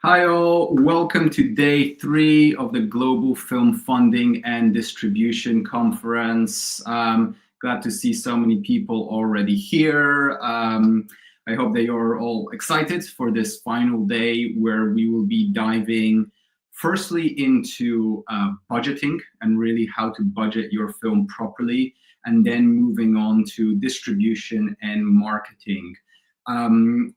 Hi all, welcome to day 3 of the Global Film Funding and Distribution Conference. Glad to see so many people already here. I hope that you're all excited for this final day where we will be diving firstly into budgeting and really how to budget your film properly, and then moving on to distribution and marketing.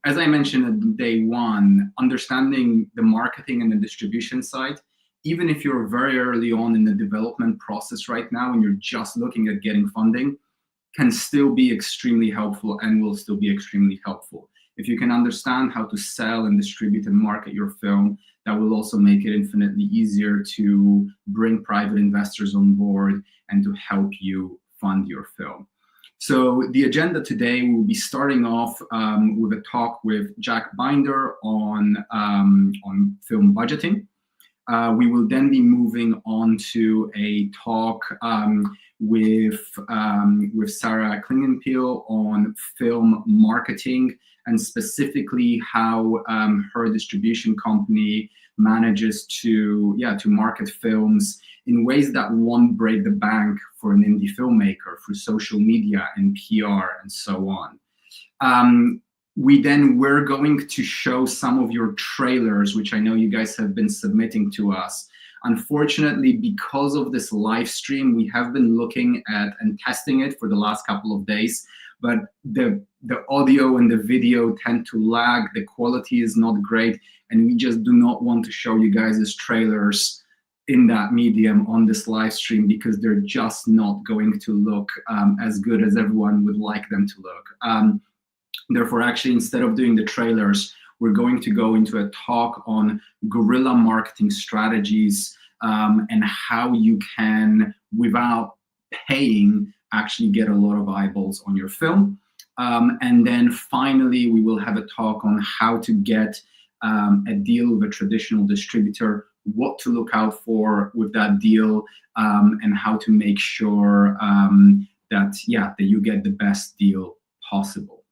As I mentioned at day 1, understanding the marketing and the distribution side, even if you're very early on in the development process right now and you're just looking at getting funding, can still be extremely helpful and will still be extremely helpful. If you can understand how to sell and distribute and market your film, that will also make it infinitely easier to bring private investors on board and to help you fund your film. So the agenda today will be starting off with a talk with Jack Binder on film budgeting. We will then be moving on to a talk with Sarah Clingenpeel on film marketing, and specifically how her distribution company manages to market films in ways that won't break the bank for an indie filmmaker through social media and PR and so on. We're going to show some of your trailers, which I know you guys have been submitting to us. Unfortunately, because of this live stream, we have been looking at and testing it for the last couple of days, but the audio and the video tend to lag, the quality is not great, and we just do not want to show you guys' trailers in that medium on this live stream because they're just not going to look as good as everyone would like them to look. Therefore, actually, instead of doing the trailers, we're going to go into a talk on guerrilla marketing strategies and how you can, without paying, actually get a lot of eyeballs on your film. And then finally, we will have a talk on how to get a deal with a traditional distributor, what to look out for with that deal, and how to make sure that you get the best deal possible.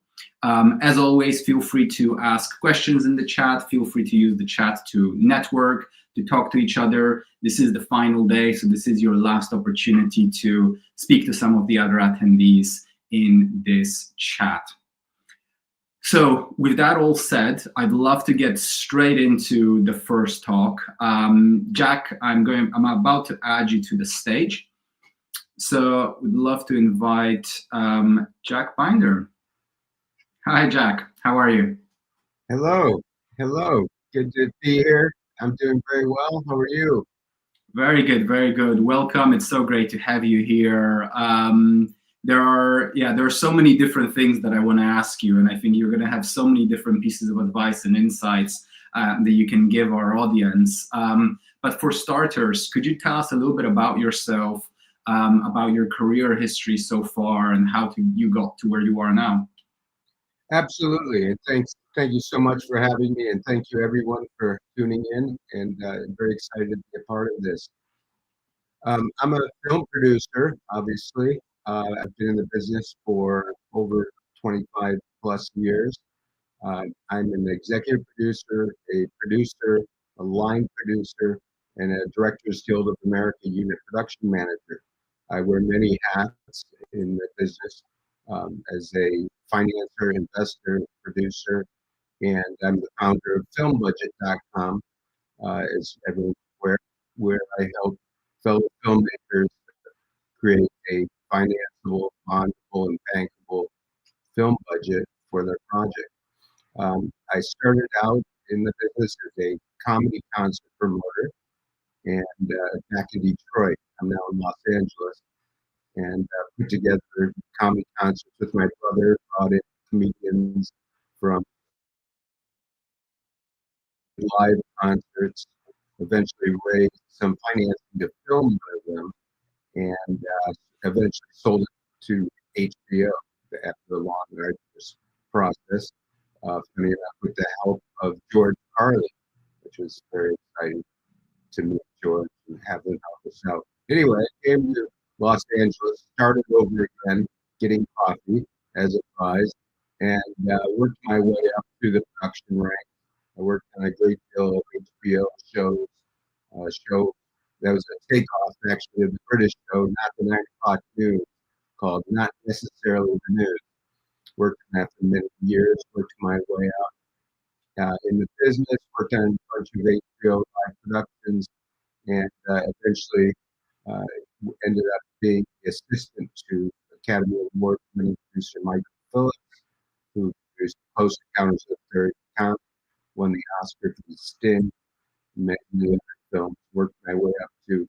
As always, feel free to ask questions in the chat. Feel free to use the chat to network, to talk to each other. This is the final day, so this is your last opportunity to speak to some of the other attendees in this chat. So with that all said, I'd love to get straight into the first talk. Jack, I'm about to add you to the stage. So we'd love to invite Jack Binder. Hi, Jack. How are you? Hello. Good to be here. I'm doing very well. How are you? Very good, very good. Welcome. It's so great to have you here. There are so many different things that I want to ask you, and I think you're going to have so many different pieces of advice and insights that you can give our audience. But for starters, could you tell us a little bit about yourself, about your career history so far, and how you got to where you are now? Absolutely. And thank you so much for having me, and thank you everyone for tuning in, and I'm very excited to be a part of this. I'm a film producer, obviously. I've been in the business for over 25 plus years. I'm an executive producer, a line producer, and a Directors Guild of America unit production manager. I wear many hats in the business as a financier, investor, producer, and I'm the founder of FilmBudget.com, as everyone's aware, where I help fellow filmmakers create a financeable, bondable, and bankable film budget for their project. I started out in the business as a comedy concert promoter, and back in Detroit. I'm now in Los Angeles, and put together comedy concerts with my brother, brought in comedians from live concerts, eventually raised some financing to film one of them, and eventually sold it to HBO after the long and arduous process. Funny enough, with the help of George Carlin, which was very exciting to meet George and have him help us out. Anyway, I came to Los Angeles, started over again, getting coffee as advised, and worked my way up through the production ranks. I worked on a great deal of HBO shows. Show that was a takeoff actually of the British show, not the 9 o'clock news, called Not Necessarily the News. Worked on that for many years, worked my way out in the business, worked on a bunch of HBO live productions, and eventually uh, ended up being the assistant to Academy Award winning producer Michael Phillips, who produced Close Encounters of the Third Kind, won the Oscar for The Sting, many other films. Worked my way up to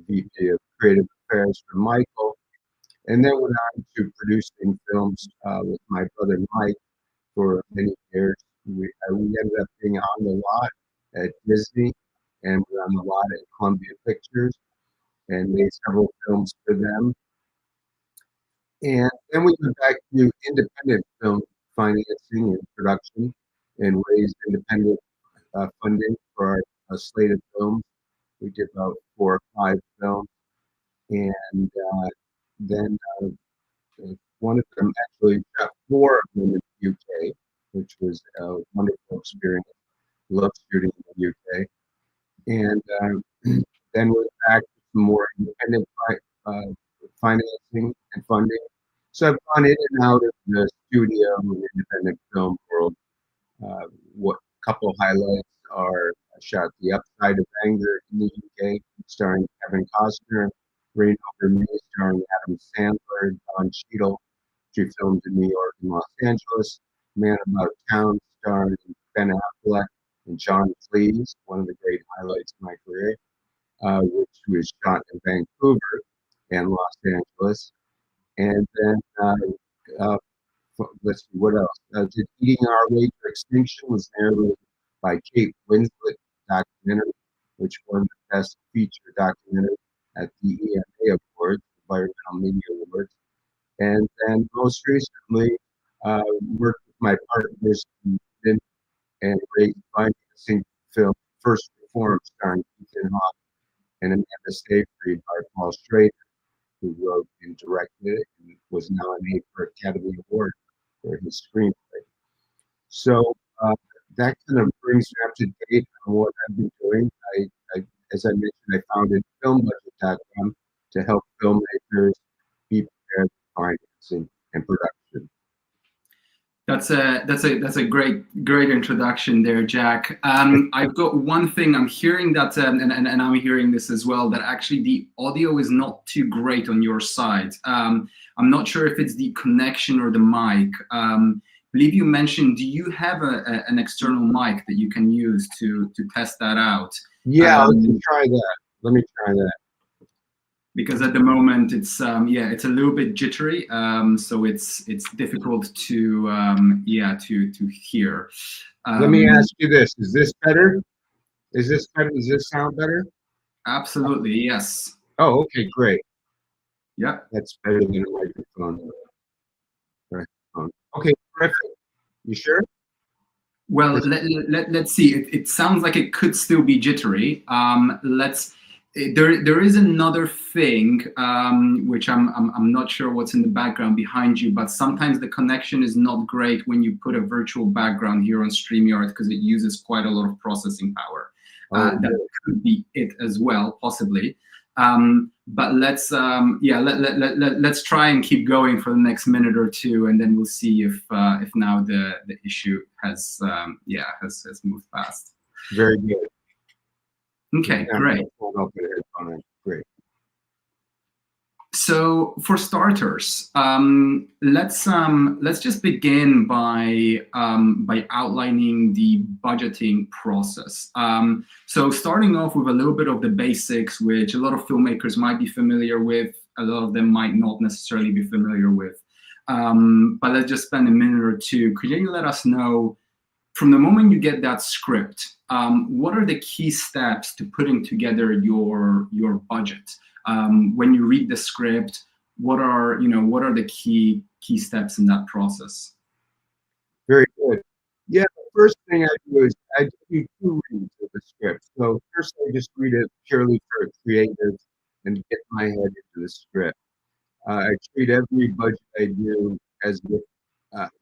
VP of Creative Affairs for Michael, and then went on to producing films with my brother Mike for many years. We ended up being on the lot at Disney, and we're on the lot at Columbia Pictures, and made several films for them. And then we went back to independent film financing and production, and raised independent funding for our slate of films. We did about 4 or 5 films, and then one of them actually got 4 of them in the UK, which was a wonderful experience. Love shooting in the UK, and then went back to some more independent uh, financing and funding. So I've gone in and out of the studio and independent film world. What couple highlights are I shot The Upside of Anger in the UK, starring Kevin Costner, Rain Over Me, starring Adam Sandler, Don Cheadle. She filmed in New York and Los Angeles. Man About Town, starring Ben Affleck and John Cleese, one of the great highlights of my career, which was shot in Vancouver and Los Angeles. And then uh, let's see what else. Did Eating Our Way to Extinction was narrated by Kate Winslet documentary, which won the Best Feature Documentary at the EMA Awards, Environmental Media Awards. And then most recently, worked with my partners in and raised financing film First Reform, starring Ethan Hawke and Amanda Seyfried by Paul Schrader, who wrote and directed it and was nominated for Academy Award for his screenplay. So that kind of brings me up to date on what I've been doing. As I mentioned, I founded FilmBudget.com to help filmmakers be prepared for financing and production. That's a great introduction there, Jack. I've got one thing I'm hearing that, and I'm hearing this as well, that actually the audio is not too great on your side. I'm not sure if it's the connection or the mic. I believe you mentioned, do you have an external mic that you can use to test that out? Yeah, let me try that. Because at the moment it's it's a little bit jittery, so it's difficult to to hear. Let me ask you this: Is this better? Is this better? Does this sound better? Absolutely, yes. Oh, okay, great. Yeah, That's better than a microphone. Okay, perfect. You sure? well, let's see. It sounds like it could still be jittery. There is another thing, which I'm not sure what's in the background behind you, but sometimes the connection is not great when you put a virtual background here on StreamYard, because it uses quite a lot of processing power. That could be it as well, possibly. But let's try and keep going for the next minute or two, and then we'll see if now the issue has moved past. Very good. Okay, great. Great. So for starters, let's just begin by outlining the budgeting process. So starting off with a little bit of the basics, which a lot of filmmakers might be familiar with, a lot of them might not necessarily be familiar with. But let's just spend a minute or two. Could you let us know, from the moment you get that script, what are the key steps to putting together your budget? When you read the script, what are the key steps in that process? Very good. Yeah, the first thing I do is I do 2 reads of the script. So first I just read it purely for creative and get my head into the script. I treat every budget I do as if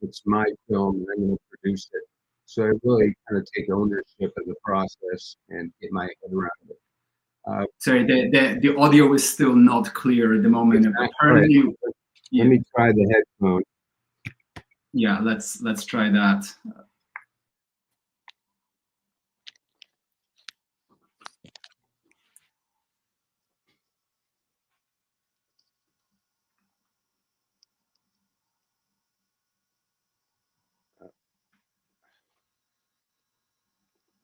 it's my film and I'm going to produce it. So I really kind of take ownership of the process and get my head around it. Sorry, the audio is still not clear at the moment. Apparently, Let me try the headphone. Yeah, let's try that.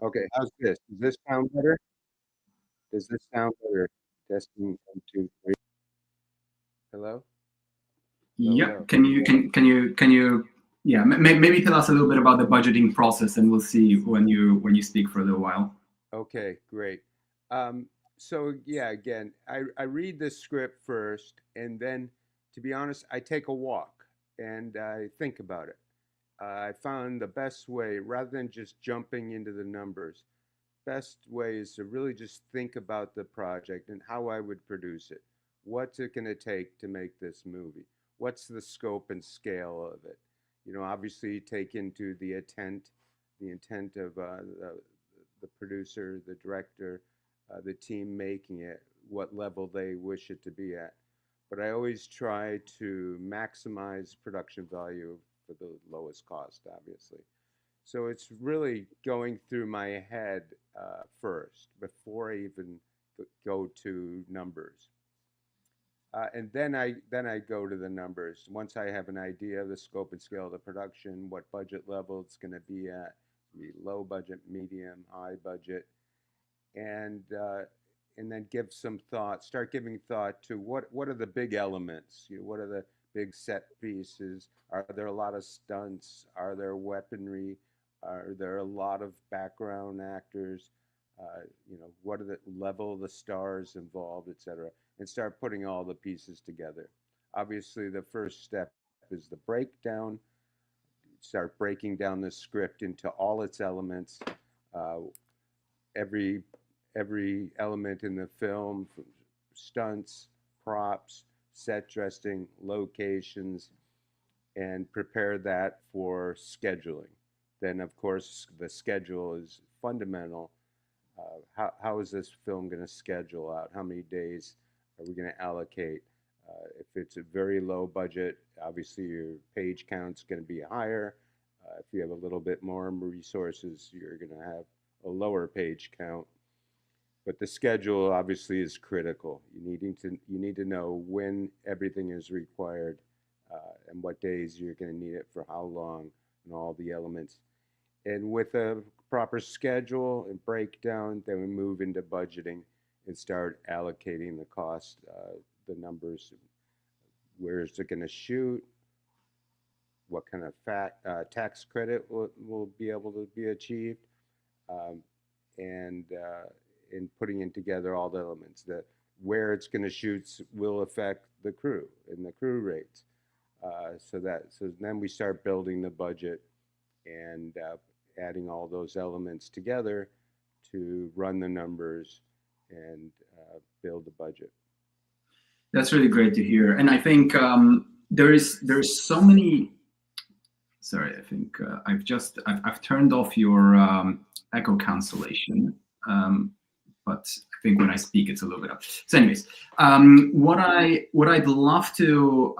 Okay, how's this? Does this sound better? Does this sound better? Testing 1, 2, 3. Hello? Hello, Yeah, hello. can you yeah, maybe tell us a little bit about the budgeting process, and we'll see when you speak for a little while. Okay, great. So yeah, again, I read the script first, and then, to be honest, I take a walk and I think about it. I found the best way, rather than just jumping into the numbers, best way is to really just think about the project and how I would produce it. What's it going to take to make this movie? What's the scope and scale of it? Obviously take into the intent of the producer, the director, the team making it, what level they wish it to be at. But I always try to maximize production value for the lowest cost, obviously. So it's really going through my head first before I even go to numbers. And then I go to the numbers. Once I have an idea of the scope and scale of the production, what budget level it's going to be at, be low budget, medium, high budget, and and then give some thought. Start giving thought to what are the big elements. What are the big set pieces? Are there a lot of stunts? Are there weaponry? Are there a lot of background actors? What are the level of the stars involved, etc. And start putting all the pieces together. Obviously, the first step is the breakdown. Start breaking down the script into all its elements. Uh, every every element in the film, from stunts, props, set dressing, locations, and prepare that for scheduling. Then, of course, the schedule is fundamental. How is this film going to schedule out? How many days are we going to allocate? If it's a very low budget, obviously your page count's going to be higher. If you have a little bit more resources, you're going to have a lower page count. But the schedule obviously is critical. You need to know when everything is required and what days you're going to need it for how long and all the elements. And with a proper schedule and breakdown, then we move into budgeting and start allocating the cost, the numbers, where is it going to shoot, what kind of tax credit will be able to be achieved, um, and in putting in together all the elements. That where it's going to shoot will affect the crew and the crew rates. So then we start building the budget and adding all those elements together to run the numbers and build the budget. That's really great to hear, and I think there's so many. Sorry, I think I've turned off your echo cancellation, but I think when I speak it's a little bit up. So, anyways, what I'd love to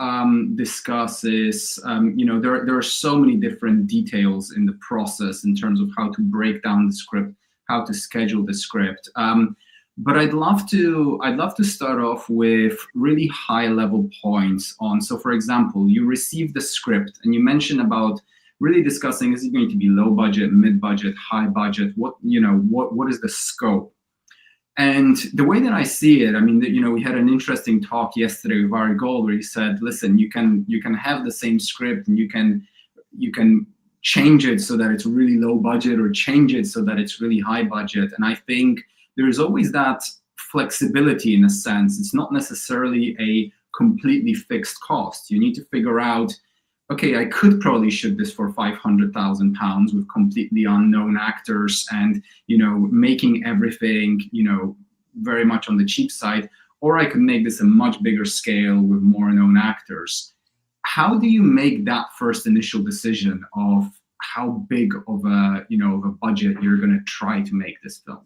discuss is there are so many different details in the process in terms of how to break down the script, how to schedule the script. But I'd love to start off with really high level points on. So, for example, you receive the script and you mentioned about really discussing, is it going to be low budget, mid budget, high budget? What is the scope? And the way that I see it, I mean, we had an interesting talk yesterday with Ari Gold where he said, listen, you can have the same script and you can change it so that it's really low budget or change it so that it's really high budget. And I think there's always that flexibility in a sense. It's not necessarily a completely fixed cost. You need to figure out, okay, I could probably shoot this for £500,000 with completely unknown actors and, making everything, very much on the cheap side, or I could make this a much bigger scale with more known actors. How do you make that first initial decision of how big of a of a budget you're going to try to make this film?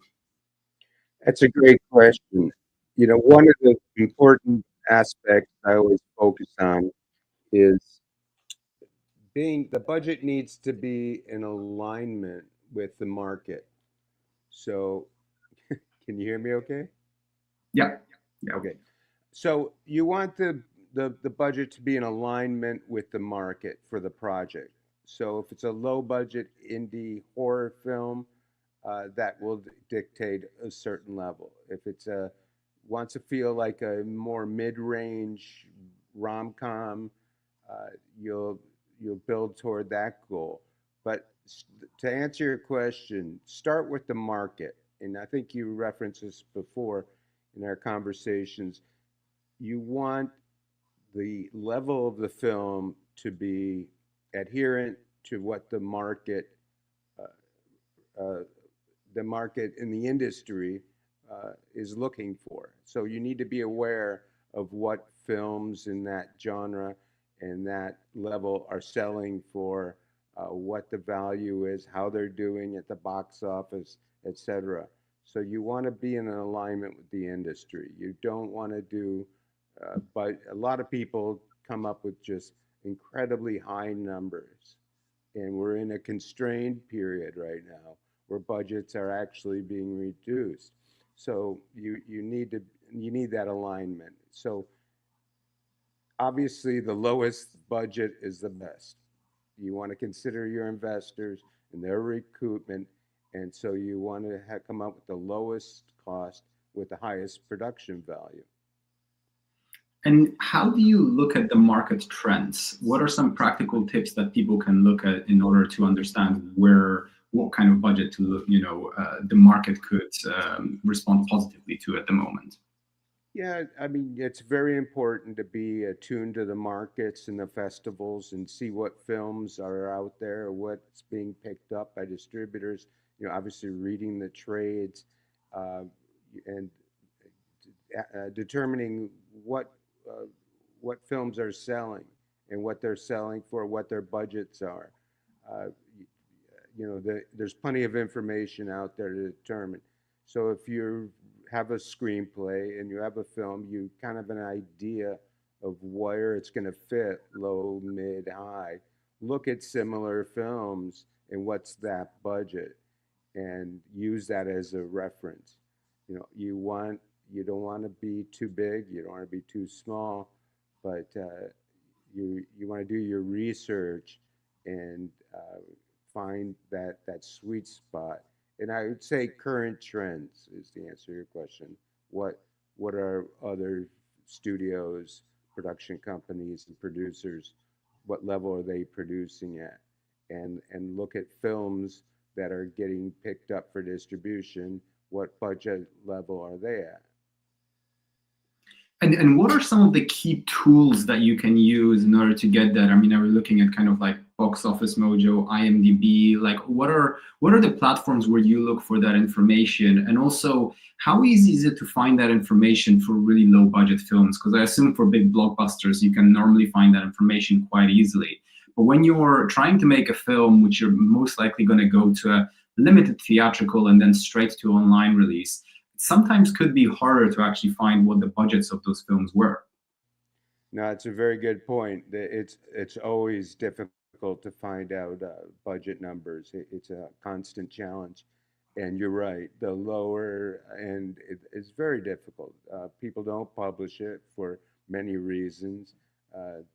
That's a great question. One of the important aspects I always focus on is being the budget needs to be in alignment with the market. So, can you hear me okay? Yeah, yeah. Okay. So you want the budget to be in alignment with the market for the project. So if it's a low budget indie horror film, that will dictate a certain level. If it's a wants to feel like a more mid-range rom-com, uh, you'll you'll build toward that goal. But to answer your question, start with the market. And I think you referenced this before in our conversations. You want the level of the film to be adherent to what uh, uh, the market in the industry is looking for. So you need to be aware of what films in that genre and that level are selling for, what the value is, how they're doing at the box office, etc. So you want to be in an alignment with the industry. You don't want to do, but a lot of people come up with just incredibly high numbers, and we're in a constrained period right now where budgets are actually being reduced. So you need that alignment. So obviously the lowest budget is the best. You want to consider your investors and their recoupment, and so you want to come up with the lowest cost with the highest production value. And how do you look at the market trends? What are some practical tips that people can look at in order to understand what kind of budget to look, the market could respond positively to at the moment? Yeah, I mean, it's very important to be attuned to the markets and the festivals and see what films are out there, what's being picked up by distributors. Obviously reading the trades, uh, and determining uh, what films are selling and what they're selling for, what their budgets are. Uh, there's plenty of information out there to determine. So if you have a screenplay and you have a film, you kind of an idea of where it's going to fit, low, mid, high. Look at similar films and what's that budget, and use that as a reference. You don't want to be too big, you don't want to be too small, but you want to do your research and find that sweet spot. And I would say current trends is the answer to your question. What what are other studios, production companies, and producers? What level are they producing at? And look at films that are getting picked up for distribution. What budget level are they at? And what are some of the key tools that you can use in order to get that? I mean, are we looking at kind of like Box Office Mojo, IMDb? Like, what are the platforms where you look for that information? And also, how easy is it to find that information for really low budget films? Because I assume for big blockbusters, you can normally find that information quite easily. But when you're trying to make a film, which you're most likely going to go to a limited theatrical and then straight to online release, sometimes could be harder to actually find what the budgets of those films were. No, it's a very good point. It's always difficult to find out budget numbers. It's a constant challenge, and you're right. The lower end is very difficult. People don't publish it for many reasons.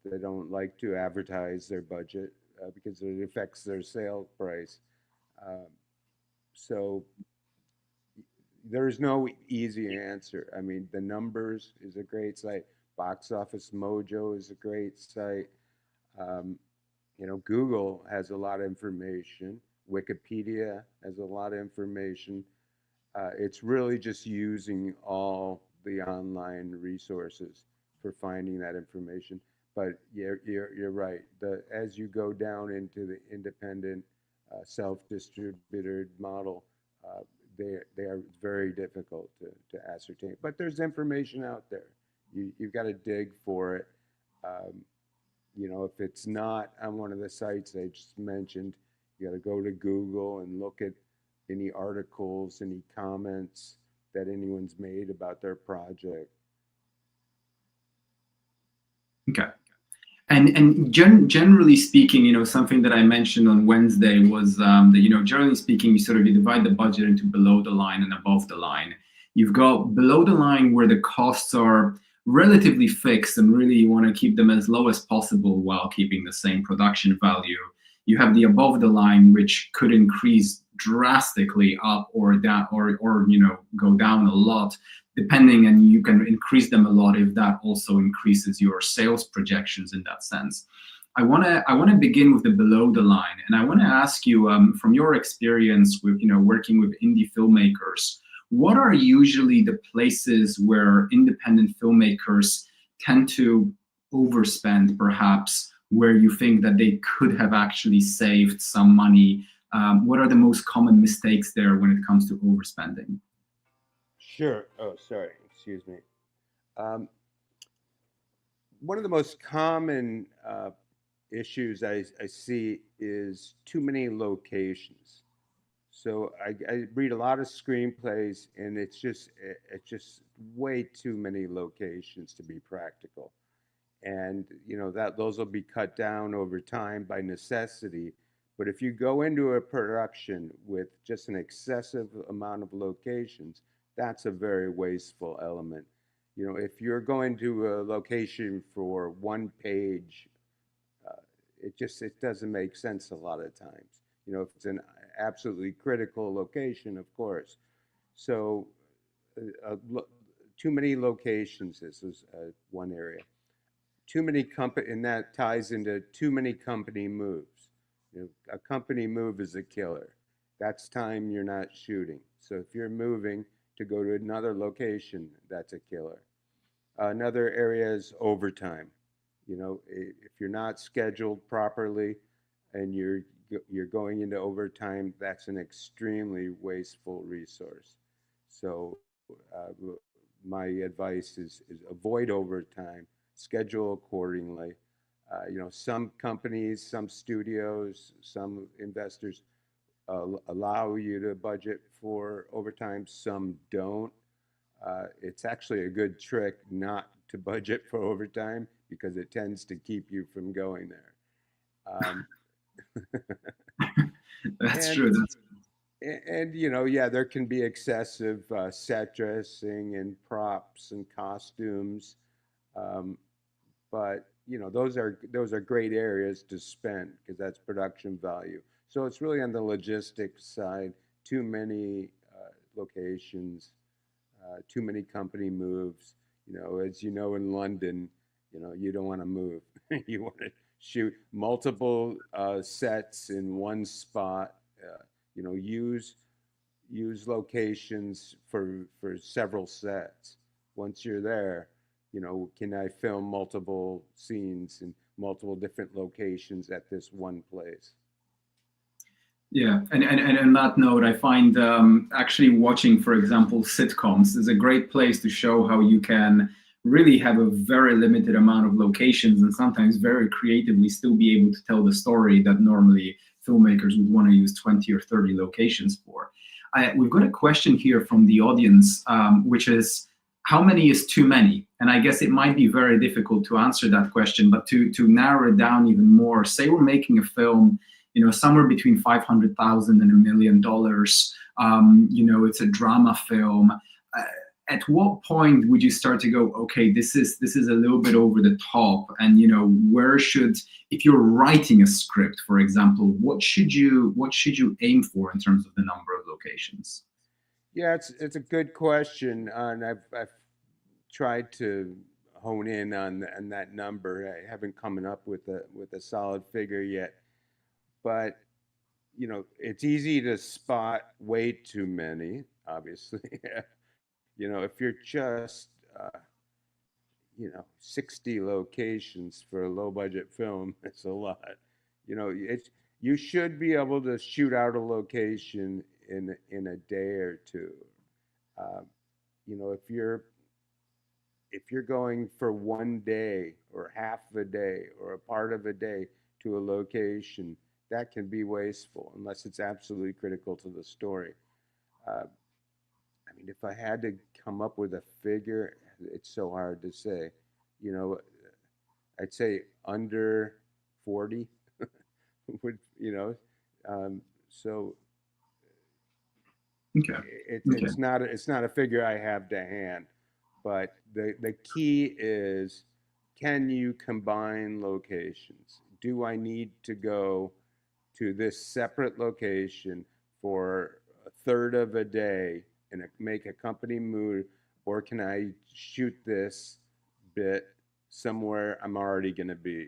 They don't like to advertise their budget because it affects their sale price. Um, so there's no easy answer. I mean, the numbers is a great site. Box Office Mojo is a great site. Um, Google has a lot of information. Wikipedia has a lot of information. It's really just using all the online resources for finding that information. But you're right. As you go down into the independent, self-distributed model, uh, they are very difficult to ascertain. But there's information out there. You've got to dig for it. If it's not on one of the sites I just mentioned, You got to go to Google and look at any articles, any comments that anyone's made about their project. Okay. And generally speaking, something that I mentioned on Wednesday was that, generally speaking, you divide the budget into below the line and above the line. You've got below the line where the costs are relatively fixed and really you want to keep them as low as possible while keeping the same production value. You have the above the line, which could increase drastically up or down, or go down a lot depending, and you can increase them a lot if that also increases your sales projections in that sense. I want to begin with the below the line, and I want to ask you, from your experience with working with indie filmmakers, what are usually the places where independent filmmakers tend to overspend, perhaps, where you think that they could have actually saved some money? What are the most common mistakes there when it comes to overspending? Sure. Oh, sorry. Excuse me. Um, One of the most common issues I see is too many locations. So I read a lot of screenplays, and it's just way too many locations to be practical. And that those will be cut down over time by necessity. But if you go into a production with just an excessive amount of locations, that's a very wasteful element. If you're going to a location for one page, uh, it doesn't make sense a lot of times. If it's an absolutely critical location, of course. So too many locations is one area. Too many company, and that ties into too many company moves. A company move is a killer. That's time you're not shooting. So if you're moving to go to another location, that's a killer. Another area is overtime. If you're not scheduled properly and you're going into overtime, that's an extremely wasteful resource. So my advice is avoid overtime, schedule accordingly. Some companies, some studios, some investors allow you to budget for overtime, some don't. It's actually a good trick not to budget for overtime because it tends to keep you from going there. Um, That's and true. and yeah, there can be excessive set dressing and props and costumes, um, but those are great areas to spend because that's production value. So it's really on the logistics side. Too many locations, too many company moves. As you know, in London, you don't want to move. You want to shoot multiple sets in one spot. Use locations for several sets. Once you're there, can I film multiple scenes in multiple different locations at this one place? Yeah, and on that note, I find actually watching, for example, sitcoms is a great place to show how you can really have a very limited amount of locations and sometimes very creatively still be able to tell the story that normally filmmakers would want to use 20 or 30 locations for. We've got a question here from the audience, which is, how many is too many? And I guess it might be very difficult to answer that question, but to narrow it down even more, say we're making a film, somewhere between 500,000 and $1 million. It's a drama film. At what point would you start to go, okay, this is a little bit over the top? And where should, if you're writing a script, for example, what should you aim for in terms of the number of locations? Yeah, it's a good question, and I've tried to hone in on that number. I haven't come up with a solid figure yet, but it's easy to spot way too many. Obviously, if you're just 60 locations for a low budget film, it's a lot. It's you should be able to shoot out a location in a day or two. Um, if you're going for one day or half a day or a part of a day to a location, that can be wasteful unless it's absolutely critical to the story. Uh, I mean, if I had to come up with a figure, it's so hard to say. You know, I'd say under 40 would, so Okay. Okay. it's not a figure I have to hand, but the key is, can you combine locations? Do I need to go to this separate location for a third of a day and make a company move, or can I shoot this bit somewhere I'm already going to be?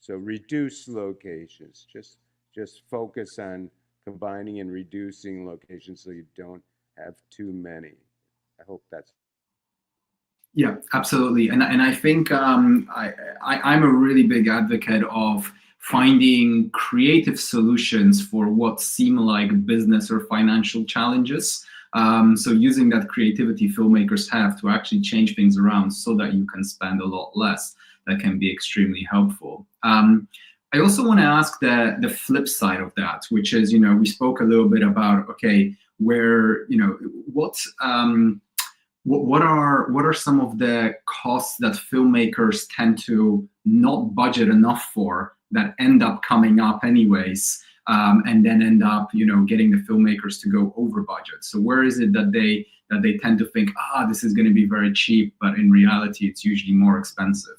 So reduce locations. Just focus on combining and reducing locations so you don't have too many. I hope that's. Yeah, absolutely. And I think I'm a really big advocate of finding creative solutions for what seem like business or financial challenges. So using that creativity filmmakers have to actually change things around so that you can spend a lot less, that can be extremely helpful. I also want to ask the flip side of that, which is, we spoke a little bit about, okay, where, what are some of the costs that filmmakers tend to not budget enough for that end up coming up anyways, and then end up getting the filmmakers to go over budget? So where is it that they tend to think, this is going to be very cheap, but in reality it's usually more expensive?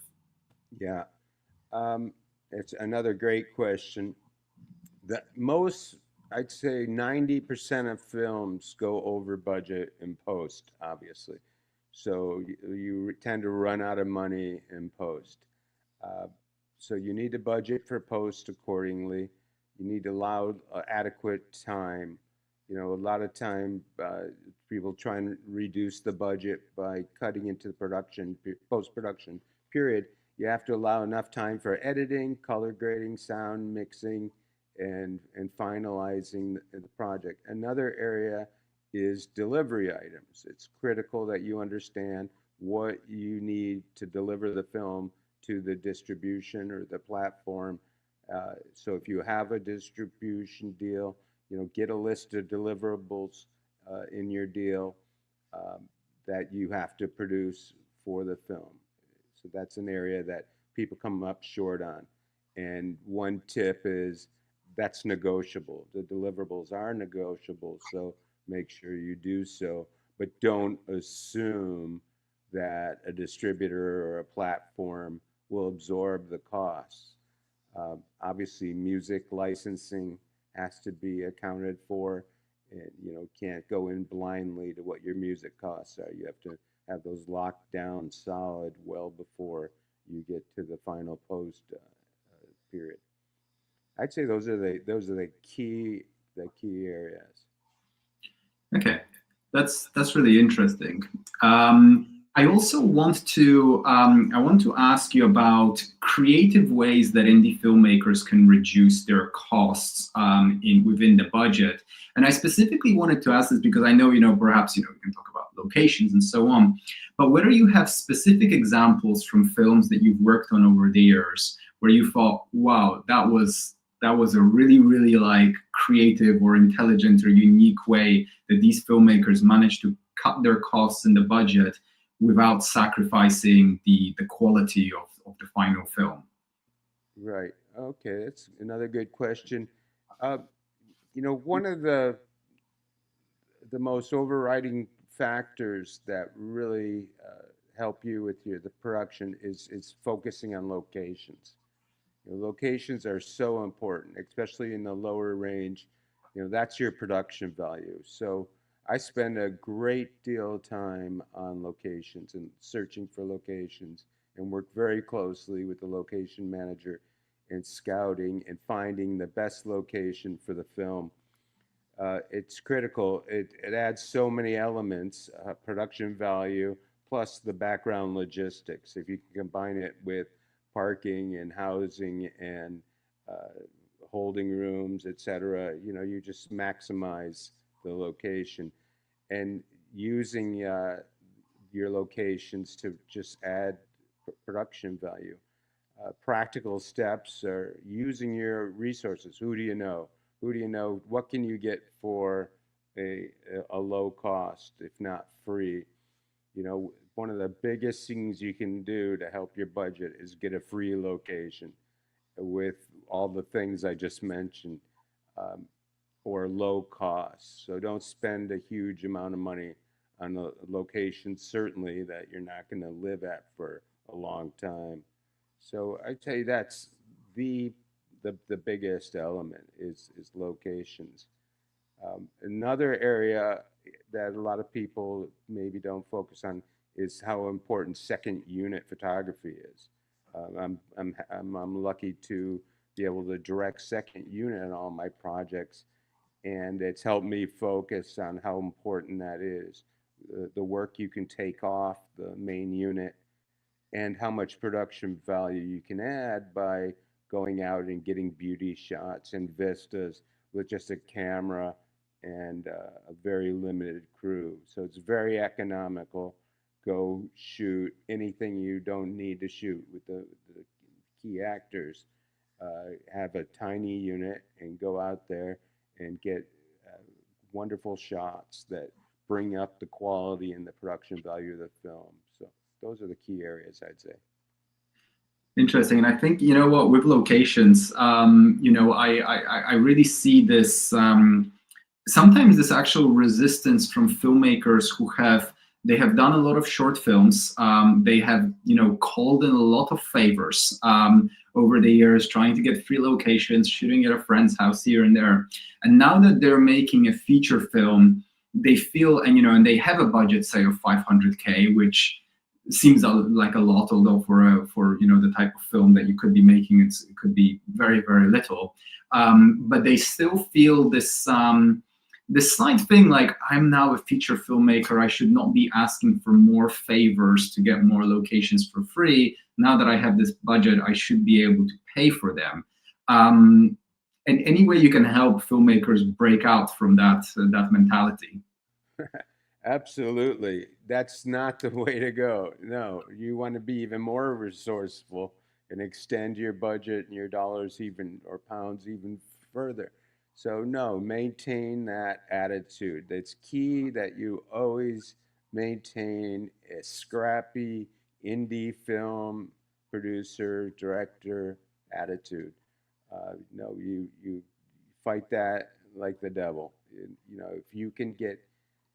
Yeah, it's another great question. The most, I'd say 90% of films go over budget in post, obviously. So you tend to run out of money in post. Uh, so you need to budget for post accordingly. You need to allow adequate time. A lot of time people try and reduce the budget by cutting into the post production period. You have to allow enough time for editing, color grading, sound mixing, and finalizing the project. Another area is delivery items. It's critical that you understand what you need to deliver the film to the distribution or the platform. So if you have a distribution deal, get a list of deliverables in your deal um, that you have to produce for the film. So that's an area that people come up short on. And one tip is that's negotiable. The deliverables are negotiable, so make sure you do so. But don't assume that a distributor or a platform will absorb the costs. Obviously, music licensing has to be accounted for. And, can't go in blindly to what your music costs are. You have to have those locked down solid well before you get to the final post period. I'd say those are the key areas. Okay, that's really interesting. I also want to ask you about creative ways that indie filmmakers can reduce their costs in within the budget. And I specifically wanted to ask this because I know perhaps we can talk about locations and so on, but whether you have specific examples from films that you've worked on over the years where you thought, wow, that was a really, really like creative or intelligent or unique way that these filmmakers managed to cut their costs in the budget without sacrificing the quality of the final film. Right. Okay, that's another good question. Uh, one of the most overriding factors that really help you with the production is focusing on locations. Locations are so important, especially in the lower range. That's your production value. So I spend a great deal of time on locations and searching for locations, and work very closely with the location manager in scouting and finding the best location for the film. It's critical. It adds so many elements, production value, plus the background logistics. If you can combine it with parking and housing and uh, holding rooms, etc., you just maximize the location. And using your locations to just add production value. Practical steps are using your resources. Who do you know? Who do you know? What can you get for a, a low cost, if not free? You know, one of the biggest things you can do to help your budget is get a free location with all the things I just mentioned, um, or low cost. So don't spend a huge amount of money on a location, certainly that you're not going to live at for a long time. So I tell you that's the the biggest element is locations. Another area that a lot of people maybe don't focus on is how important second unit photography is. I'm lucky to be able to direct second unit on all my projects, and it's helped me focus on how important that is. The work you can take off the main unit and how much production value you can add by going out and getting beauty shots and vistas with just a camera and a very limited crew. So it's very economical. Go shoot anything you don't need to shoot with the key actors. Have a tiny unit and go out there and get wonderful shots that bring up the quality and the production value of the film. So those are the key areas, I'd say. Interesting. And I think, you know what, with locations, I really see this, sometimes this actual resistance from filmmakers who they have done a lot of short films. They have, called in a lot of favors over the years, trying to get free locations, shooting at a friend's house here and there. And now that they're making a feature film, they feel, and they have a budget, say, of 500K, which seems like a lot, although for the type of film that you could be making, it could be very, very little. But they still feel this slight thing like, I'm now a feature filmmaker, I should not be asking for more favors to get more locations for free. Now that I have this budget, I should be able to pay for them. And any way you can help filmmakers break out from that mentality. Absolutely. That's not the way to go. No, you want to be even more resourceful and extend your budget and your dollars even or pounds even further. So, no, maintain that attitude. It's key that you always maintain a scrappy indie film producer, director attitude. No, you fight that like the devil. If you can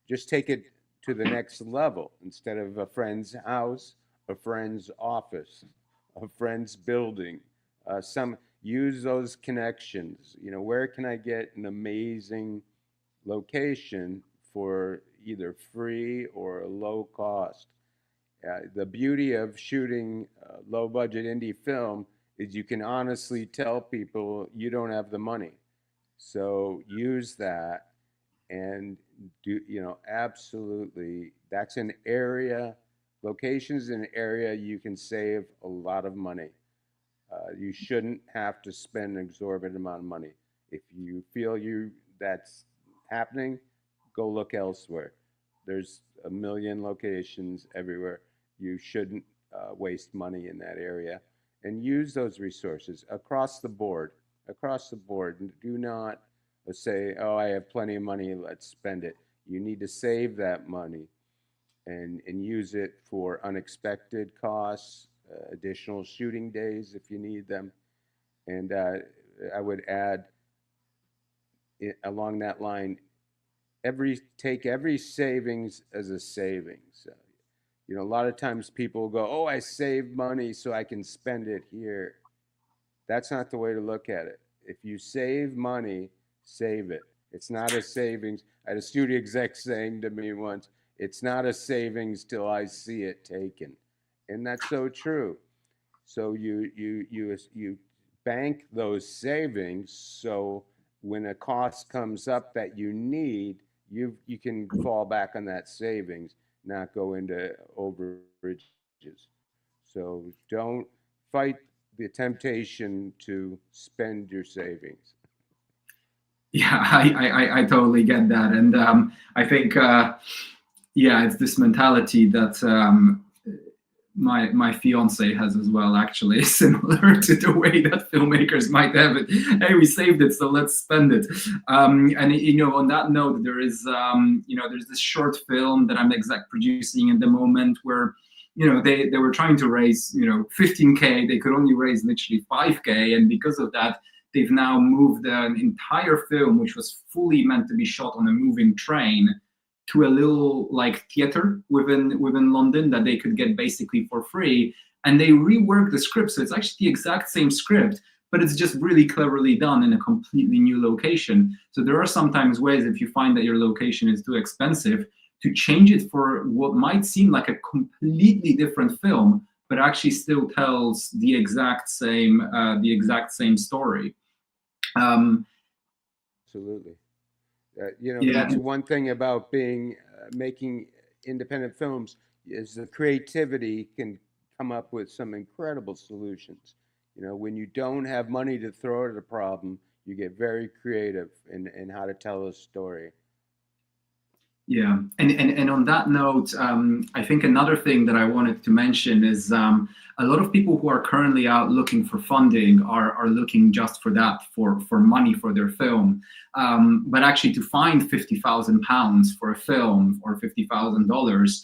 just take it to the next level instead of a friend's house, a friend's office, a friend's building. Some use those connections. Where can I get an amazing location for either free or low cost? The beauty of shooting low budget indie film is you can honestly tell people you don't have the money. So use that and absolutely, that's an area, locations an area you can save a lot of money. You shouldn't have to spend an exorbitant amount of money. If you feel that's happening, go look elsewhere. There's a million locations everywhere. You shouldn't waste money in that area, and use those resources across the board. Across the board, and do not say, "Oh, I have plenty of money. Let's spend it." You need to save that money and use it for unexpected costs, additional shooting days if you need them. And I would add along that line, take every savings as a savings. A lot of times people go, "Oh, I saved money so I can spend it here." That's not the way to look at it. If you save money, save it. It's not a savings. I had a studio exec saying to me once, "It's not a savings till I see it taken," and that's so true. So you bank those savings so when a cost comes up that you need, you can fall back on that savings, not go into overages. So don't fight the temptation to spend your savings. Yeah, I totally get that. And I think, yeah, it's this mentality that my fiance has as well, actually, similar to the way that filmmakers might have it. Hey, we saved it, so let's spend it. And on that note, there is there's this short film that I'm exec producing at the moment where they were trying to raise 15K. They could only raise literally 5K, and because of that, they've now moved an entire film, which was fully meant to be shot on a moving train, to a little like theater within London that they could get basically for free. And they reworked the script, so it's actually the exact same script, but it's just really cleverly done in a completely new location. So there are sometimes ways, if you find that your location is too expensive, to change it for what might seem like a completely different film, but actually still tells the exact same story. Absolutely. Yeah. That's one thing about making independent films is the creativity can come up with some incredible solutions. When you don't have money to throw at a problem, you get very creative in how to tell a story. Yeah, and on that note, I think another thing that I wanted to mention is a lot of people who are currently out looking for funding are looking just for that, for money for their film. But actually, to find £50,000 for a film or $50,000,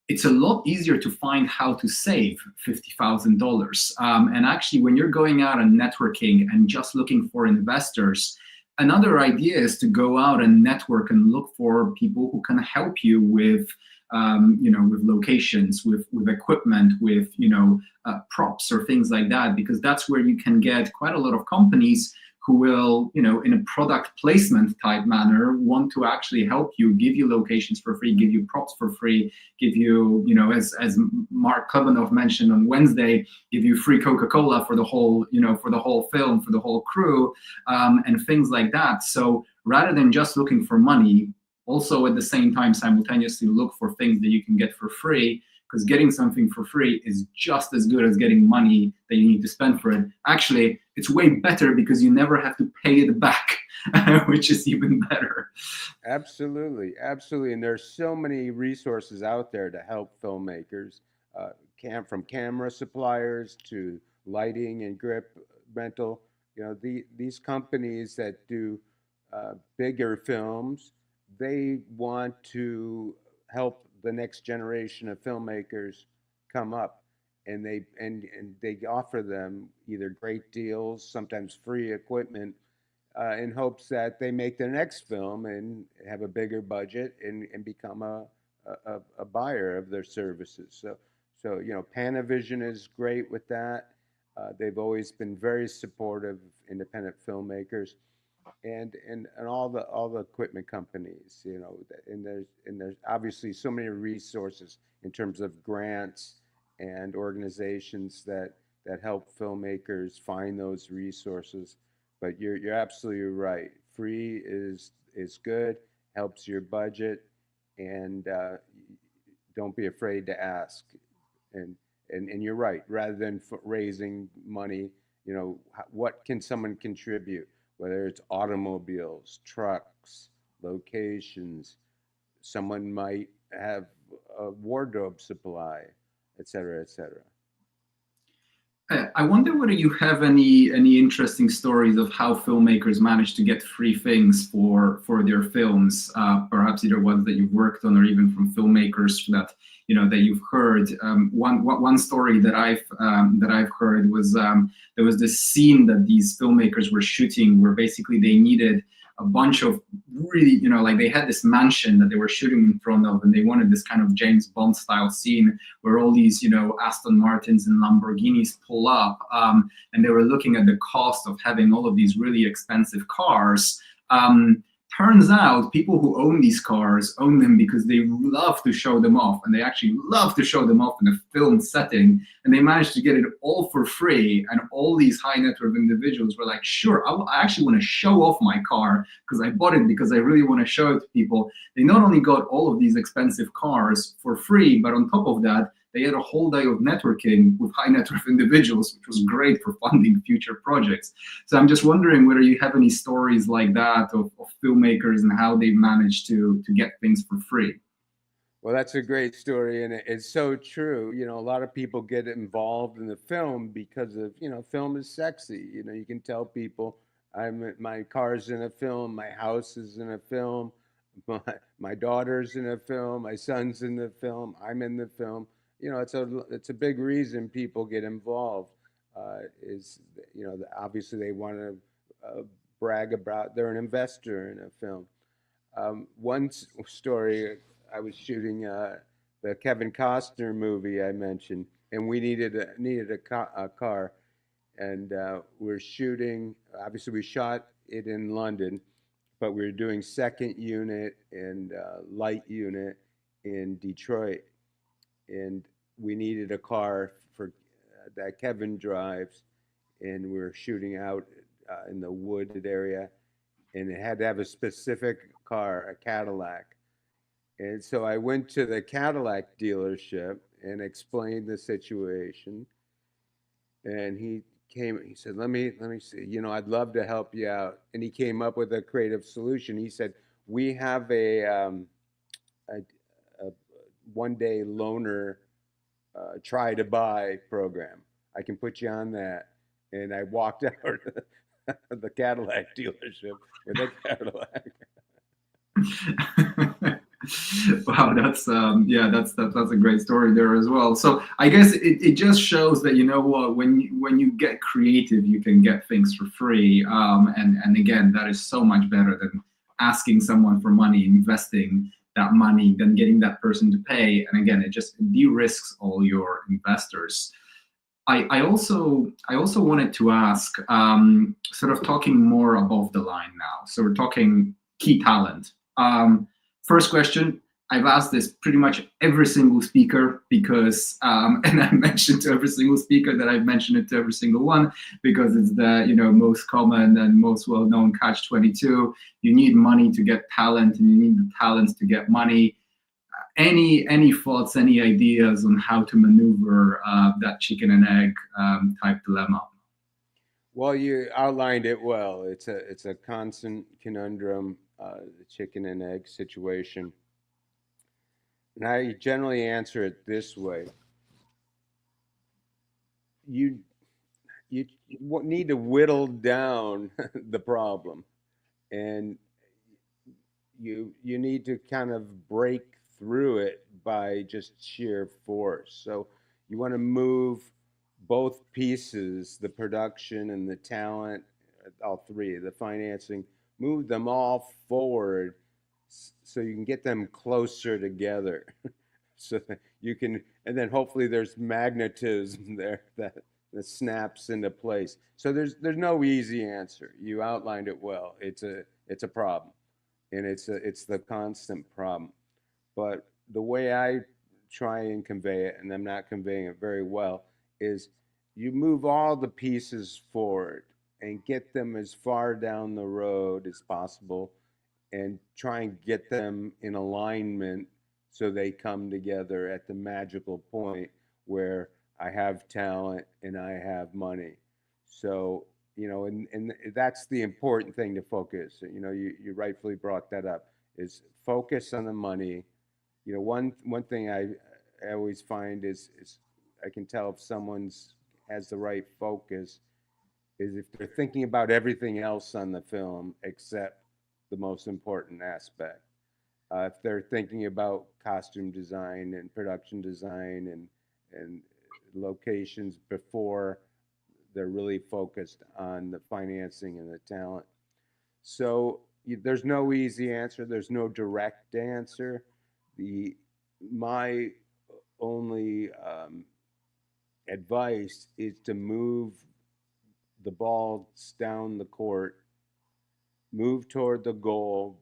it's a lot easier to find how to save $50,000. And actually, when you're going out and networking and just looking for investors, another idea is to go out and network and look for people who can help you with, with locations, with equipment, with props or things like that, because that's where you can get quite a lot of companies who will, in a product placement type manner, want to actually help you, give you locations for free, give you props for free, give you, as Mark Klebanov mentioned on Wednesday, give you free Coca-Cola for the whole, for the whole film, for the whole crew, and things like that. So rather than just looking for money, also at the same time simultaneously look for things that you can get for free, because getting something for free is just as good as getting money that you need to spend for it. Actually, it's way better because you never have to pay it back, which is even better. Absolutely, absolutely. And there's so many resources out there to help filmmakers, from camera suppliers to lighting and grip rental. These companies that do bigger films, they want to help the next generation of filmmakers come up, and they offer them either great deals, sometimes free equipment, in hopes that they make their next film and have a bigger budget and become a buyer of their services. So Panavision is great with that. They've always been very supportive of independent filmmakers. And all the equipment companies, and there's obviously so many resources in terms of grants and organizations that help filmmakers find those resources. But you're absolutely right. Free is good, helps your budget, and don't be afraid to ask. And you're right. Rather than raising money, what can someone contribute? Whether it's automobiles, trucks, locations, someone might have a wardrobe supply, et cetera, et cetera. I wonder whether you have any interesting stories of how filmmakers manage to get free things for their films, perhaps either ones that you've worked on or even from filmmakers that that you've heard. One story that I've heard was there was this scene that these filmmakers were shooting where basically they needed a bunch of really, like they had this mansion that they were shooting in front of, and they wanted this kind of James Bond style scene where all these, Aston Martins and Lamborghinis pull up, and they were looking at the cost of having all of these really expensive cars. Turns out people who own these cars own them because they love to show them off, and they actually love to show them off in a film setting, and they managed to get it all for free. And all these high net worth individuals were like, sure, I actually want to show off my car because I bought it because I really want to show it to people. They not only got all of these expensive cars for free, but on top of that, they had a whole day of networking with high net worth individuals, which was great for funding future projects. So I'm just wondering whether you have any stories like that of filmmakers and how they managed to get things for free. Well, that's a great story, and it's so true. You know, a lot of people get involved in the film because of, film is sexy. You know, you can tell people, my car's in a film, my house is in a film, my my daughter's in a film, my son's in the film, I'm in the film. You know, it's a big reason people get involved. Is obviously they want to brag about they're an investor in a film. Story, I was shooting the Kevin Costner movie I mentioned, and we needed a car, and we're shooting. Obviously, we shot it in London, but we were doing second unit and light unit in Detroit, and we needed a car for that Kevin drives, and we were shooting out in the wooded area, and it had to have a specific car, a Cadillac. And so I went to the Cadillac dealership and explained the situation. And he said, let me see, I'd love to help you out. And he came up with a creative solution. He said, we have a, a 1 day loaner try to buy program. I can put you on that. And I walked out of the Cadillac dealership with a Cadillac. Wow, that's a great story there as well. So I guess it just shows that, you know what, when you get creative, you can get things for free. And again, that is so much better than asking someone for money, investing that money, then getting that person to pay. And again, it just de-risks all your investors. I also wanted to ask, sort of talking more above the line now. So we're talking key talent. First question, I've asked this pretty much every single speaker because, and I mentioned to every single speaker that I've mentioned it to every single one because it's the most common and most well-known catch-22. You need money to get talent, and you need the talent to get money. Any thoughts, any ideas on how to maneuver that chicken and egg type dilemma? Well, you outlined it well. It's a constant conundrum, the chicken and egg situation. And I generally answer it this way: you you need to whittle down the problem, and you need to kind of break through it by just sheer force. So you want to move both pieces, the production and the talent, all three, the financing, move them all forward so you can get them closer together. So that you can, and then hopefully there's magnetism there that snaps into place. So there's no easy answer. You outlined it well. It's a problem, and it's the constant problem. But the way I try and convey it, and I'm not conveying it very well, is you move all the pieces forward and get them as far down the road as possible, and try and get them in alignment so they come together at the magical point where I have talent and I have money. So, and that's the important thing to focus. You rightfully brought that up, is focus on the money. One thing I always find is I can tell if someone's has the right focus is if they're thinking about everything else on the film except the most important aspect. If they're thinking about costume design and production design and locations before they're really focused on the financing and the talent. So there's no easy answer. There's no direct answer. The My only advice is to move the ball down the court, move toward the goal.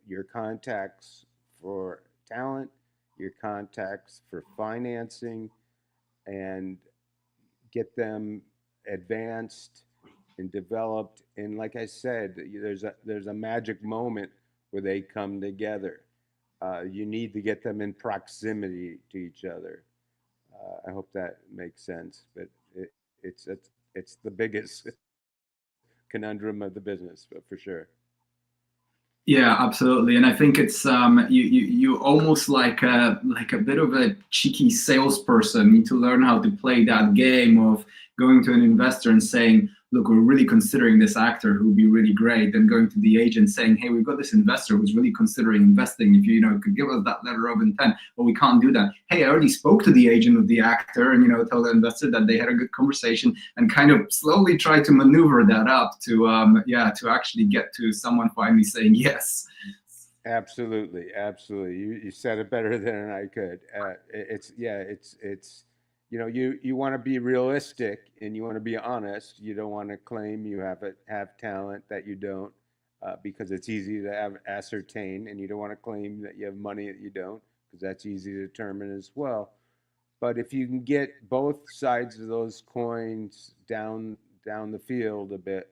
Your contacts for talent, your contacts for financing, and get them advanced and developed. And like I said, there's a magic moment where they come together. You need to get them in proximity to each other. I hope that makes sense, but it's the biggest conundrum of the business, but for sure. Yeah, absolutely. And I think it's you almost like a bit of a cheeky salesperson need to learn how to play that game of going to an investor and saying, look, we're really considering this actor who would be really great, then going to the agent saying, hey, we've got this investor who's really considering investing. If you could give us that letter of intent, but we can't do that. Hey, I already spoke to the agent of the actor and tell the investor that they had a good conversation, and kind of slowly try to maneuver that up to to actually get to someone finally saying yes. Absolutely, absolutely. You said it better than I could. It's yeah, it's you want to be realistic and you want to be honest. You don't want to claim you have talent that you don't, because it's easy to ascertain, and you don't want to claim that you have money that you don't, because that's easy to determine as well. But if you can get both sides of those coins down the field a bit,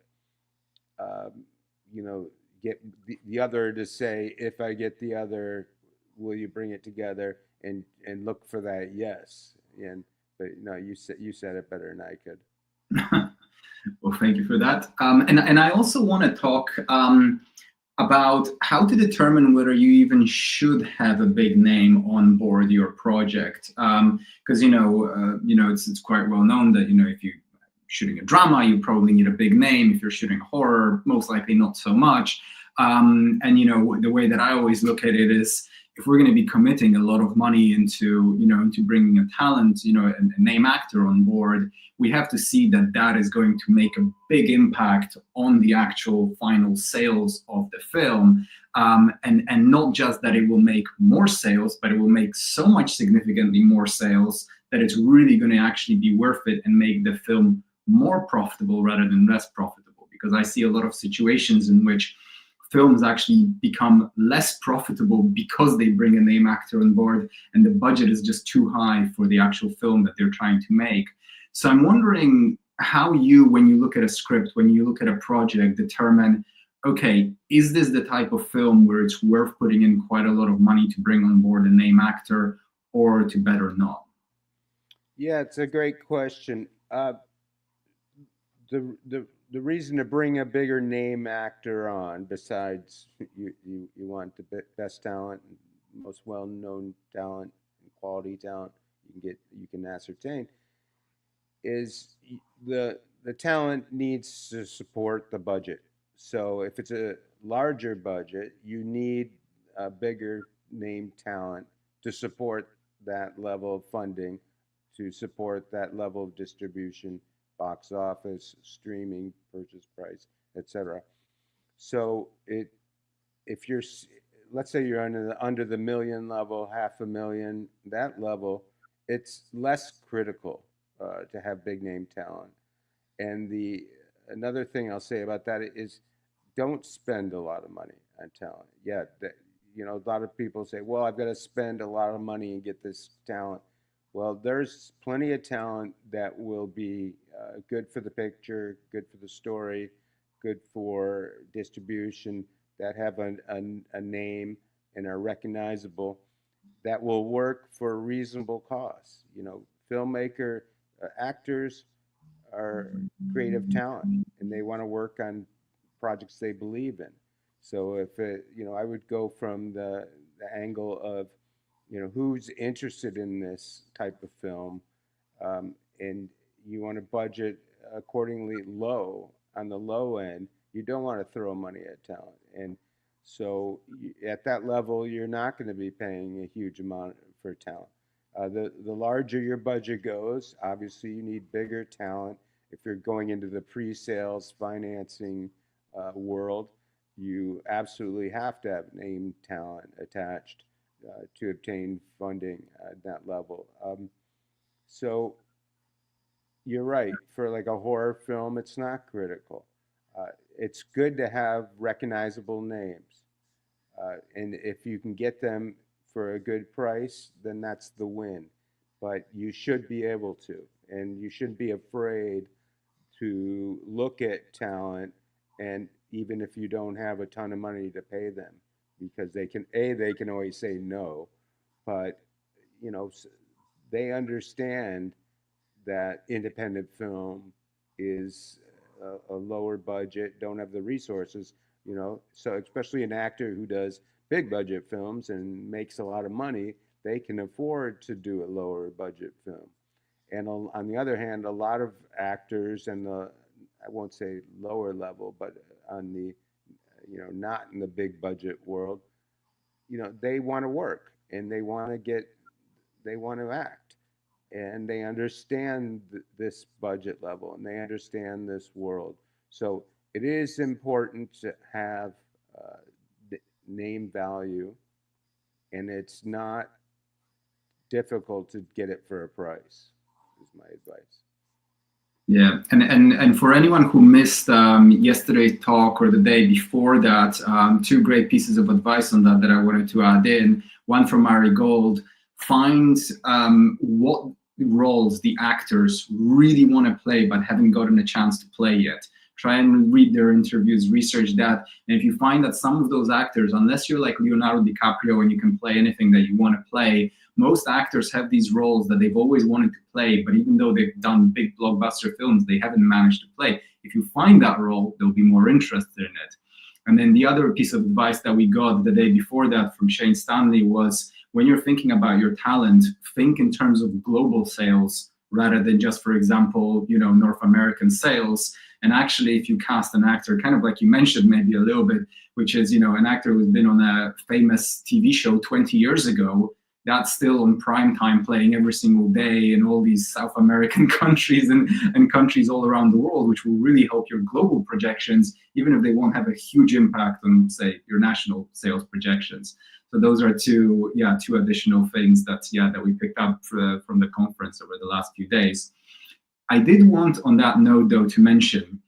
um, you know, get the other to say, if I get the other, will you bring it together and look for that yes. And but no, you said it better than I could. Well, thank you for that. And I also want to talk about how to determine whether you even should have a big name on board your project. Because it's quite well known that if you're shooting a drama, you probably need a big name. If you're shooting horror, most likely not so much. And the way that I always look at it is, if we're going to be committing a lot of money into bringing a talent, a name actor on board, we have to see that that is going to make a big impact on the actual final sales of the film. And not just that it will make more sales, but it will make so much significantly more sales that it's really going to actually be worth it and make the film more profitable rather than less profitable. Because I see a lot of situations in which films actually become less profitable because they bring a name actor on board and the budget is just too high for the actual film that they're trying to make. So I'm wondering how you, when you look at a script, when you look at a project, determine, okay, is this the type of film where it's worth putting in quite a lot of money to bring on board a name actor, or to better not? Yeah, it's a great question. The reason to bring a bigger name actor on, besides you want the best talent, most well known talent, and quality talent you can ascertain, is the talent needs to support the budget. So if it's a larger budget, you need a bigger name talent to support that level of funding, to support that level of distribution, box office, streaming, purchase price, etc. So if you're, let's say you're under the million level, half a million, that level, it's less critical to have big name talent. And the another thing I'll say about that is, don't spend a lot of money on talent. Yeah, a lot of people say, well, I've got to spend a lot of money and get this talent. Well, there's plenty of talent that will be good for the picture, good for the story, good for distribution, that have a name and are recognizable, that will work for a reasonable cost. Filmmaker, actors are creative talent, and they want to work on projects they believe in. So if I would go from the angle of, who's interested in this type of film, and you want to budget accordingly low on the low end. You don't want to throw money at talent, and so at that level, you're not going to be paying a huge amount for talent. The larger your budget goes, obviously you need bigger talent. If you're going into the pre-sales financing world, you absolutely have to have name talent attached to obtain funding at that level. So you're right. For like a horror film, it's not critical. It's good to have recognizable names, and if you can get them for a good price, then that's the win. But you should be able to, and you shouldn't be afraid to look at talent, and even if you don't have a ton of money to pay them, because they can always say no, but you know they understand that independent film is a lower budget, don't have the resources, So especially an actor who does big budget films and makes a lot of money, they can afford to do a lower budget film. And on the other hand, a lot of actors and I won't say lower level, but on the, not in the big budget world, they want to work and they want to act, and they understand this budget level and they understand this world. So it is important to have uh, name value, and it's not difficult to get it for a price, is my advice. Yeah, and for anyone who missed yesterday's talk or the day before that, two great pieces of advice on that that I wanted to add in. One from Ari Gold: find what roles the actors really want to play but haven't gotten a chance to play yet. Try and read their interviews, research that, and if you find that some of those actors, unless you're like Leonardo DiCaprio and you can play anything that you want to play, most actors have these roles that they've always wanted to play, but even though they've done big blockbuster films, they haven't managed to play. If you find that role, they'll be more interested in it. And then the other piece of advice that we got the day before that from Shane Stanley was, when you're thinking about your talent, think in terms of global sales rather than just, for example, North American sales. And actually, if you cast an actor, kind of like you mentioned maybe a little bit, which is, an actor who's been on a famous TV show 20 years ago, that's still on prime time playing every single day in all these South American countries and countries all around the world, which will really help your global projections, even if they won't have a huge impact on, say, your national sales projections. So those are two additional things that we picked up from the conference over the last few days. I did want, on that note, though, to mention,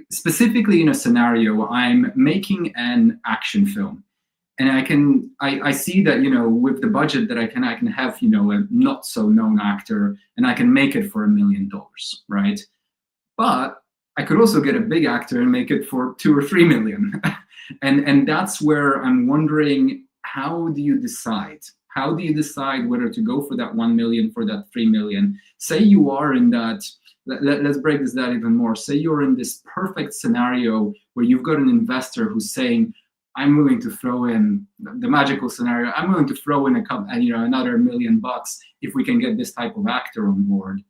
specifically in a scenario, I'm making an action film. And I see that, with the budget that I can have, a not so known actor, and I can make it for $1 million, right? But I could also get a big actor and make it for 2 or 3 million. and that's where I'm wondering, how do you decide? How do you decide whether to go for that 1 million, for that 3 million? Say you are in that, let's break this down even more. Say you're in this perfect scenario where you've got an investor who's saying, I'm willing to throw in the magical scenario. I'm willing to throw in another $1 million if we can get this type of actor on board.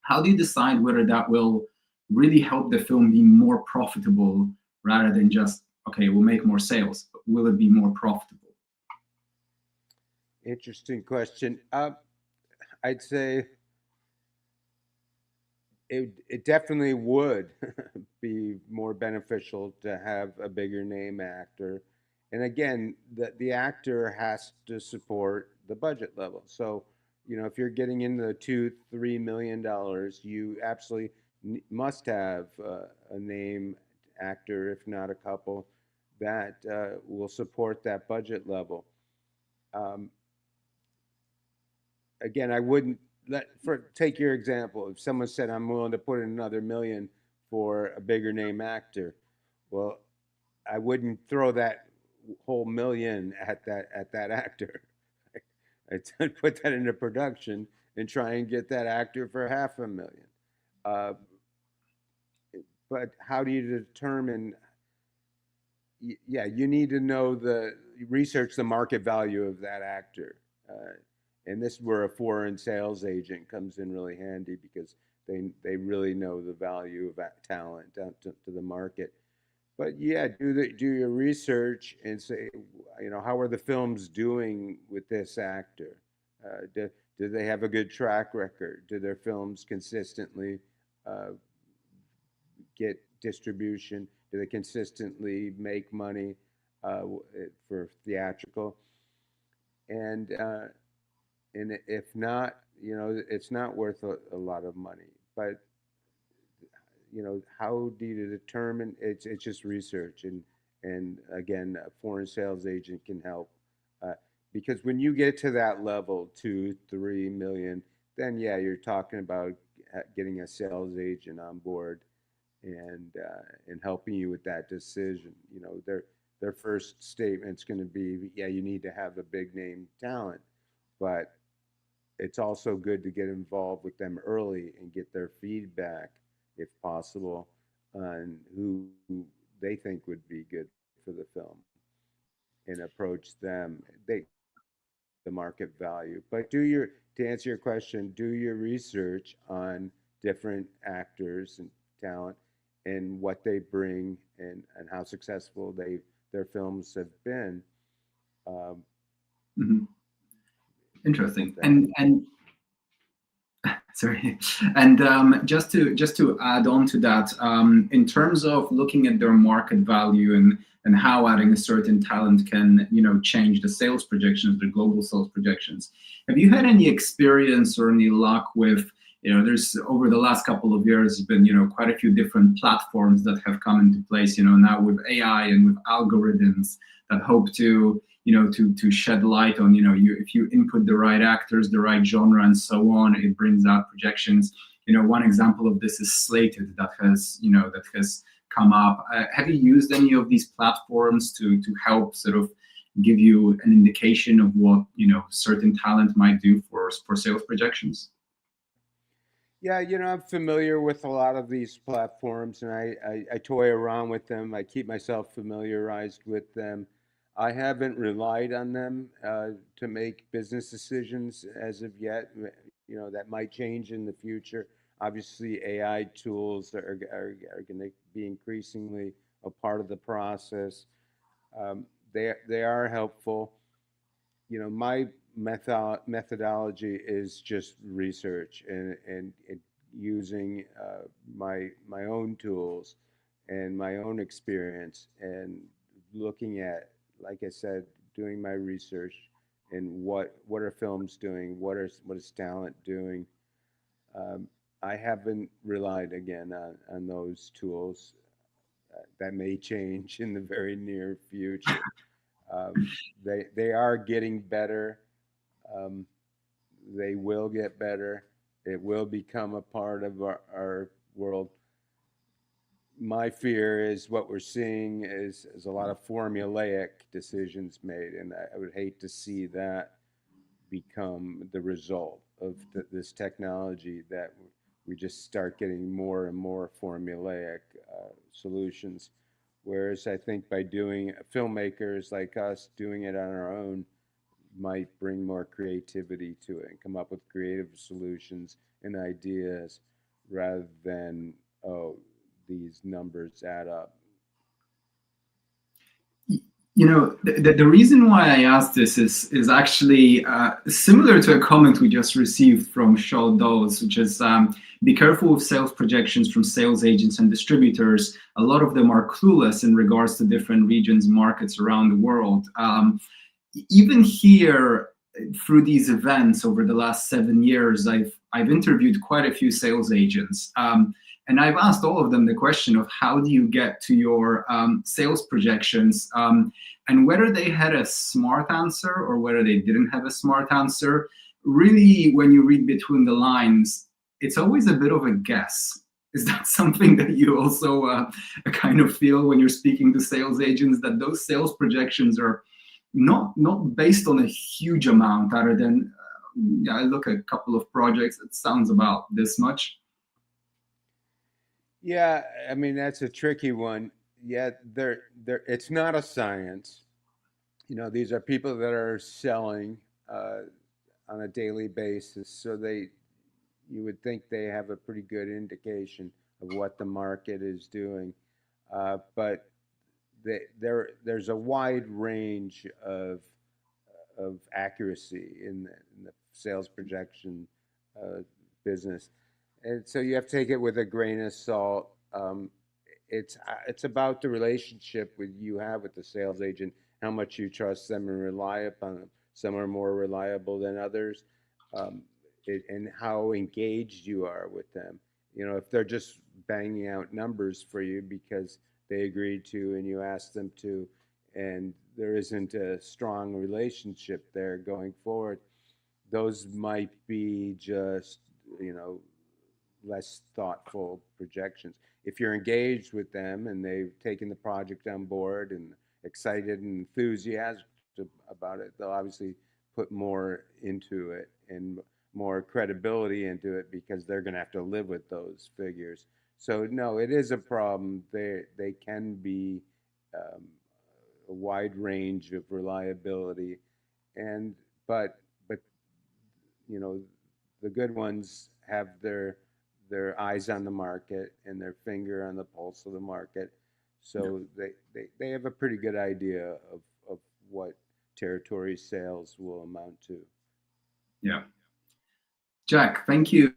How do you decide whether that will really help the film be more profitable rather than just, okay, we'll make more sales, but will it be more profitable? Interesting question. I'd say it definitely would be more beneficial to have a bigger name actor. And again, the actor has to support the budget level. So, if you're getting into the $2-3 million, you absolutely must have a name actor, if not a couple, that will support that budget level. Um, Again, I wouldn't take your example. If someone said, I'm willing to put in another million for a bigger name actor, well, I wouldn't throw that whole million at that actor. I'd put that into production and try and get that actor for $500,000. But how do you determine? Yeah, you need to know research the market value of that actor. And this is where a foreign sales agent comes in really handy, because they really know the value of that talent to the market. But yeah, do your research and say, how are the films doing with this actor? Do they have a good track record? Do their films consistently get distribution? Do they consistently make money for theatrical? And if not, it's not worth a lot of money. But how do you determine? It's just research, and again, a foreign sales agent can help, because when you get to that level, 2-3 million, then yeah, you're talking about getting a sales agent on board and helping you with that decision. Their first statement's going to be, yeah, you need to have a big name talent, but it's also good to get involved with them early and get their feedback, if possible, on who they think would be good for the film and approach them. They the market value. But to answer your question, do your research on different actors and talent and what they bring and how successful their films have been. Um, Mhm. Interesting. that, And sorry, and just to add on to that, in terms of looking at their market value and how adding a certain talent can change the sales projections, the global sales projections. Have you had any experience or any luck with there's over the last couple of years been quite a few different platforms that have come into place now with AI and with algorithms that hope to to shed light on, if you input the right actors, the right genre, and so on, it brings out projections. One example of this is Slated that has come up. Have you used any of these platforms to help sort of give you an indication of what certain talent might do for sales projections? yeah, I'm familiar with a lot of these platforms, and I toy around with them. I keep myself familiarized with them. I haven't relied on them to make business decisions as of yet. That might change in the future. Obviously, AI tools are going to be increasingly a part of the process. They are helpful. My methodology is just research and using my own tools and my own experience and looking at, like I said, doing my research and what are films doing, what is talent doing. Um, I haven't relied again on those tools. That may change in the very near future. Um, they are getting better. Um, they will get better. It will become a part of our world. My fear is what we're seeing is a lot of formulaic decisions made, and I would hate to see that become the result of this technology, that we just start getting more and more formulaic solutions. Whereas I think by doing filmmakers like us doing it on our own might bring more creativity to it and come up with creative solutions and ideas rather than, oh, these numbers add up. The reason why I asked this is actually similar to a comment we just received from Shaw Dawes, which is be careful with sales projections from sales agents and distributors. A lot of them are clueless in regards to different regions, markets around the world. Even here, through these events over the last 7 years, I've interviewed quite a few sales agents. And I've asked all of them the question of how do you get to your sales projections, and whether they had a smart answer or whether they didn't have a smart answer. Really, when you read between the lines, it's always a bit of a guess. Is that something that you also kind of feel when you're speaking to sales agents, that those sales projections are not based on a huge amount, other than I look at a couple of projects, it sounds about this much? Yeah, I mean that's a tricky one. Yeah, it's not a science. These are people that are selling uh, on a daily basis, so you would think they have a pretty good indication of what the market is doing. But there's a wide range of accuracy in the sales projection uh, business, and so you have to take it with a grain of salt. It's about the relationship you have with the sales agent, how much you trust them and rely upon them. Some are more reliable than others, um, and how engaged you are with them. If they're just banging out numbers for you because they agreed to and you asked them to, and there isn't a strong relationship there going forward, those might be just, you know, less thoughtful projections. If you're engaged with them and they've taken the project on board and excited and enthusiastic about it, they'll obviously put more into it and more credibility into it because they're going to have to live with those figures. So no, it is a problem. They can be um, a wide range of reliability, and but you know, the good ones have their eyes on the market and their finger on the pulse of the market, so they have a pretty good idea of what territory sales will amount to. Yeah. Jack, thank you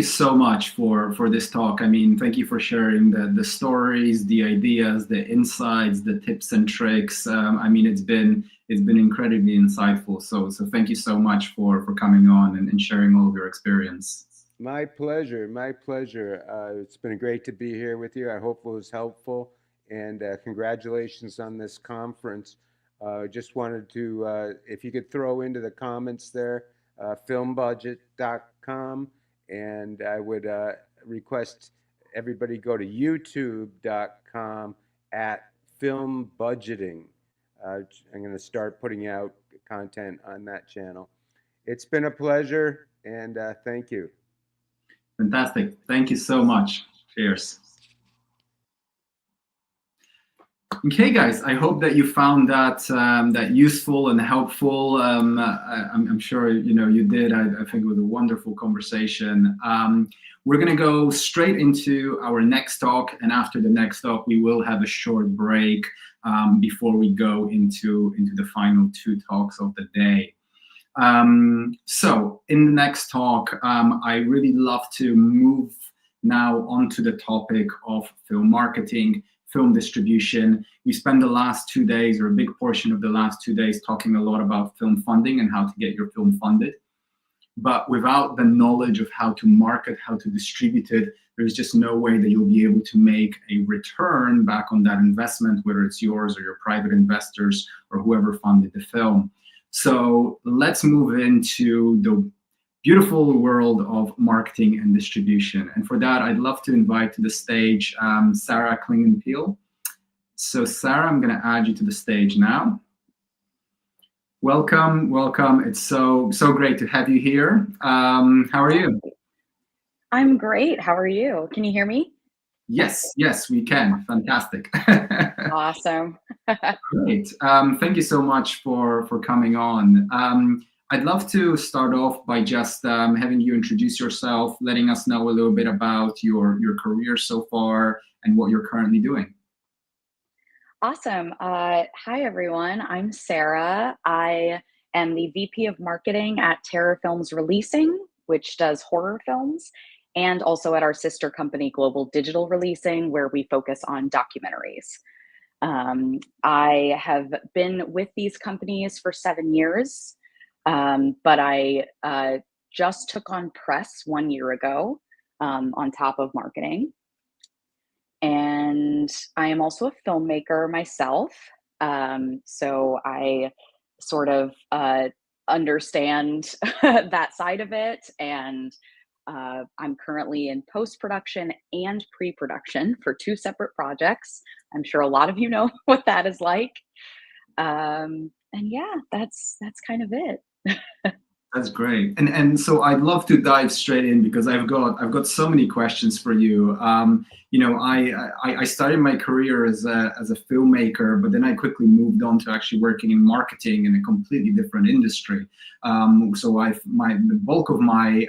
so much for this talk. I mean, thank you for sharing the stories, the ideas, the insights, the tips and tricks. I mean, it's been incredibly insightful. So thank you so much for coming on and sharing all of your experience. My pleasure. My pleasure. It's been great to be here with you. I hope it was helpful, and congratulations on this conference. Just wanted to, if you could throw into the comments there, filmbudget.com, and I would request everybody go to youtube.com at filmbudgeting. I'm going to start putting out content on that channel. It's been a pleasure, and thank you. Fantastic. Thank you so much. Cheers. Okay, guys, I hope that you found that that useful and helpful. I'm sure you did. I think it was a wonderful conversation. We're going to go straight into our next talk, and after the next talk, we will have a short break before we go into the final two talks of the day. So in the next talk, I really love to move now onto the topic of film marketing, film distribution. We spent the last 2 days, or a big portion of the last 2 days, talking a lot about film funding and how to get your film funded. But without the knowledge of how to market, how to distribute it, there's just no way that you'll be able to make a return back on that investment, whether it's yours or your private investors or whoever funded the film. So let's move into the beautiful world of marketing and distribution. And for that, I'd love to invite to the stage Sarah Clingenpeel. So Sarah, I'm going to add you to the stage now. Welcome, welcome. It's so great to have you here. How are you? I'm great. How are you? Can you hear me? Yes, we can. Fantastic. Awesome. Great. Thank you so much for coming on. I'd love to start off by just having you introduce yourself, letting us know a little bit about your career so far and what you're currently doing. Awesome. Hi, everyone. I'm Sarah. I am the VP of Marketing at Terror Films Releasing, which does horror films, and also at our sister company, Global Digital Releasing, where we focus on documentaries. I have been with these companies for 7 years, but I just took on press 1 year ago on top of marketing. And I am also a filmmaker myself. So I sort of understand that side of it. And I'm currently in post-production and pre-production for 2 separate projects. I'm sure a lot of you know what that is like. And yeah, that's kind of it. That's great. And so I'd love to dive straight in because I've got so many questions for you. I started my career as a filmmaker, but then I quickly moved on to actually working in marketing in a completely different industry. So the bulk of my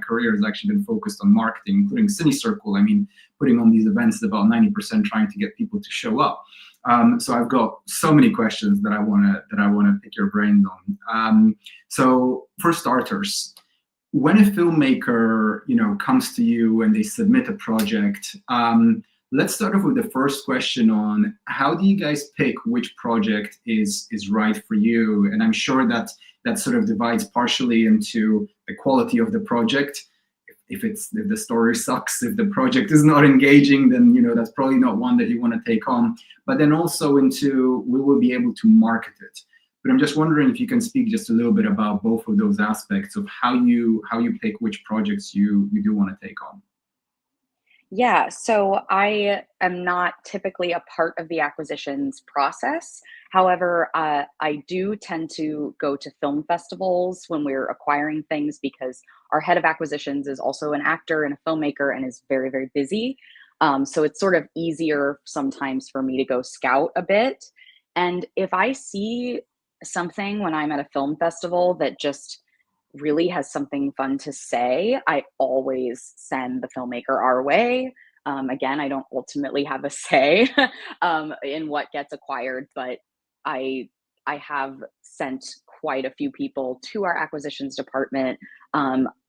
career has actually been focused on marketing, including CineCircle. I mean, putting on these events is about 90% trying to get people to show up. So I've got so many questions that I want to pick your brains on. So for starters, when a filmmaker comes to you and they submit a project, let's start off with the first question on how do you guys pick which project is right for you? And I'm sure that sort of divides partially into the quality of the project. If the story sucks, if the project is not engaging, then that's probably not one that you want to take on. But then also into we will be able to market it. But I'm just wondering if you can speak just a little bit about both of those aspects of how you pick which projects you do want to take on. Yeah, so I am not typically a part of the acquisitions process. However, I do tend to go to film festivals when we're acquiring things because our head of acquisitions is also an actor and a filmmaker and is very, very busy. So it's sort of easier sometimes for me to go scout a bit And if I see something when I'm at a film festival that just really has something fun to say, I always send the filmmaker our way. Again, I don't ultimately have a say in what gets acquired, but I I have sent quite a few people to our acquisitions department.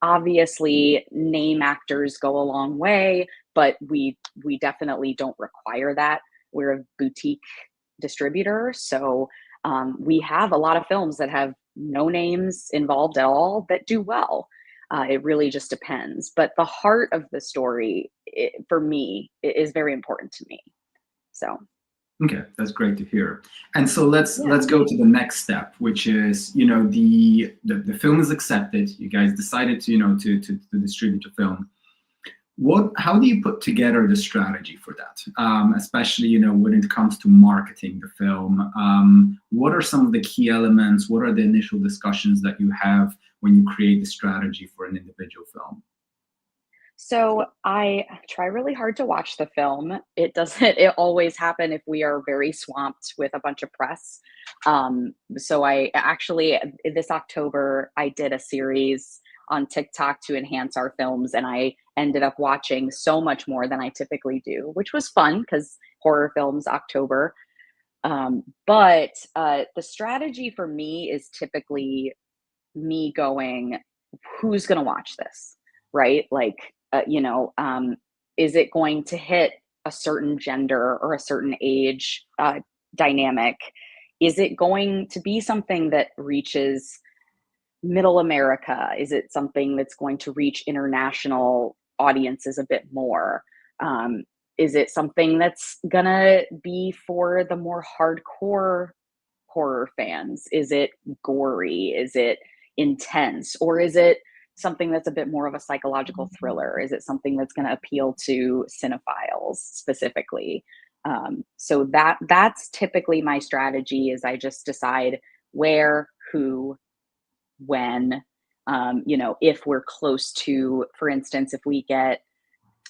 Obviously, name actors go a long way, but we definitely don't require that. We're a boutique distributor, so we have a lot of films that have no names involved at all that do well. It really just depends. But the heart of the story, for me, is very important to me. So Okay, that's great to hear. And so let's yeah. go to the next step, which is, you know, the film is accepted. You guys decided to, you know, to distribute the film. How do you put together the strategy for that? Especially, you know, when it comes to marketing the film. What are some of the key elements? What are the initial discussions that you have when you create the strategy for an individual film? So I try really hard to watch the film. It always happen if we are very swamped with a bunch of press. So I actually, this October, I did a series on TikTok to enhance our films, and I ended up watching so much more than I typically do, which was fun because horror films, October. But the strategy for me is typically me going, who's going to watch this? Right? Like, is it going to hit a certain gender or a certain age dynamic? Is it going to be something that reaches middle America? Is it something that's going to reach international audiences a bit more? Is it something that's gonna be for the more hardcore horror fans? Is it gory? Is it intense? Or is it something that's a bit more of a psychological thriller? Is it something that's going to appeal to cinephiles specifically? So that's typically my strategy. Is I just decide where, who, when. If we're close to, for instance, if we get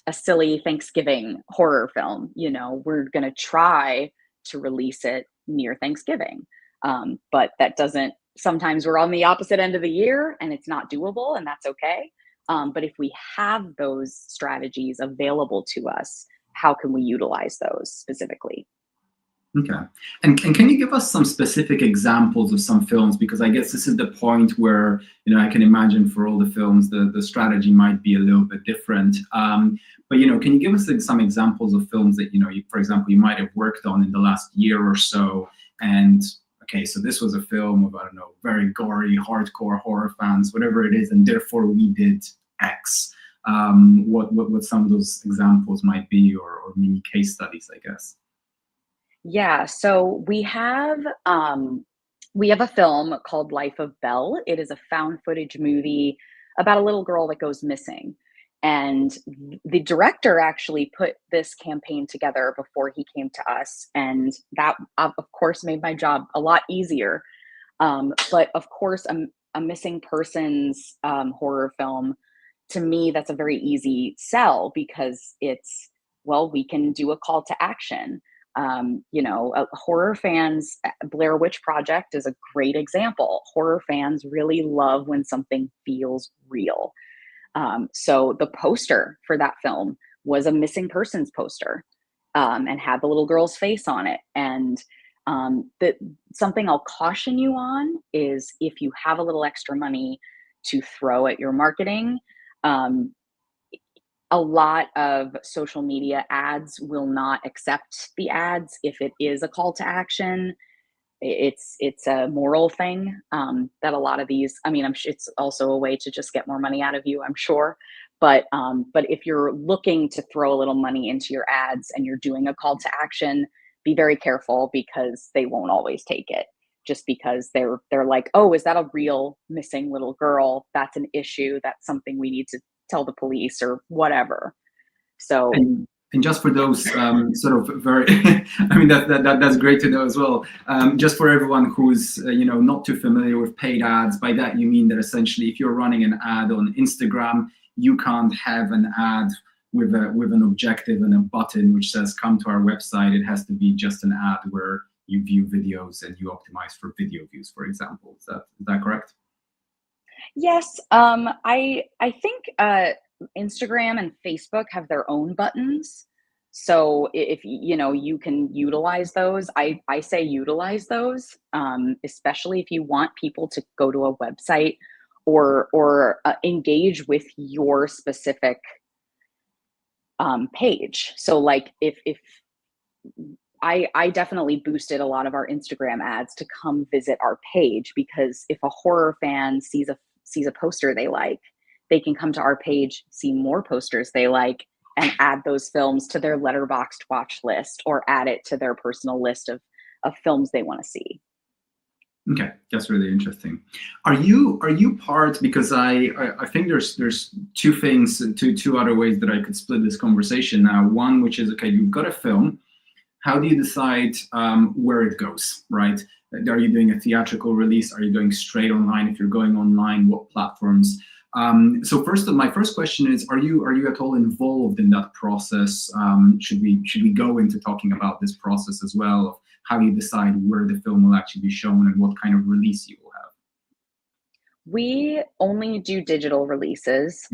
a silly Thanksgiving horror film, we're going to try to release it near Thanksgiving. But that doesn't, sometimes we're on the opposite end of the year and it's not doable, and that's okay. But if we have those strategies available to us, how can we utilize those specifically? Okay. And can you give us some specific examples of some films? Because I guess this is the point where, you know, I can imagine for all the films, the strategy might be a little bit different. But, you know, can you give us some examples of films that, you know, for example, you might have worked on in the last year or so? And, okay, so this was a film of, I don't know, very gory, hardcore horror fans, whatever it is, and therefore we did X. What some of those examples might be, or mini case studies, I guess. Yeah, so we have a film called Life of Belle. It is a found footage movie about a little girl that goes missing. And the director actually put this campaign together before he came to us, and that of course made my job a lot easier. But of course, a missing persons horror film, to me, that's a very easy sell because it's, well, we can do a call to action. Horror fans, Blair Witch Project is a great example. Horror fans really love when something feels real. So the poster for that film was a missing persons poster, and had the little girl's face on it. And that something I'll caution you on is, if you have a little extra money to throw at your marketing, um, a lot of social media ads will not accept the ads if it is a call to action. It's a moral thing, that a lot of these, I mean, I'm sure it's also a way to just get more money out of you, I'm sure. But if you're looking to throw a little money into your ads and you're doing a call to action, be very careful, because they won't always take it. Just because they're like, oh, is that a real missing little girl? That's an issue. That's something we need to tell the police or whatever. So And just for those sort of very, I mean, that's great to know as well. Just for everyone who's not too familiar with paid ads, by that you mean that essentially, if you're running an ad on Instagram, you can't have an ad with an objective and a button which says "come to our website." It has to be just an ad where you view videos and you optimize for video views, for example. Is that correct? Yes, I think Instagram and Facebook have their own buttons. So if you know, you can utilize those. I say utilize those, especially if you want people to go to a website or engage with your specific page. So like if I definitely boosted a lot of our Instagram ads to come visit our page, because if a horror fan sees a poster they like, they can come to our page, see more posters they like, and add those films to their letterboxed watch list or add it to their personal list of films they want to see. Okay, that's really interesting. Are you part, because I think there's two other ways that I could split this conversation now. One, which is, okay, you've got a film. How do you decide where it goes, right? Are you doing a theatrical release? Are you going straight online? If you're going online, what platforms? So my first question is, are you at all involved in that process? Should we go into talking about this process as well, of how you decide where the film will actually be shown and what kind of release you will have? We only do digital releases.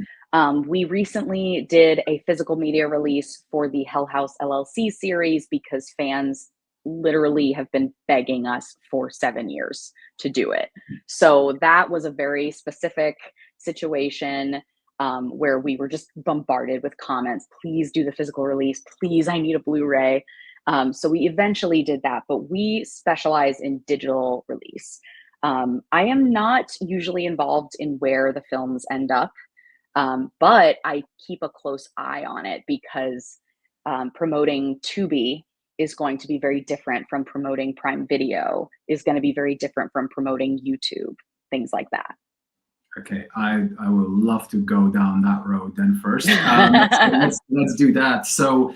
We recently did a physical media release for the Hell House LLC series because fans literally have been begging us for 7 years to do it. So that was a very specific situation where we were just bombarded with comments. Please do the physical release. Please, I need a Blu-ray. So we eventually did that, but we specialize in digital release. I am not usually involved in where the films end up, but I keep a close eye on it because promoting Tubi is going to be very different from promoting Prime Video, is going to be very different from promoting YouTube, things like that. Okay, I would love to go down that road then first. So let's do that. So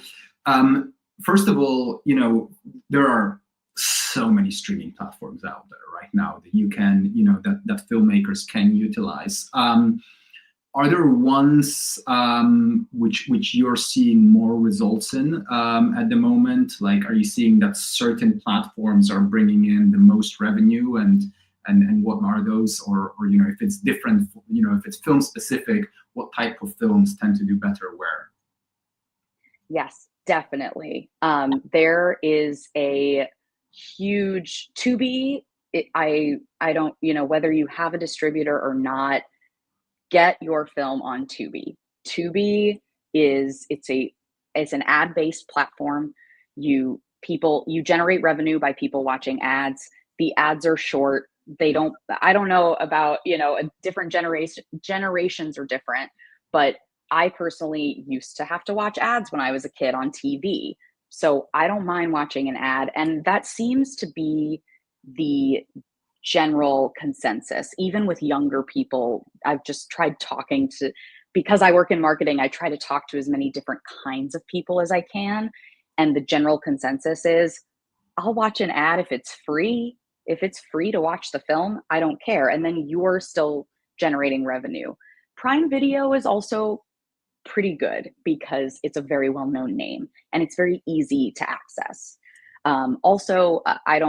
first of all, you know, there are so many streaming platforms out there right now that you can, you know, that filmmakers can utilize. Are there ones which you're seeing more results in at the moment? Like, are you seeing that certain platforms are bringing in the most revenue, and what are those? Or you know, if it's different, you know, if it's film specific, what type of films tend to do better where? Yes, definitely. There is a huge Tubi. I don't, you know, whether you have a distributor or not, get your film on Tubi. Tubi is it's an ad-based platform. You generate revenue by people watching ads. The ads are short. I don't know about, you know, a different generations are different, but I personally used to have to watch ads when I was a kid on TV. So I don't mind watching an ad. And that seems to be the general consensus, even with younger people. I've just tried talking to, because I work in marketing, I try to talk to as many different kinds of people as I can. And the general consensus is, I'll watch an ad if it's free. If it's free to watch the film, I don't care. And then you're still generating revenue. Prime Video is also pretty good because it's a very well-known name and it's very easy to access. Also, I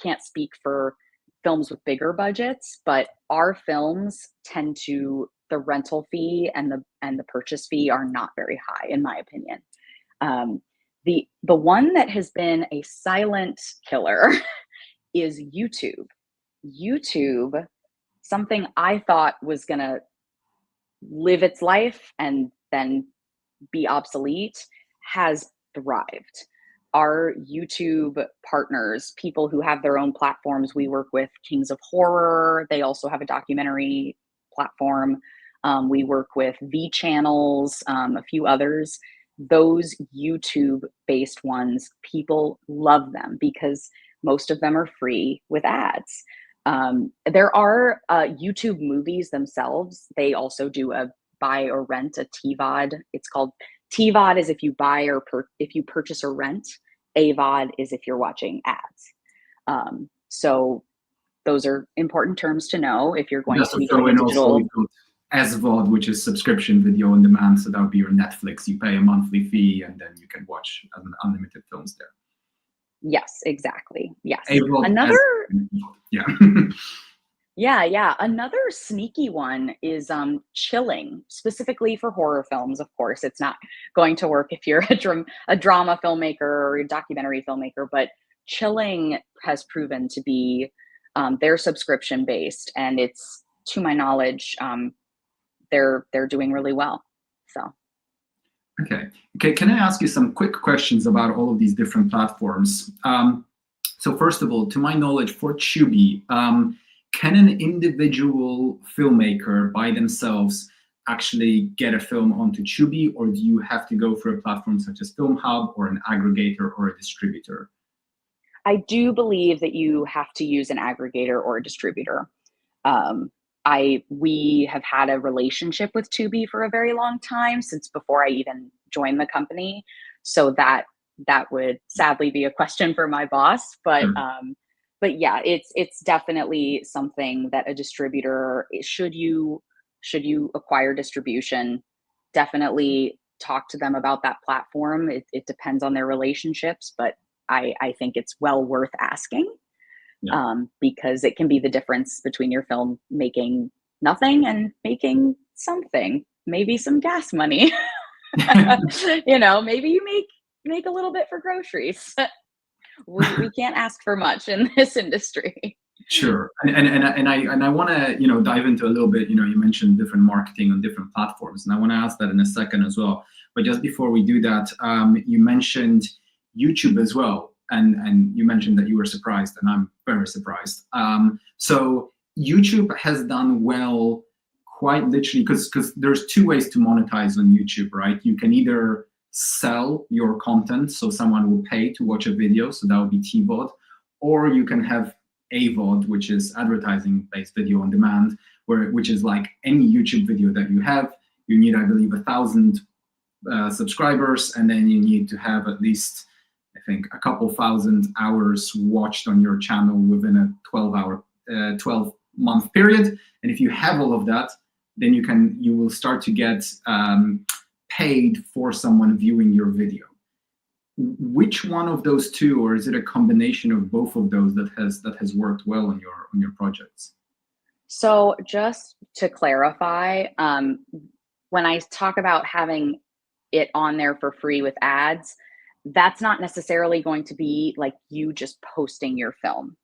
can't speak for films with bigger budgets, but our films tend to, the rental fee and the purchase fee are not very high, in my opinion. The one that has been a silent killer is YouTube. YouTube, something I thought was gonna live its life and then be obsolete, has thrived. Our YouTube partners, people who have their own platforms, we work with Kings of Horror. They also have a documentary platform. We work with V Channels, a few others. Those YouTube-based ones, people love them because most of them are free with ads. There are YouTube movies themselves. They also do a buy or rent, a TVOD. It's called TVOD is if you buy or if you purchase or rent. AVOD is if you're watching ads. So those are important terms to know if you're going to be doing digital. SVOD, which is subscription video on demand. So that would be your Netflix. You pay a monthly fee and then you can watch unlimited films there. Yes, exactly. Yes. AVOD Another yeah. Yeah. Another sneaky one is chilling, specifically for horror films. Of course, it's not going to work if you're a drama filmmaker or a documentary filmmaker, but chilling has proven to be they're subscription based, and it's, to my knowledge, they're doing really well. So Okay. Can I ask you some quick questions about all of these different platforms? So first of all, to my knowledge, for Tubi, can an individual filmmaker by themselves actually get a film onto Tubi, or do you have to go for a platform such as Film Hub or an aggregator or a distributor? I do believe that you have to use an aggregator or a distributor. We have had a relationship with Tubi for a very long time, since before I even joined the company. So that would sadly be a question for my boss, but yeah, it's definitely something that a distributor, should you acquire distribution, definitely talk to them about that platform. It depends on their relationships, but I think it's well worth asking. Because it can be the difference between your film making nothing and making something, maybe some gas money. Maybe you make a little bit for groceries. We can't ask for much in this industry. Sure, and I want to dive into a little bit. You mentioned different marketing on different platforms, and I want to ask that in a second as well. But just before we do that, you mentioned YouTube as well, and you mentioned that you were surprised, and I'm very surprised. So YouTube has done well, quite literally, because there's two ways to monetize on YouTube, right? You can either sell your content, so someone will pay to watch a video, so that would be TVOD, or you can have AVOD, which is advertising-based video on demand, which is like any YouTube video that you have. You need, I believe, 1,000 subscribers, and then you need to have at least, I think, a couple thousand hours watched on your channel within a 12-month period. And if you have all of that, then you will start to get paid for someone viewing your video. Which one of those two, or is it a combination of both of those that has worked well on your projects? So just to clarify, when I talk about having it on there for free with ads, that's not necessarily going to be like you just posting your film.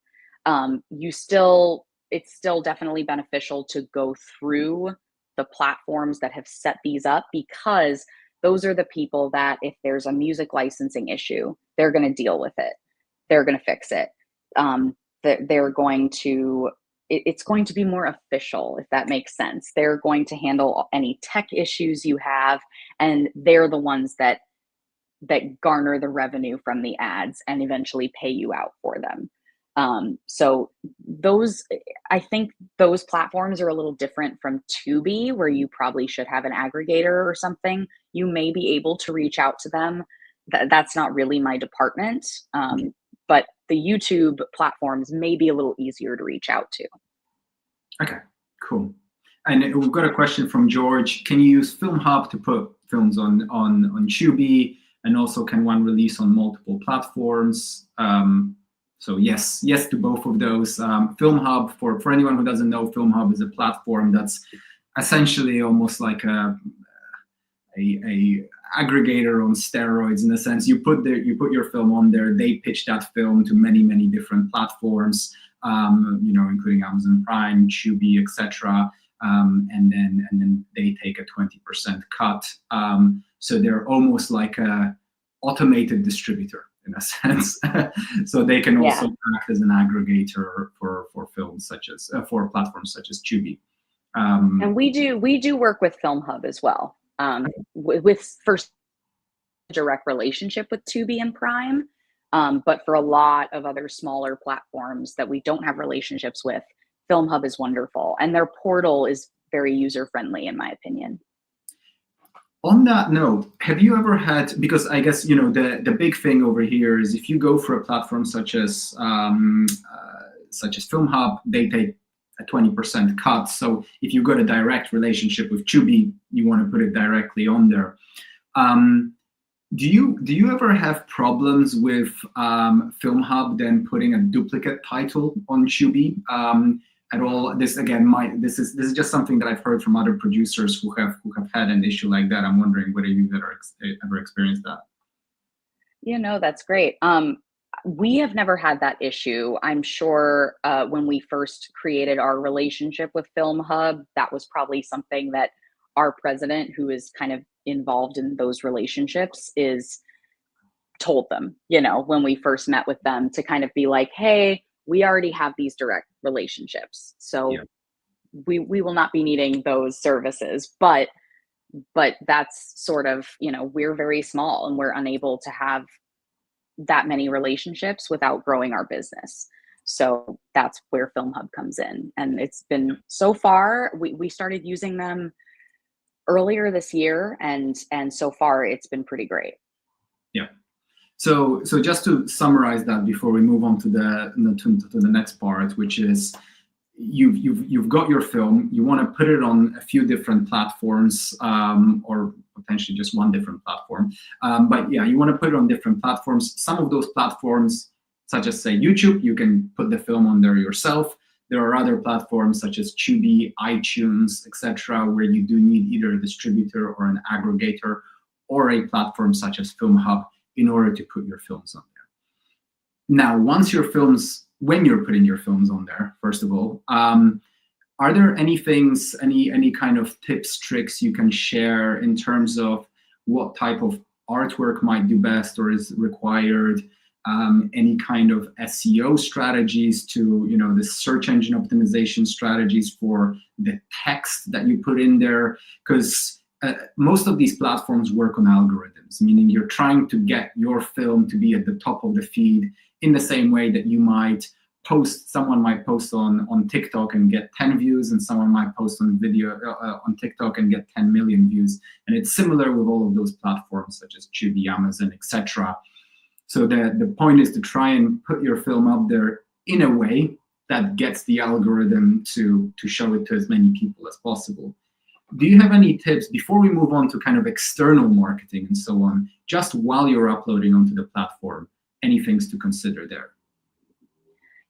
It's still definitely beneficial to go through the platforms that have set these up, because those are the people that, if there's a music licensing issue, they're going to deal with it. They're going to fix it. It's going to be more official, if that makes sense. They're going to handle any tech issues you have, and they're the ones that garner the revenue from the ads and eventually pay you out for them. So I think those platforms are a little different from Tubi, where you probably should have an aggregator or something. You may be able to reach out to them. That's not really my department. But the YouTube platforms may be a little easier to reach out to. Okay, cool. And we've got a question from George. Can you use Film Hub to put films on Tubi? And also, can one release on multiple platforms? So yes to both of those. Film Hub, for anyone who doesn't know, Film Hub is a platform that's essentially almost like a aggregator on steroids, in a sense. You put your film on there, they pitch that film to many different platforms, including Amazon Prime, Tubi, etc. And then they take a 20% cut. So they're almost like a automated distributor in a sense. So they can also act as an aggregator for films such as for platforms such as Tubi. And we do work with Film Hub as well. With first direct relationship with Tubi and Prime, but for a lot of other smaller platforms that we don't have relationships with, Film Hub is wonderful, and their portal is very user friendly, in my opinion. On that note, have you ever had, because I guess the big thing over here is if you go for a platform such as Film Hub, they take a 20% cut. So if you've got a direct relationship with Tubi, you want to put it directly on there. Do you ever have problems with Film Hub then putting a duplicate title on Tubi at all? This again, this is just something that I've heard from other producers who have had an issue like that. I'm wondering whether you've ever experienced that. That's great. We have never had that issue. I'm sure when we first created our relationship with Film Hub, that was probably something that our president, who is kind of involved in those relationships, is told them, when we first met with them, to kind of be like, hey, we already have these direct relationships. So Yeah. we will not be needing those services. But that's sort of, we're very small and we're unable to have that many relationships without growing our business. So that's where Film Hub comes in. And it's been, so far, we started using them earlier this year, and so far it's been pretty great. Yeah. So just to summarize that before we move on to the next part, which is you've got your film, you want to put it on a few different platforms, or potentially just one different platform. But yeah, you want to put it on different platforms. Some of those platforms, such as say YouTube, you can put the film on there yourself. There are other platforms such as Tubi, iTunes, etc., where you do need either a distributor or an aggregator, or a platform such as Film Hub in order to put your films on there. Now, when you're putting your films on there, first of all, are there any things, any kind of tips, tricks you can share in terms of what type of artwork might do best or is required? Any kind of SEO strategies to, the search engine optimization strategies for the text that you put in there? Because most of these platforms work on algorithms, meaning you're trying to get your film to be at the top of the feed in the same way that you might someone might post on TikTok and get 10 views, and someone might post on video on TikTok and get 10 million views. And it's similar with all of those platforms such as Tubi, Amazon, etc. So the point is to try and put your film up there in a way that gets the algorithm to show it to as many people as possible. Do you have any tips before we move on to kind of external marketing and so on, just while you're uploading onto the platform, any things to consider there?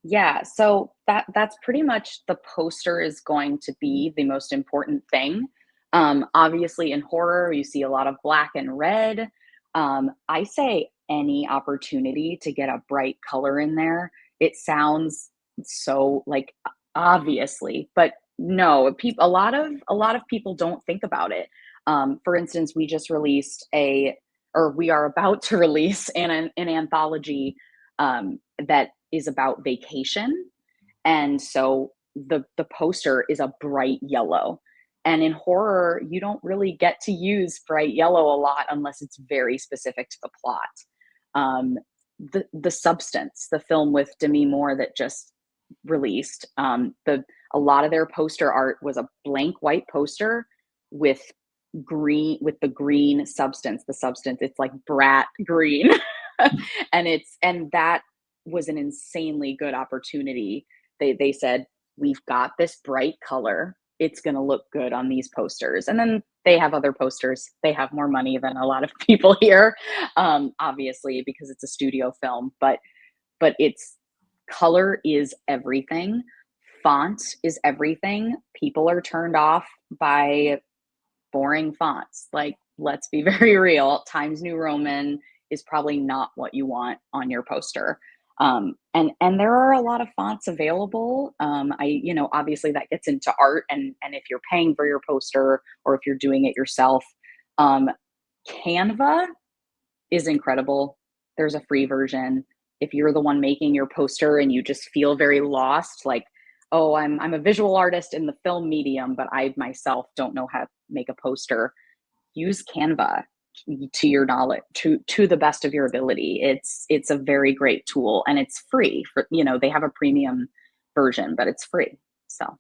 Yeah, so that's pretty much, the poster is going to be the most important thing. Obviously in horror, you see a lot of black and red. I say any opportunity to get a bright color in there. It sounds so like obviously, but no, a lot of people don't think about it. For instance, we are about to release an anthology that is about vacation, and so the poster is a bright yellow. And in horror, you don't really get to use bright yellow a lot unless it's very specific to the plot. The Substance, the film with Demi Moore that just released, a lot of their poster art was a blank white poster with the green substance. The substance, it's like brat green, and that was an insanely good opportunity. They said, we've got this bright color, it's going to look good on these posters. And then they have other posters. They have more money than a lot of people here, obviously, because it's a studio film. But it's, color is everything. Font is everything. People are turned off by boring fonts. Like, let's be very real. Times New Roman is probably not what you want on your poster. And there are a lot of fonts available. Obviously that gets into art, and if you're paying for your poster or if you're doing it yourself, Canva is incredible. There's a free version. If you're the one making your poster and you just feel very lost, like, oh, I'm a visual artist in the film medium, but I myself don't know how to make a poster, use Canva to your knowledge, to the best of your ability. It's a very great tool, and it's free. They have a premium version, but it's free. So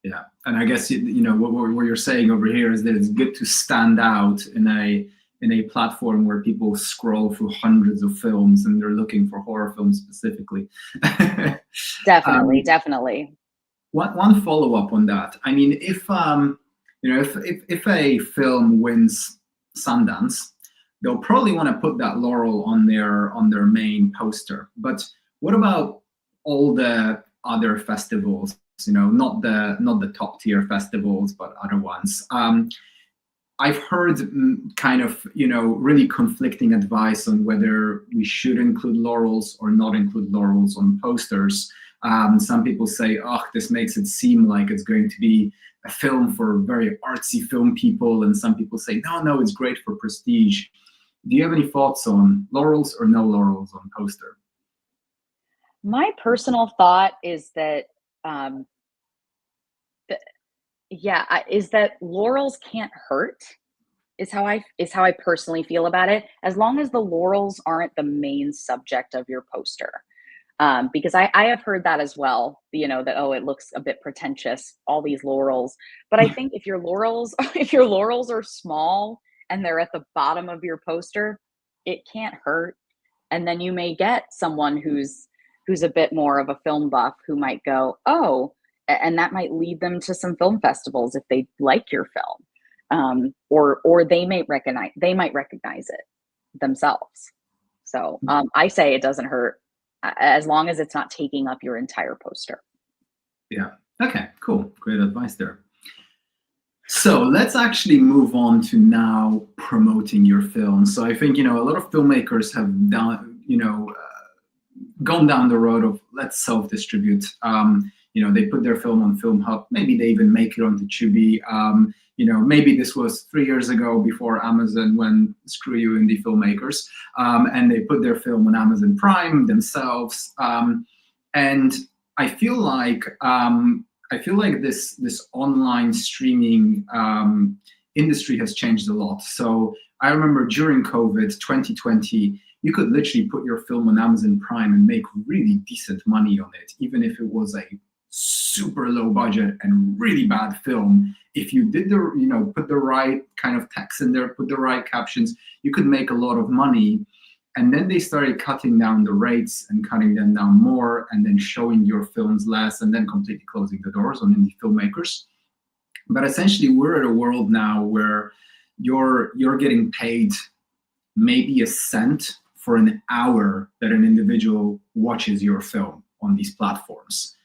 yeah, and I guess what you're saying over here is that it's good to stand out in a platform where people scroll through hundreds of films and they're looking for horror films specifically. Definitely. One follow up on that. I mean, if a film wins Sundance, they'll probably want to put that laurel on their main poster. But what about all the other festivals? Not the top tier festivals, but other ones. I've heard kind of, really conflicting advice on whether we should include laurels or not include laurels on posters. Some people say, oh, this makes it seem like it's going to be a film for very artsy film people. And some people say, no, it's great for prestige. Do you have any thoughts on laurels or no laurels on poster? My personal thought is that, is that laurels can't hurt. Is how I personally feel about it. As long as the laurels aren't the main subject of your poster, because I have heard that as well. That, oh, it looks a bit pretentious, all these laurels. But I think if your laurels are small and they're at the bottom of your poster, it can't hurt. And then you may get someone who's a bit more of a film buff who might go, oh, and that might lead them to some film festivals if they like your film, or they might recognize it themselves. So I say it doesn't hurt as long as it's not taking up your entire poster. Yeah. Okay. Cool. Great advice there. So let's actually move on to now promoting your film. So I think, a lot of filmmakers have done, gone down the road of let's self-distribute. They put their film on Film Hub. Maybe they even make it onto Tubi. Maybe this was 3 years ago before Amazon went screw you indie filmmakers, and they put their film on Amazon Prime themselves. And I feel like this online streaming industry has changed a lot. So I remember during COVID 2020, you could literally put your film on Amazon Prime and make really decent money on it, even if it was a super low budget and really bad film. If you did put the right kind of text in there, put the right captions, you could make a lot of money. And then they started cutting down the rates and cutting them down more, and then showing your films less, and then completely closing the doors on indie filmmakers. But essentially, we're at a world now where you're getting paid maybe a cent for an hour that an individual watches your film on these platforms,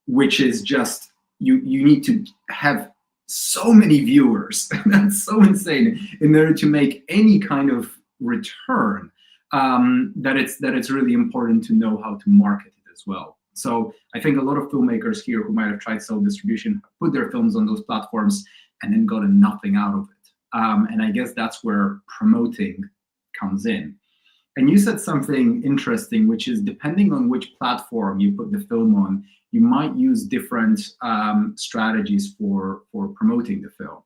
which is just, you need to have so many viewers, that's so insane, in order to make any kind of return, that it's really important to know how to market it as well. So I think a lot of filmmakers here who might have tried self-distribution put their films on those platforms and then gotten nothing out of it. And I guess that's where promoting comes in. And you said something interesting, which is depending on which platform you put the film on, you might use different strategies for promoting the film.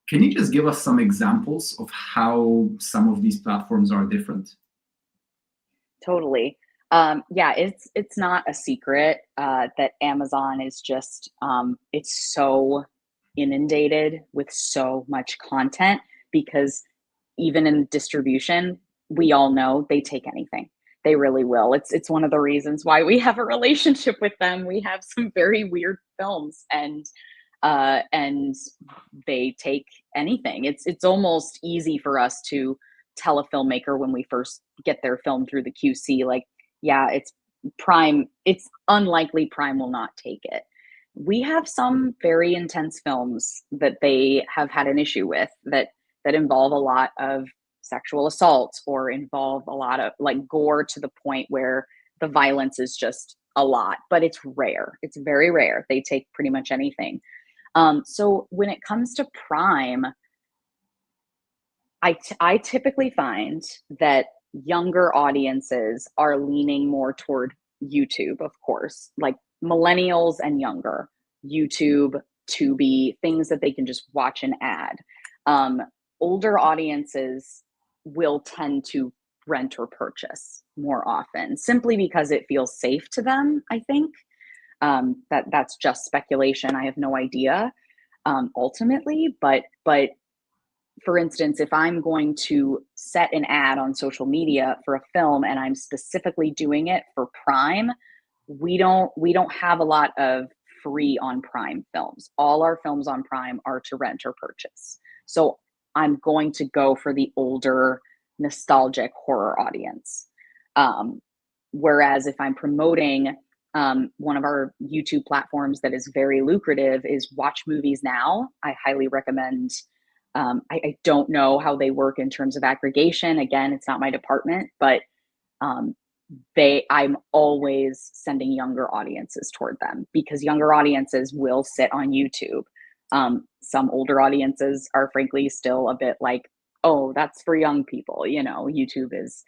Can you just give us some examples of how some of these platforms are different? Totally. It's not a secret that Amazon is just, it's so inundated with so much content, because even in distribution, we all know they take anything. They really will. It's one of the reasons why we have a relationship with them. We have some very weird films, and they take anything. It's almost easy for us to tell a filmmaker when we first get their film through the QC, like, yeah, it's Prime. It's unlikely Prime will not take it. We have some very intense films that they have had an issue with that involve a lot of sexual assault, or involve a lot of like gore to the point where the violence is just a lot, but it's rare. It's very rare. They take pretty much anything. So when it comes to Prime, I typically find that younger audiences are leaning more toward YouTube, of course, like millennials and younger. YouTube, Tubi, things that they can just watch an ad. Older audiences will tend to rent or purchase more often, simply because it feels safe to them, I think. That's just speculation. I have no idea ultimately, but for instance, if I'm going to set an ad on social media for a film and I'm specifically doing it for Prime, we don't have a lot of free on Prime films. All our films on Prime are to rent or purchase. So I'm going to go for the older, nostalgic horror audience. Whereas if I'm promoting one of our YouTube platforms that is very lucrative is Watch Movies Now. I highly recommend. I don't know how they work in terms of aggregation. Again, it's not my department, but I'm always sending younger audiences toward them because younger audiences will sit on YouTube. Some older audiences are frankly still a bit like, oh, that's for young people. YouTube is,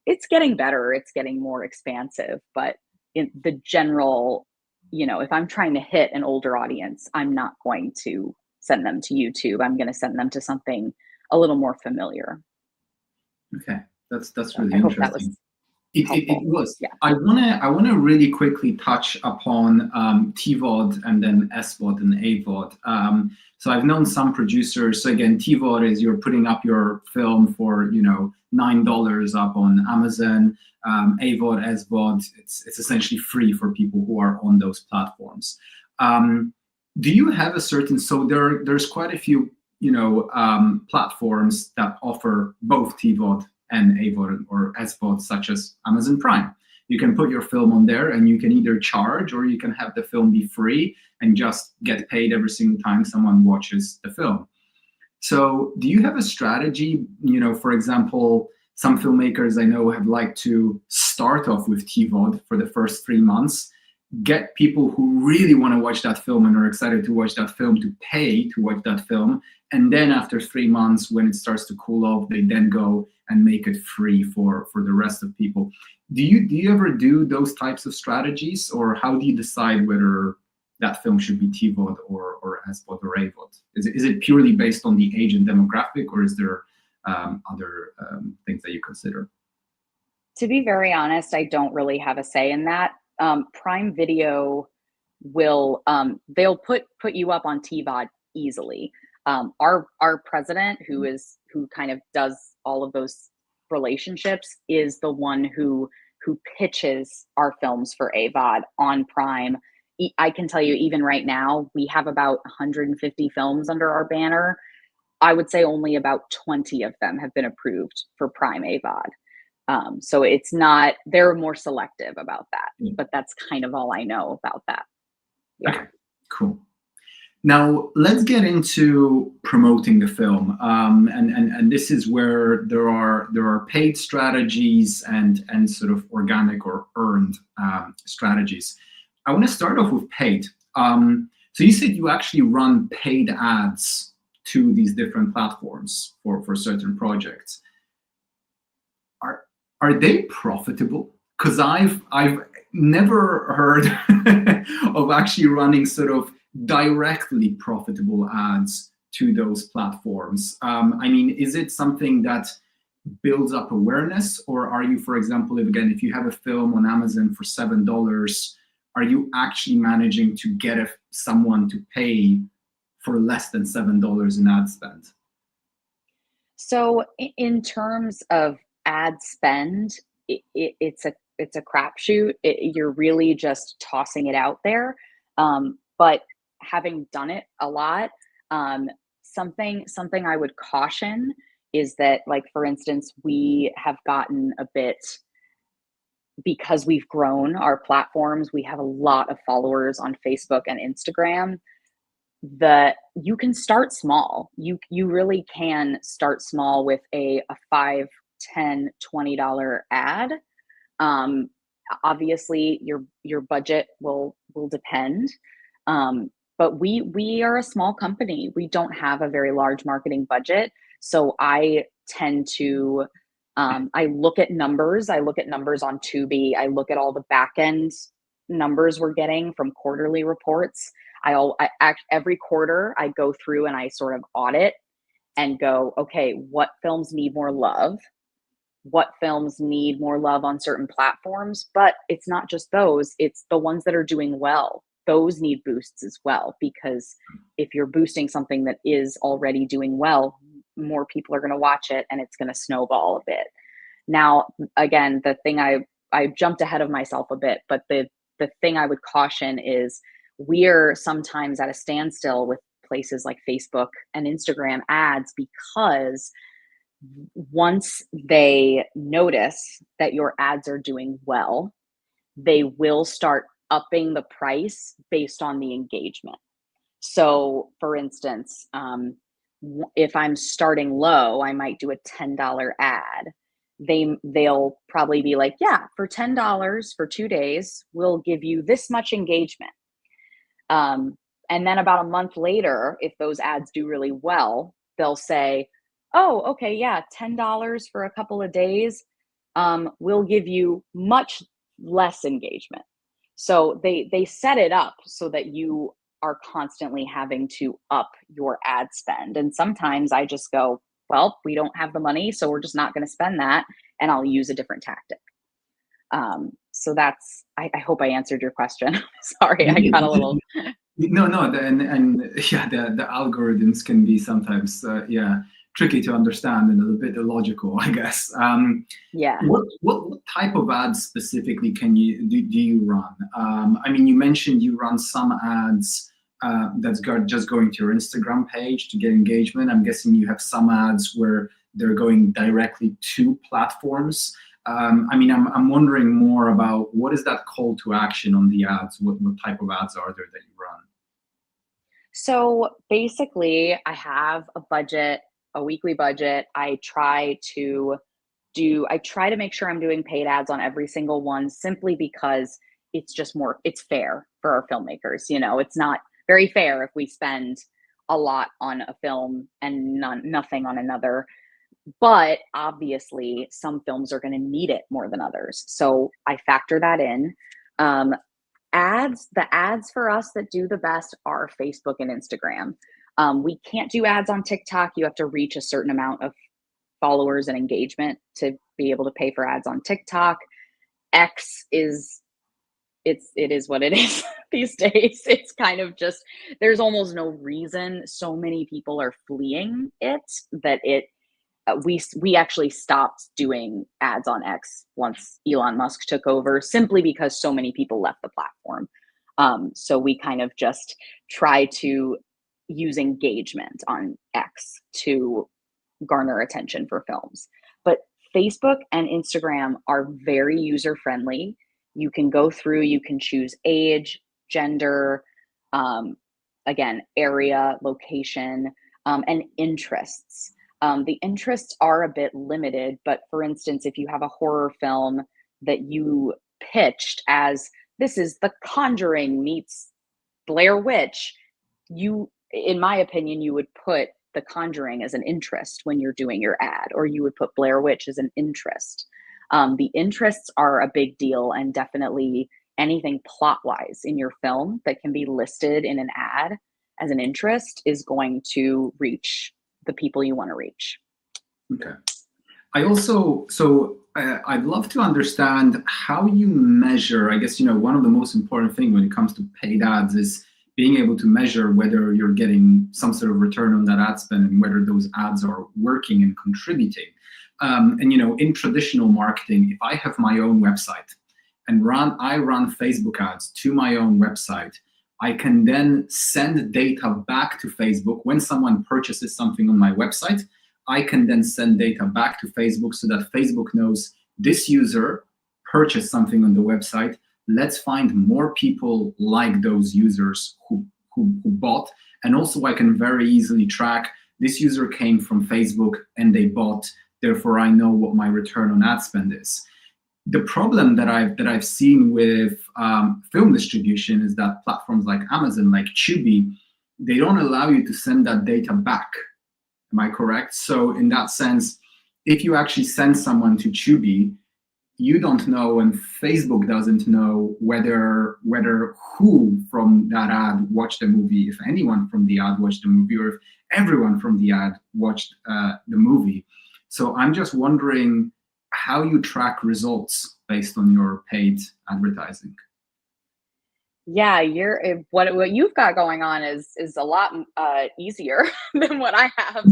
it's getting better. It's getting more expansive, but in the general, if I'm trying to hit an older audience, I'm not going to send them to YouTube. I'm going to send them to something a little more familiar. Okay, that's So really I hope interesting. that was It was. Yeah. I wanna really quickly touch upon TVOD and then SVOD and AVOD. So I've known some producers. So again, TVOD is you're putting up your film for $9 up on Amazon. AVOD, SVOD, it's essentially free for people who are on those platforms. Do you have a certain? So there's quite a few platforms that offer both TVOD and AVOD or SVOD, such as Amazon Prime. You can put your film on there and you can either charge or you can have the film be free and just get paid every single time someone watches the film. So do you have a strategy? For example, some filmmakers I know have liked to start off with TVOD for the first 3 months, get people who really want to watch that film and are excited to watch that film to pay to watch that film. And then after 3 months, when it starts to cool off, they then go and make it free for the rest of people. Do you ever do those types of strategies, or how do you decide whether that film should be TVOD or SVOD or AVOD? Is it purely based on the age and demographic, or is there other things that you consider? To be very honest, I don't really have a say in that. Prime Video will they'll put you up on TVOD easily. Our president, who kind of does all of those relationships, is the one who pitches our films for AVOD on Prime. I can tell you, even right now, we have about 150 films under our banner. I would say only about 20 of them have been approved for Prime AVOD. So it's not, they're more selective about that, but that's kind of all I know about that. Yeah. Okay, cool. Now let's get into promoting the film, and this is where there are paid strategies and sort of organic or earned strategies. I want to start off with paid. So you said you actually run paid ads to these different platforms for certain projects. Are they profitable? Because I've never heard of actually running sort of directly profitable ads to those platforms. I mean, is it something that builds up awareness, or are you, for example, if you have a film on Amazon for $7, are you actually managing to get someone to pay for less than $7 in ad spend? So in terms of ad spend, it's a crapshoot. You're really just tossing it out there. But having done it a lot, something I would caution is that, like, for instance, we have gotten a bit, because we've grown our platforms, we have a lot of followers on Facebook and Instagram, that you can start small. You really can start small with a $5, $10, $20 ad. Obviously your budget will depend. But we are a small company. We don't have a very large marketing budget. So I tend to, I look at numbers. I look at numbers on Tubi. I look at all the back end numbers we're getting from quarterly reports. Every quarter I go through and I sort of audit and go, okay, what films need more love? What films need more love on certain platforms? But it's not just those, it's the ones that are doing well. Those need boosts as well, because if you're boosting something that is already doing well, more people are going to watch it and it's going to snowball a bit. Now, again, the thing I jumped ahead of myself a bit, but the thing I would caution is we're sometimes at a standstill with places like Facebook and Instagram ads, because once they notice that your ads are doing well, they will start upping the price based on the engagement. So, for instance, if I'm starting low, I might do a $10 ad. They'll probably be like, yeah, for $10 for 2 days, we'll give you this much engagement. And then about a month later, if those ads do really well, they'll say, oh, okay, yeah, $10 for a couple of days. We'll give you much less engagement. So they set it up so that you are constantly having to up your ad spend. And sometimes I just go, well, we don't have the money, so we're just not going to spend that, and I'll use a different tactic. So that's, I hope I answered your question. Sorry, I got a little. No, and yeah, the algorithms can be sometimes tricky to understand and a little bit illogical, I guess. Yeah. What type of ads specifically do you run? I mean, you mentioned you run some ads that's just going to your Instagram page to get engagement. I'm guessing you have some ads where they're going directly to platforms. I mean, I'm wondering more about what is that call to action on the ads? What type of ads are there that you run? So basically, I have a budget, a weekly budget. I try to make sure I'm doing paid ads on every single one, simply because it's just it's fair for our filmmakers. You know, it's not very fair if we spend a lot on a film and nothing on another. But obviously, some films are going to need it more than others. So I factor that in. The ads for us that do the best are Facebook and Instagram. We can't do ads on TikTok. You have to reach a certain amount of followers and engagement to be able to pay for ads on TikTok. X is it is what it is these days. It's kind of just, there's almost no reason. So many people are fleeing it that we actually stopped doing ads on X once Elon Musk took over, simply because so many people left the platform. So we kind of just try to use engagement on X to garner attention for films. But Facebook and Instagram are very user friendly. You can go through, you can choose age, gender, again, area, location, and interests. The interests are a bit limited, but for instance, if you have a horror film that you pitched as, this is The Conjuring meets Blair Witch, in my opinion, you would put The Conjuring as an interest when you're doing your ad, or you would put Blair Witch as an interest. The interests are a big deal, and definitely anything plot-wise in your film that can be listed in an ad as an interest is going to reach the people you want to reach. Okay. I'd love to understand how you measure. I guess, one of the most important things when it comes to paid ads is being able to measure whether you're getting some sort of return on that ad spend and whether those ads are working and contributing. In traditional marketing, if I have my own website and I run Facebook ads to my own website, I can then send data back to Facebook. When someone purchases something on my website, I can then send data back to Facebook so that Facebook knows this user purchased something on the website. Let's find more people like those users who bought. And also I can very easily track this user came from Facebook and they bought, therefore I know what my return on ad spend is. The problem that I've seen with film distribution is that platforms like Amazon, like Tubi, they don't allow you to send that data back. Am I correct? So in that sense, if you actually send someone to Tubi, you don't know, and Facebook doesn't know whether who from that ad watched the movie, if anyone from the ad watched the movie, or if everyone from the ad watched the movie. So I'm just wondering how you track results based on your paid advertising. Yeah, what you've got going on is a lot easier than what I have.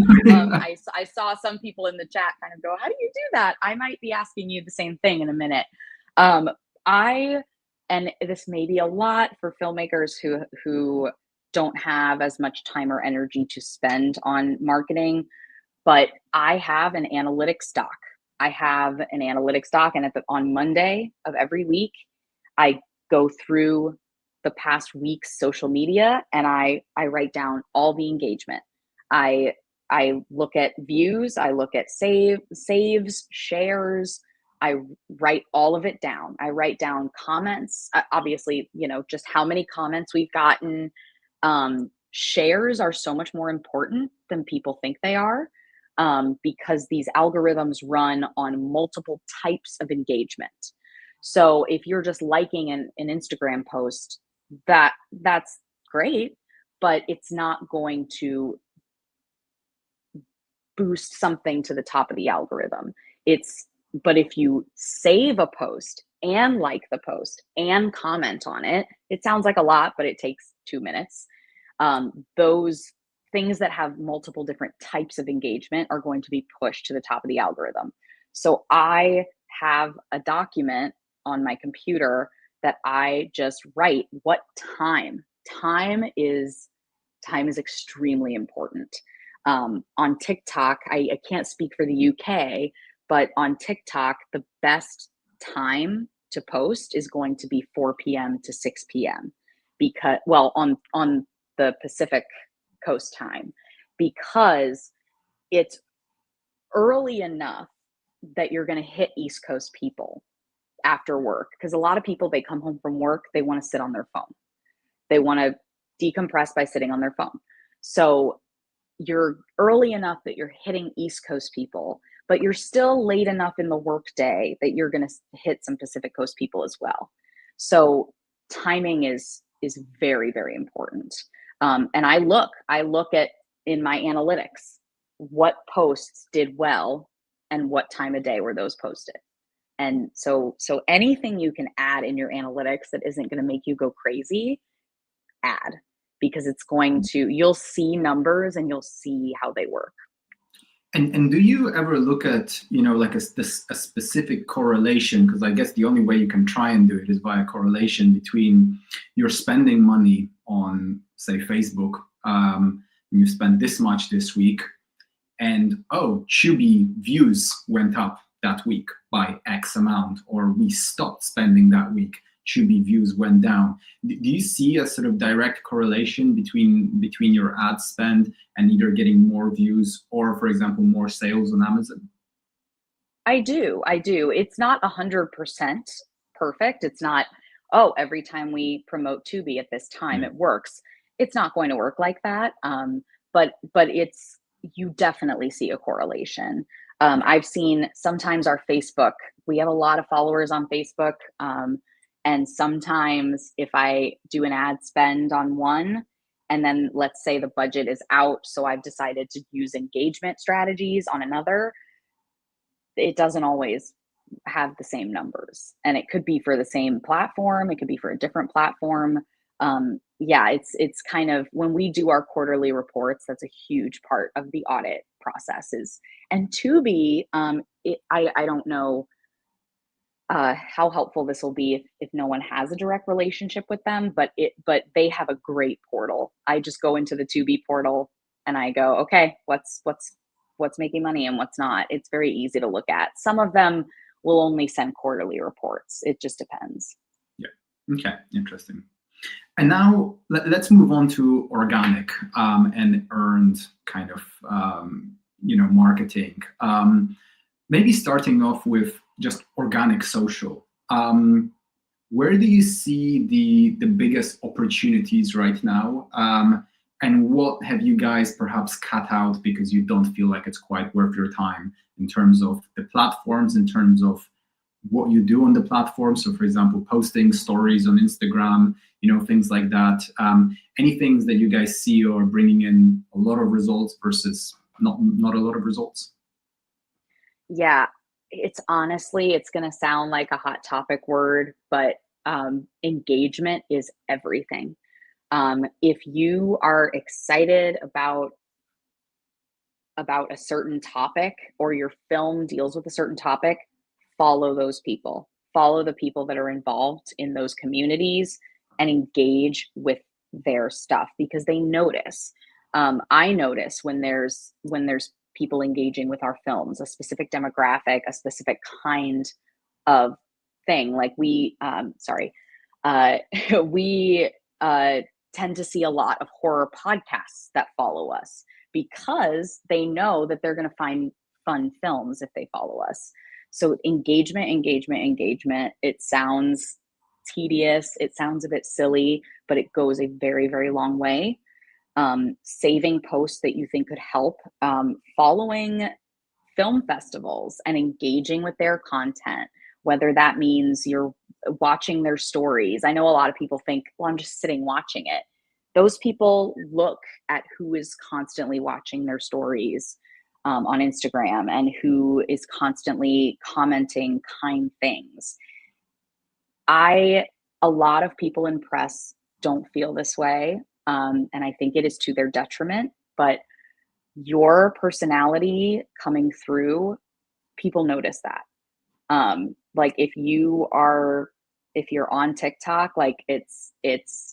I saw some people in the chat kind of go, "How do you do that?" I might be asking you the same thing in a minute. And this may be a lot for filmmakers who don't have as much time or energy to spend on marketing, But I have an analytics doc. I have an analytics doc, and on Monday of every week, I go through the past week's social media, and I write down all the engagement. I look at views, I look at saves, shares. I write all of it down. I write down comments, obviously, just how many comments we've gotten. Shares are so much more important than people think they are, because these algorithms run on multiple types of engagement. So if you're just liking an Instagram post, that's great, but it's not going to boost something to the top of the algorithm. But if you save a post and like the post and comment on it, it sounds like a lot, but it takes 2 minutes. Those things that have multiple different types of engagement are going to be pushed to the top of the algorithm. So I have a document on my computer that I just write what time. Time is extremely important. On TikTok, I can't speak for the UK, but on TikTok, the best time to post is going to be 4 p.m. to 6 p.m. because, well, on the Pacific Coast time, because it's early enough that you're going to hit East Coast people after work. Because a lot of people, they come home from work, they want to sit on their phone. They want to decompress by sitting on their phone. So you're early enough that you're hitting East Coast people, but you're still late enough in the workday that you're going to hit some Pacific Coast people as well. So timing is very, very important. And I look at in my analytics what posts did well and what time of day were those posted. And so anything you can add in your analytics that isn't going to make you go crazy, add, because it's going to, you'll see numbers and you'll see how they work. And do you ever look at, like a specific correlation? Because I guess the only way you can try and do it is via correlation between your spending money on, say, Facebook. You spent this much this week, and Tubi views went up that week by X amount, or we stopped spending that week. Tubi views went down. Do you see a sort of direct correlation between your ad spend and either getting more views or, for example, more sales on Amazon? I do. It's not 100% perfect. It's not, every time we promote Tubi at this time, it works. It's not going to work like that. But you definitely see a correlation. I've seen sometimes our Facebook, we have a lot of followers on Facebook. And sometimes if I do an ad spend on one, and then let's say the budget is out, so I've decided to use engagement strategies on another, it doesn't always have the same numbers. And it could be for the same platform, it could be for a different platform. It's kind of, when we do our quarterly reports, that's a huge part of the audit processes. And Tubi, I don't know how helpful this will be if no one has a direct relationship with them, but they have a great portal. I just go into the Tubi portal and I go, okay, what's making money and what's not. It's very easy to look at. Some of them will only send quarterly reports. It just depends. Yeah. Okay. Interesting. And now let's move on to organic and earned kind of marketing. Maybe starting off with just organic social. Where do you see the biggest opportunities right now? And what have you guys perhaps cut out because you don't feel like it's quite worth your time in terms of the platforms, in terms of what you do on the platform? So, for example, posting stories on Instagram, things like that. Any things that you guys see are bringing in a lot of results versus not a lot of results? Yeah, it's going to sound like a hot topic word, but engagement is everything. If you are excited about a certain topic, or your film deals with a certain topic, follow those people. Follow the people that are involved in those communities and engage with their stuff, because they notice. I notice when there's people engaging with our films, a specific demographic, a specific kind of thing. Like we, we tend to see a lot of horror podcasts that follow us because they know that they're going to find fun films if they follow us. So engagement, engagement, engagement. It sounds tedious. It sounds a bit silly, but it goes a very, very long way. Saving posts that you think could help, following film festivals and engaging with their content, whether that means you're watching their stories. I know a lot of people think, well, I'm just sitting watching it. Those people look at who is constantly watching their stories on Instagram and who is constantly commenting kind things. A lot of people in press don't feel this way. And I think it is to their detriment, but your personality coming through, people notice that. Like if you're on TikTok, like it's,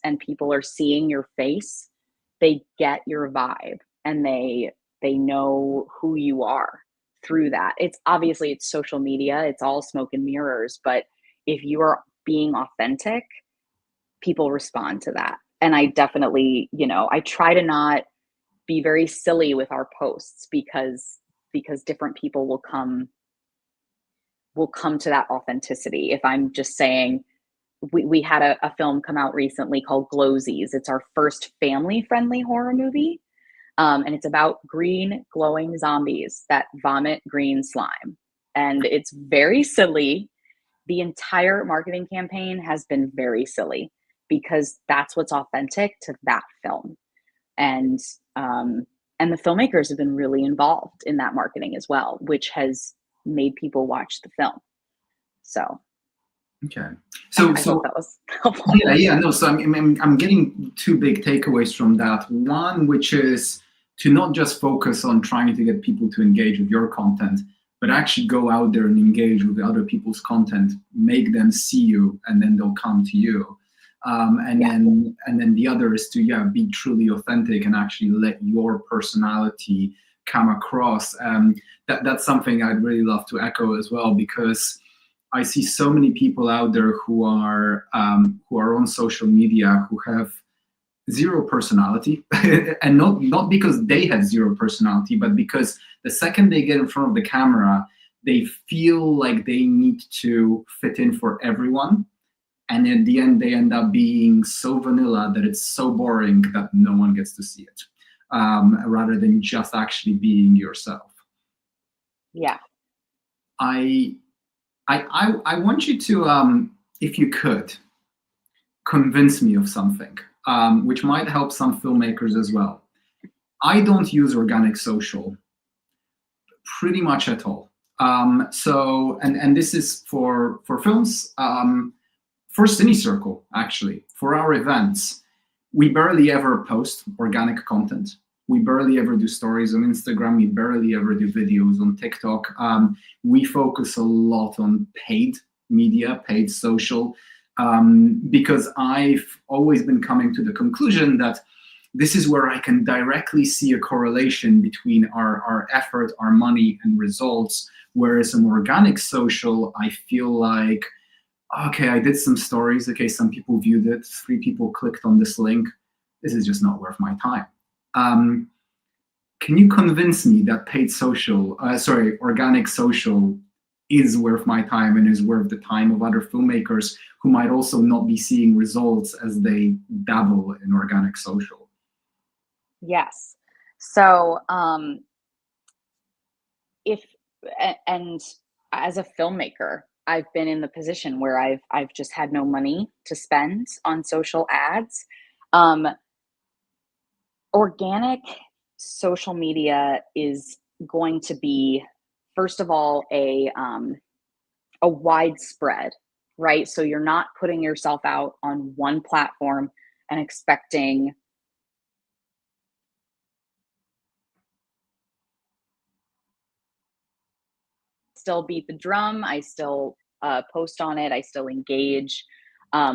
and people are seeing your face, they get your vibe and they know who you are through that. It's obviously it's social media, it's all smoke and mirrors, but if you are being authentic, people respond to that. And I definitely, I try to not be very silly with our posts because different people will come to that authenticity. If I'm just saying, we had a film come out recently called Glowsies. It's our first family-friendly horror movie. And it's about green glowing zombies that vomit green slime. And it's very silly. The entire marketing campaign has been very silly because that's what's authentic to that film. And the filmmakers have been really involved in that marketing as well, which has made people watch the film. So okay, so I hope that was helpful. No. So I'm getting two big takeaways from that. One, which is to not just focus on trying to get people to engage with your content, but actually go out there and engage with other people's content, make them see you, and then they'll come to you. Then the other is to be truly authentic and actually let your personality come across. That's something I'd really love to echo as well, because I see so many people out there who are on social media who have zero personality, and not because they have zero personality, but because the second they get in front of the camera, they feel like they need to fit in for everyone. And in the end, they end up being so vanilla that it's so boring that no one gets to see it, rather than just actually being yourself. Yeah. I want you to, if you could, convince me of something, which might help some filmmakers as well. I don't use organic social pretty much at all. So this is for films, for CineCircle, actually. For our events, we barely ever post organic content. We barely ever do stories on Instagram. We barely ever do videos on TikTok. We focus a lot on paid media, paid social, because I've always been coming to the conclusion that this is where I can directly see a correlation between our effort, our money, and results. Whereas in organic social, I feel like, okay, I did some stories. Okay, some people viewed it. 3 people clicked on this link. This is just not worth my time. Can you convince me that organic social is worth my time and is worth the time of other filmmakers who might also not be seeing results as they dabble in organic social? Yes. So as a filmmaker, I've been in the position where I've just had no money to spend on social ads. Organic social media is going to be, first of all, a widespread, right? So you're not putting yourself out on one platform and expecting still beat the drum. I still post on it. I still engage.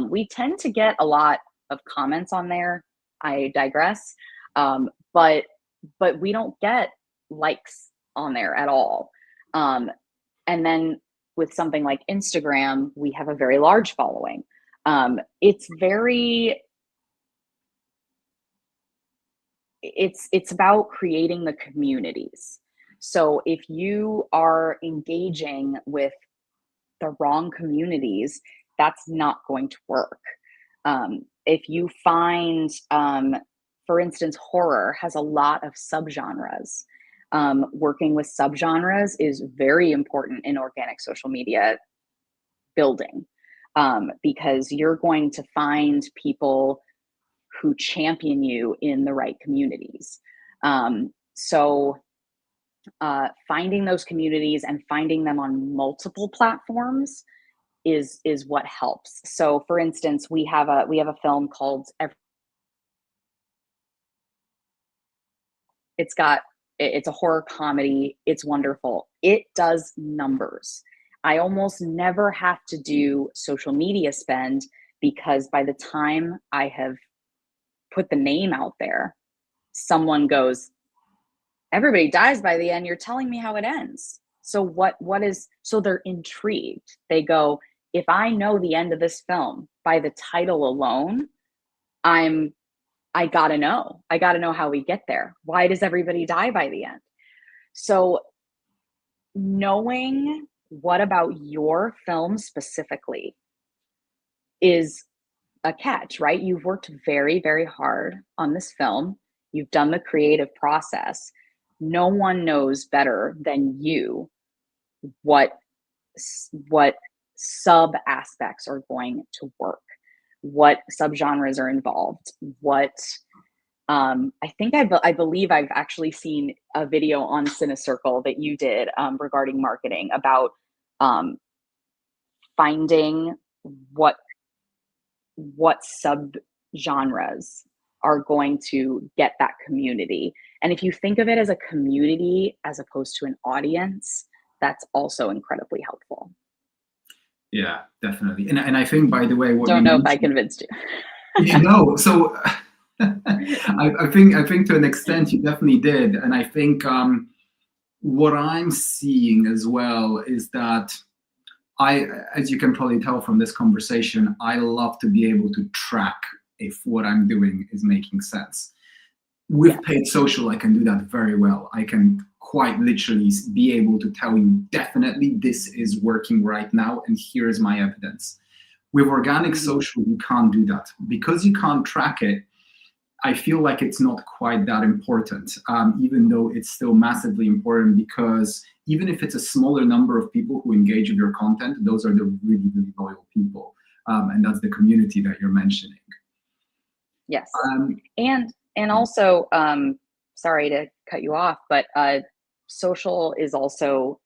We tend to get a lot of comments on there. I digress. But we don't get likes on there at all. And then with something like Instagram, we have a very large following. It's about creating the communities. So if you are engaging with the wrong communities, that's not going to work. If you find, for instance, horror has a lot of subgenres. Working with subgenres is very important in organic social media building, because you're going to find people who champion you in the right communities. So finding those communities and finding them on multiple platforms is what helps. So for instance, we have a film called it's a horror comedy. It's wonderful. It does numbers. I almost never have to do social media spend, because by the time I have put the name out there, someone goes, everybody dies by the end. You're telling me how it ends. So so they're intrigued. They go, if I know the end of this film by the title alone, I gotta know how we get there. Why does everybody die by the end? So knowing what about your film specifically is a catch, right? You've worked very, very hard on this film. You've done the creative process. No one knows better than you what sub aspects are going to work, what subgenres are involved, what I believe I've actually seen a video on Cinecircle that you did regarding marketing about finding what subgenres are going to get that community. And if you think of it as a community as opposed to an audience, that's also incredibly helpful. Yeah, definitely. And I think, by the way, what don't know if I convinced you. You know, so I think to an extent you definitely did. And I think what I'm seeing as well is that as you can probably tell from this conversation, I love to be able to track if what I'm doing is making sense. With paid social, I can do that very well. I can quite literally be able to tell you definitely this is working right now, and here's my evidence. With organic social, you can't do that. Because you can't track it, I feel like it's not quite that important, even though it's still massively important, because even if it's a smaller number of people who engage with your content, those are the really, really loyal people. And that's the community that you're mentioning. Yes. And also, sorry to cut you off, but social is also,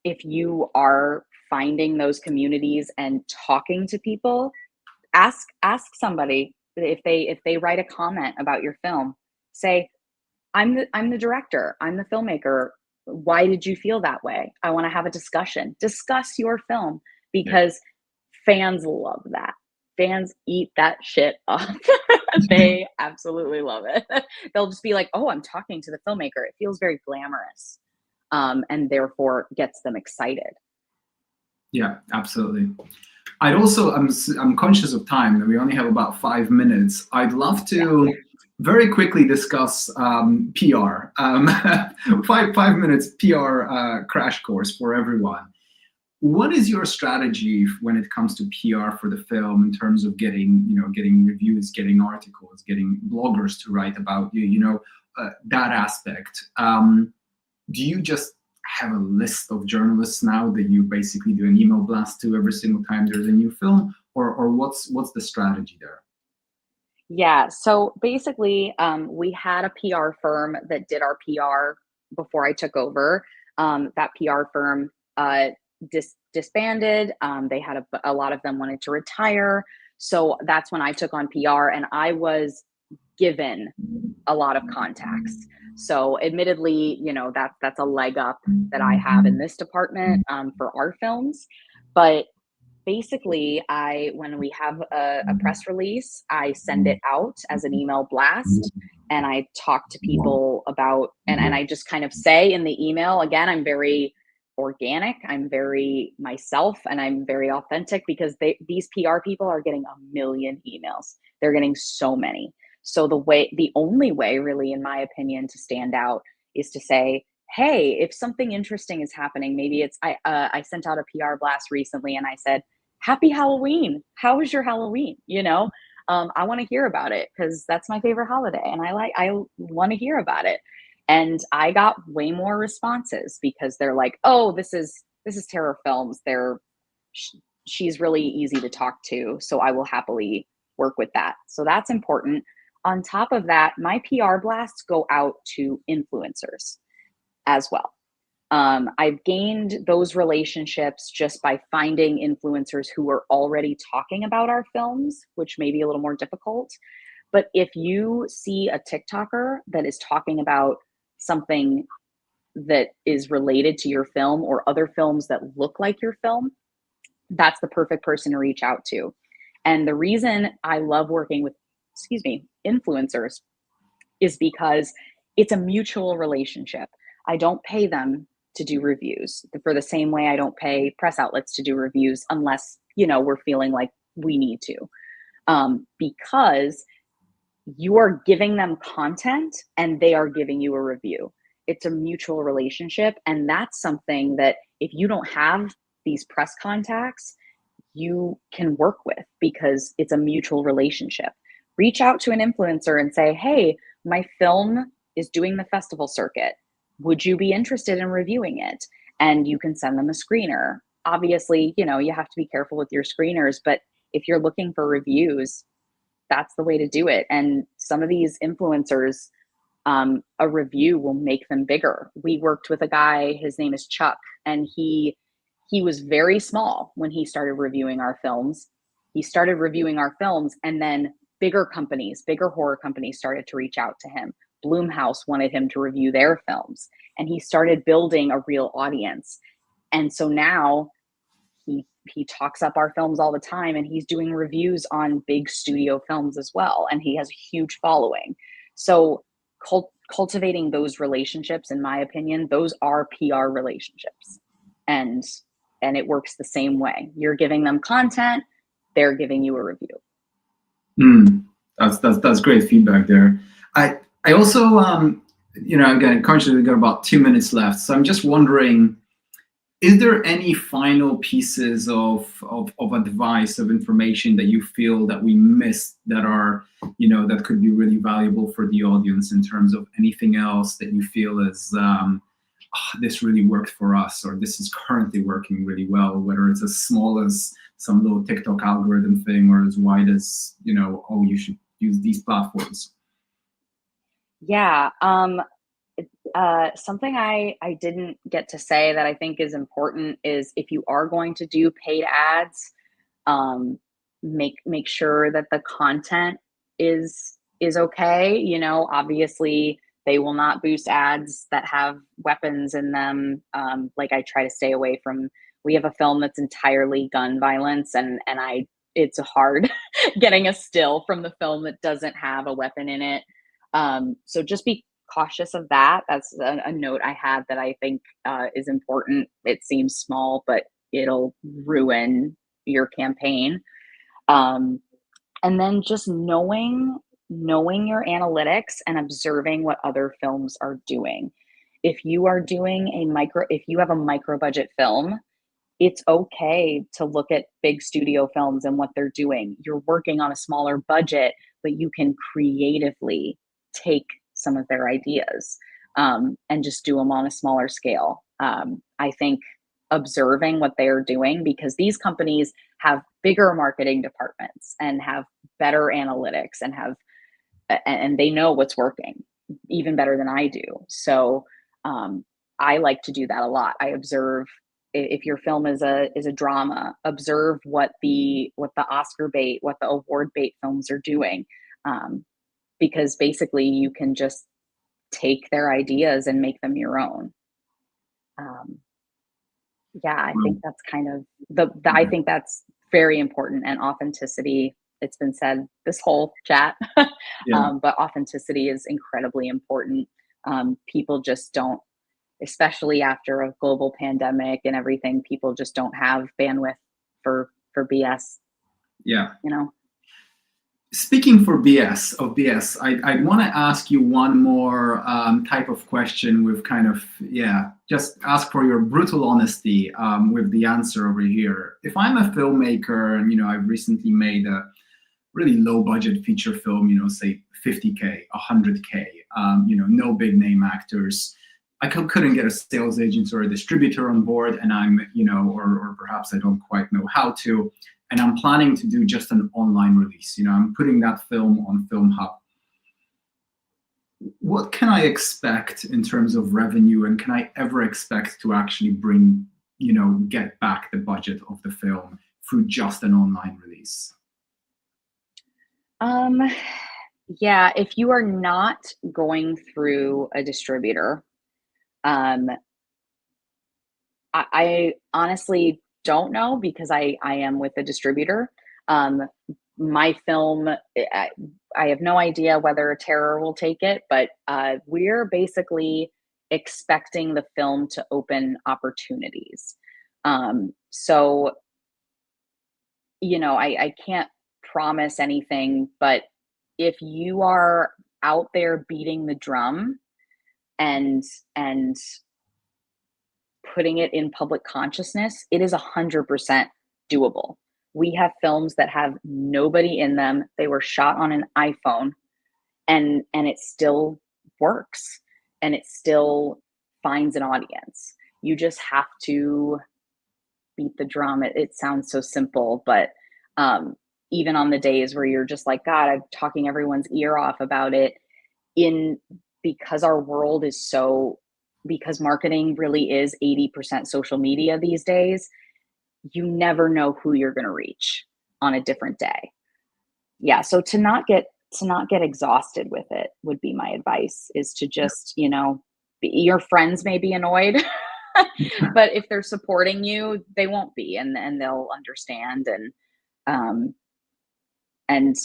if you are finding those communities and talking to people, ask somebody if they write a comment about your film, say, I'm the director, I'm the filmmaker. Why did you feel that way? I want to have a discussion. Discuss your film, because fans love that. Fans eat that shit up. They absolutely love it. They'll just be like, oh, I'm talking to the filmmaker. It feels very glamorous, and therefore gets them excited. Yeah, absolutely. I'd also, I'm conscious of time, and we only have about 5 minutes. I'd love to very quickly discuss PR. 5 minutes PR crash course for everyone. What is your strategy when it comes to PR for the film, in terms of getting reviews, getting articles, getting bloggers to write about you, that aspect? Do you just have a list of journalists now that you basically do an email blast to every single time there's a new film, or what's the strategy there? Yeah, so basically, we had a PR firm that did our PR before I took over. That PR firm disbanded. They had a lot of them wanted to retire. So that's when I took on PR, and I was given a lot of contacts. So admittedly, that's a leg up that I have in this department for our films. But basically, when we have a press release, I send it out as an email blast, and I talk to people about, and I just kind of say in the email, again, I'm very organic, I'm very myself, and I'm very authentic, because these PR people are getting a million emails. They're getting so many. So the only way really, in my opinion, to stand out is to say, hey, if something interesting is happening, maybe it's, I sent out a PR blast recently and I said, happy Halloween. How was your Halloween? You know, I want to hear about it, because that's my favorite holiday, and I want to hear about it. And I got way more responses, because they're like, oh, this is Terror Films. She's really easy to talk to, so I will happily work with that. So that's important. On top of that, my PR blasts go out to influencers as well. I've gained those relationships just by finding influencers who are already talking about our films, which may be a little more difficult. But if you see a TikToker that is talking about something that is related to your film, or other films that look like your film, that's the perfect person to reach out to. And the reason I love working with, influencers, is because it's a mutual relationship. I don't pay them to do reviews, for the same way I don't pay press outlets to do reviews, unless, we're feeling like we need to. Because you are giving them content and they are giving you a review. It's a mutual relationship. And that's something that, if you don't have these press contacts, you can work with, because it's a mutual relationship. Reach out to an influencer and say, hey, my film is doing the festival circuit. Would you be interested in reviewing it? And you can send them a screener. Obviously, you have to be careful with your screeners, but if you're looking for reviews, that's the way to do it. And some of these influencers, a review will make them bigger. We worked with a guy, his name is Chuck, and he was very small when he started reviewing our films. He started reviewing our films, and then bigger horror companies started to reach out to him. Blumhouse wanted him to review their films, and he started building a real audience. And so now he talks up our films all the time, and he's doing reviews on big studio films as well, and he has a huge following. So cultivating those relationships, in my opinion, those are PR relationships, and it works the same way. You're giving them content, they're giving you a review. That's great feedback there. I also again, consciously, we've got about 2 minutes left, so I'm just wondering, is there any final pieces of advice, of information that you feel that we missed, that are, that could be really valuable for the audience, in terms of anything else that you feel is, this really worked for us, or this is currently working really well, whether it's as small as some little TikTok algorithm thing, or as wide as, oh, you should use these platforms? Yeah. Something I didn't get to say that I think is important is, if you are going to do paid ads, make sure that the content is okay. Obviously they will not boost ads that have weapons in them. Like, I try to stay away from, we have a film that's entirely gun violence, and it's hard getting a still from the film that doesn't have a weapon in it. So just be cautious of that. That's a note I had that I think is important. It seems small, but it'll ruin your campaign. And then just knowing your analytics and observing what other films are doing. If you are doing if you have a micro budget film, it's okay to look at big studio films and what they're doing. You're working on a smaller budget, but you can creatively take some of their ideas and just do them on a smaller scale. I think observing what they're doing, because these companies have bigger marketing departments and have better analytics and they know what's working even better than I do. So I like to do that a lot. I observe, if your film is a drama, observe what the Oscar bait, what the award bait films are doing. Because basically you can just take their ideas and make them your own. I think that's kind of I think that's very important, and authenticity it's been said this whole chat. Yeah. But authenticity is incredibly important. People just don't, especially after a global pandemic and everything, people just don't have bandwidth for BS, Yeah. you know? Speaking for BS, I want to ask you one more type of question with kind of, just ask for your brutal honesty with the answer over here. If I'm a filmmaker and, I've recently made a really low budget feature film, say 50K, 100K, no big name actors. I couldn't get a sales agent or a distributor on board, and I'm, or perhaps I don't quite know how to, and I'm planning to do just an online release. I'm putting that film on Film Hub. What can I expect in terms of revenue, and can I ever expect to actually bring, get back the budget of the film through just an online release? Yeah, if you are not going through a distributor, I honestly don't know, because I am with a distributor. My film, I have no idea whether Terror will take it, but we're basically expecting the film to open opportunities. So, I can't promise anything, but if you are out there beating the drum and putting it in public consciousness, it is 100% doable. We have films that have nobody in them. They were shot on an iPhone, and it still works, and it still finds an audience. You just have to beat the drum. It sounds so simple, but even on the days where you're just like, God, I'm talking everyone's ear off about it, because our world is because marketing really is 80% social media these days, you never know who you're going to reach on a different day. Yeah. So to not get exhausted with it would be my advice, is to just, your friends may be annoyed, but if they're supporting you, they won't be, and they'll understand. And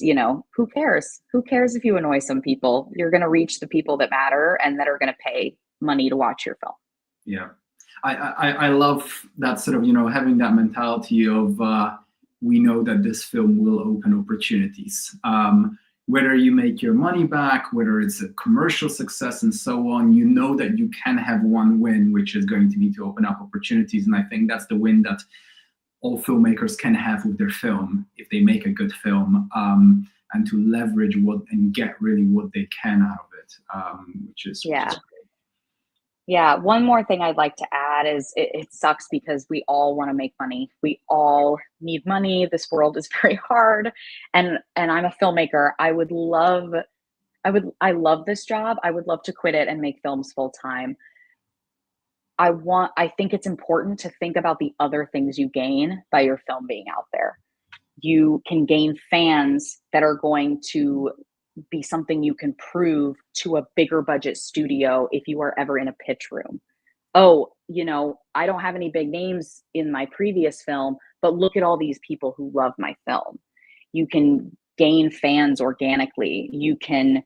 who cares? Who cares if you annoy some people? You're going to reach the people that matter and that are going to pay money to watch your film. Yeah, I love that sort of, having that mentality of we know that this film will open opportunities. Whether you make your money back, whether it's a commercial success and so on, you know that you can have one win, which is going to be to open up opportunities. And I think that's the win that all filmmakers can have with their film if they make a good film, and to leverage and get really what they can out of it, which is great. Yeah. One more thing I'd like to add is it sucks because we all want to make money. We all need money. This world is very hard. And I'm a filmmaker. I love this job. I would love to quit it and make films full time. I think it's important to think about the other things you gain by your film being out there. You can gain fans that are going to be something you can prove to a bigger budget studio if you are ever in a pitch room. Oh, I don't have any big names in my previous film, but look at all these people who love my film. You can gain fans organically. You can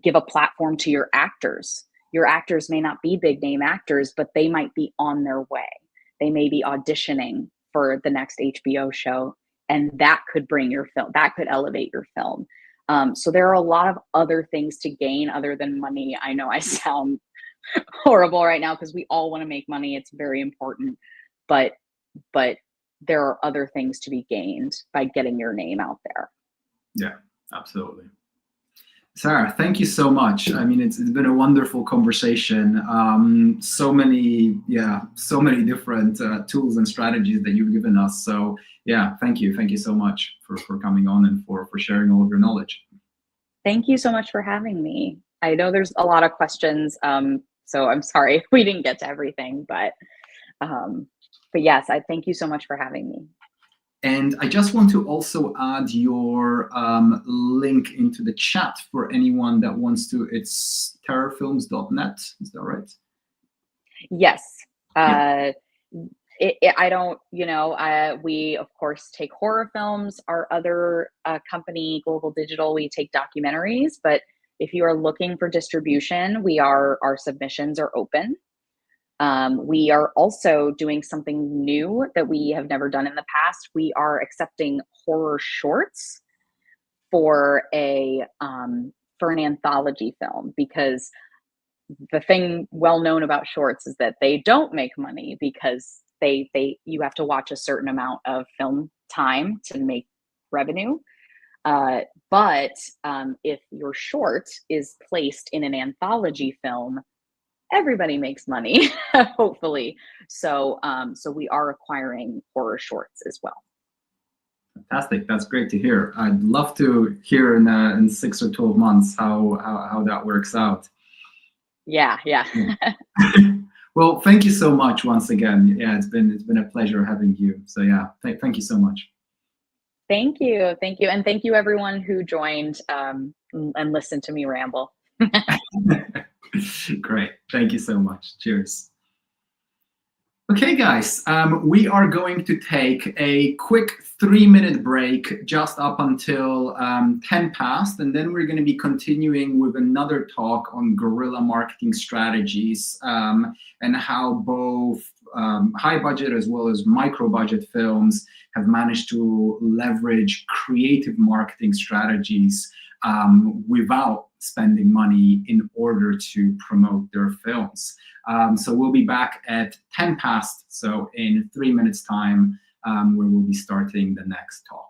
give a platform to your actors. Your actors may not be big name actors, but they might be on their way. They may be auditioning for the next HBO show, and that could bring your film, that could elevate your film. So there are a lot of other things to gain other than money. I know I sound horrible right now because we all want to make money. It's very important, but there are other things to be gained by getting your name out there. Yeah, absolutely. Sarah, thank you so much. I mean, it's been a wonderful conversation. So many different tools and strategies that you've given us. So yeah, thank you. Thank you so much for coming on and for sharing all of your knowledge. Thank you so much for having me. I know there's a lot of questions, so I'm sorry if we didn't get to everything, but yes, I thank you so much for having me. And I just want to also add your link into the chat for anyone that wants to. It's terrorfilms.net. Is that right? Yes. I don't, we of course take horror films. Our other company, Global Digital, we take documentaries. But if you are looking for distribution, our submissions are open. We are also doing something new that we have never done in the past. We are accepting horror shorts for an anthology film, because the thing well known about shorts is that they don't make money, because you have to watch a certain amount of film time to make revenue. But if your short is placed in an anthology film, everybody makes money, hopefully. So we are acquiring horror shorts as well. Fantastic. That's great to hear. I'd love to hear in 6 or 12 months how that works out. Yeah. Well, thank you so much once again. Yeah, it's been a pleasure having you. So yeah, thank you so much. Thank you, and thank you everyone who joined and listened to me ramble. Great. Thank you so much. Cheers. Okay, guys, we are going to take a quick 3-minute break just up until 10 past, and then we're going to be continuing with another talk on guerrilla marketing strategies and how both high budget as well as micro budget films have managed to leverage creative marketing strategies without spending money in order to promote their films. So we'll be back at 10 past, so in 3 minutes time, where we'll be starting the next talk.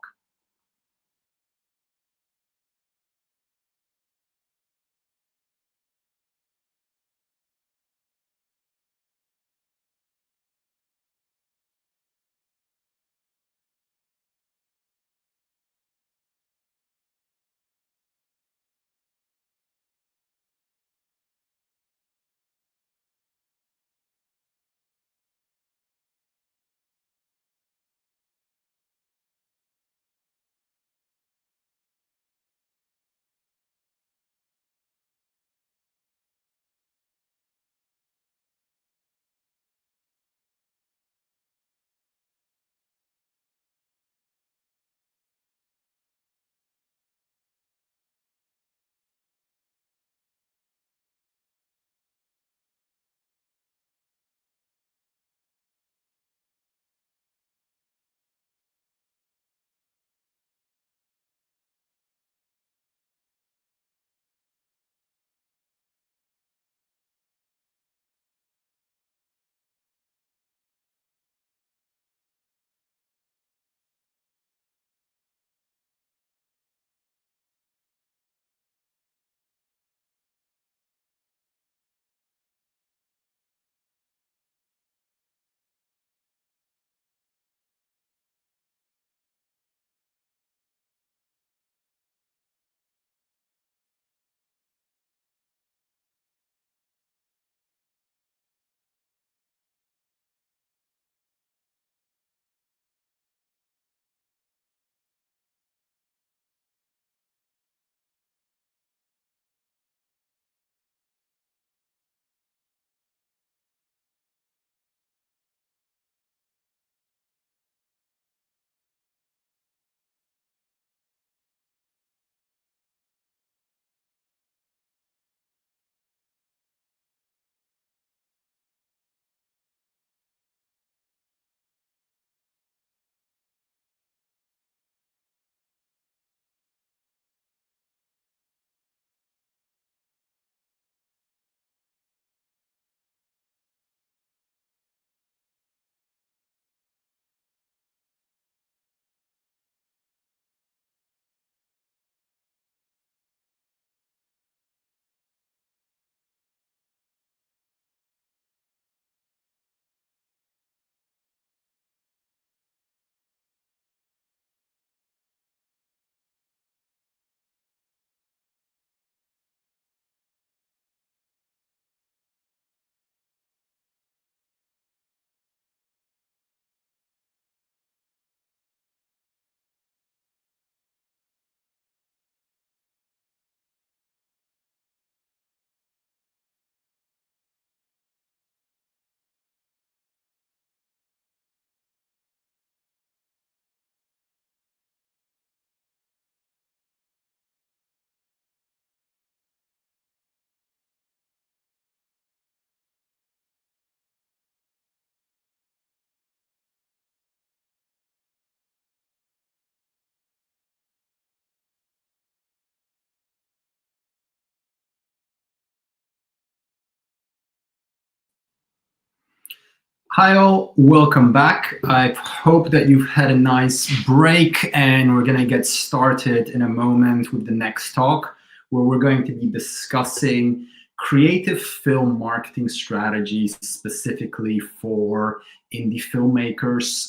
Hi all, welcome back. I hope that you've had a nice break, and we're going to get started in a moment with the next talk, where we're going to be discussing creative film marketing strategies specifically for indie filmmakers,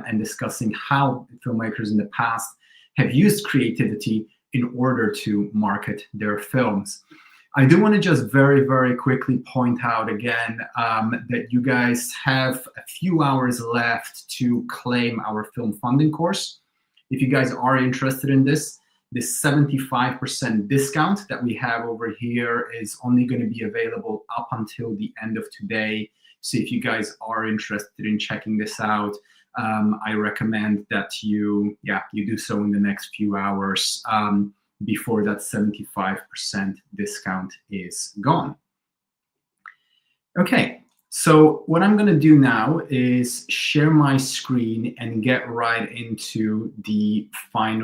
and discussing how filmmakers in the past have used creativity in order to market their films. I do want to just very, very quickly point out again that you guys have a few hours left to claim our film funding course. If you guys are interested in this 75% discount that we have over here is only going to be available up until the end of today. So if you guys are interested in checking this out, I recommend that you do so in the next few hours. Before that 75% discount is gone. Okay, so what I'm going to do now is share my screen and get right into the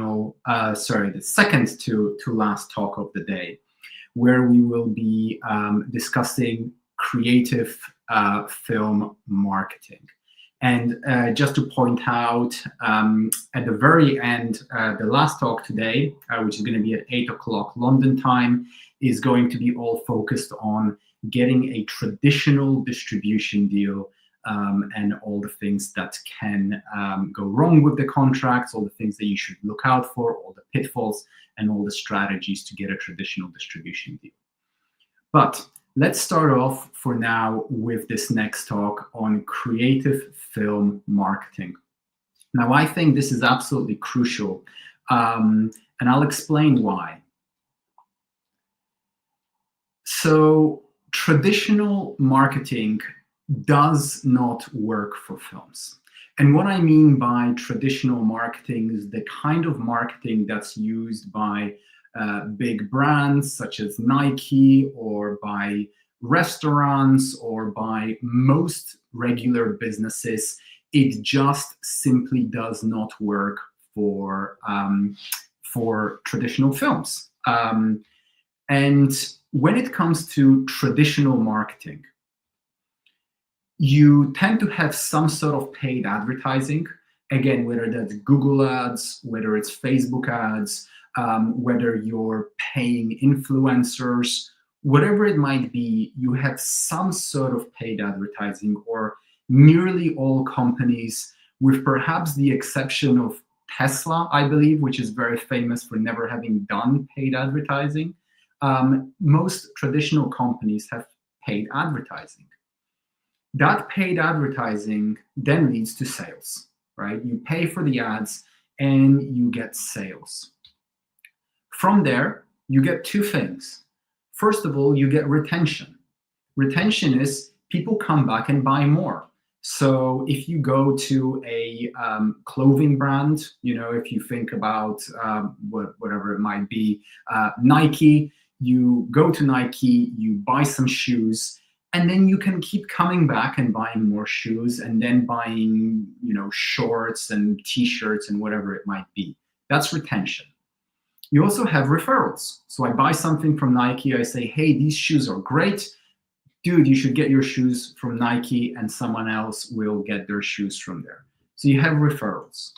the second to last talk of the day, where we will be discussing creative film marketing. And just to point out, at the very end, the last talk today, which is going to be at 8 o'clock London time, is going to be all focused on getting a traditional distribution deal, and all the things that can go wrong with the contracts, all the things that you should look out for, all the pitfalls, and all the strategies to get a traditional distribution deal. But let's start off for now with this next talk on creative film marketing. Now, I think this is absolutely crucial, and I'll explain why. So, traditional marketing does not work for films. And what I mean by traditional marketing is the kind of marketing that's used by big brands such as Nike, or by restaurants, or by most regular businesses. It just simply does not work for traditional films. And when it comes to traditional marketing, you tend to have some sort of paid advertising. Again, whether that's Google ads, whether it's Facebook ads, whether you're paying influencers, whatever it might be, you have some sort of paid advertising, or nearly all companies, with perhaps the exception of Tesla, I believe, which is very famous for never having done paid advertising. Most traditional companies have paid advertising. That paid advertising then leads to sales, right? You pay for the ads and you get sales. From there, you get two things. First of all, you get retention. Retention is people come back and buy more. So if you go to a clothing brand, if you think about whatever it might be, Nike, you go to Nike, you buy some shoes, and then you can keep coming back and buying more shoes, and then buying, shorts and t-shirts and whatever it might be. That's retention. You also have referrals. So I buy something from Nike, I say, hey, these shoes are great. Dude, you should get your shoes from Nike, and someone else will get their shoes from there. So you have referrals.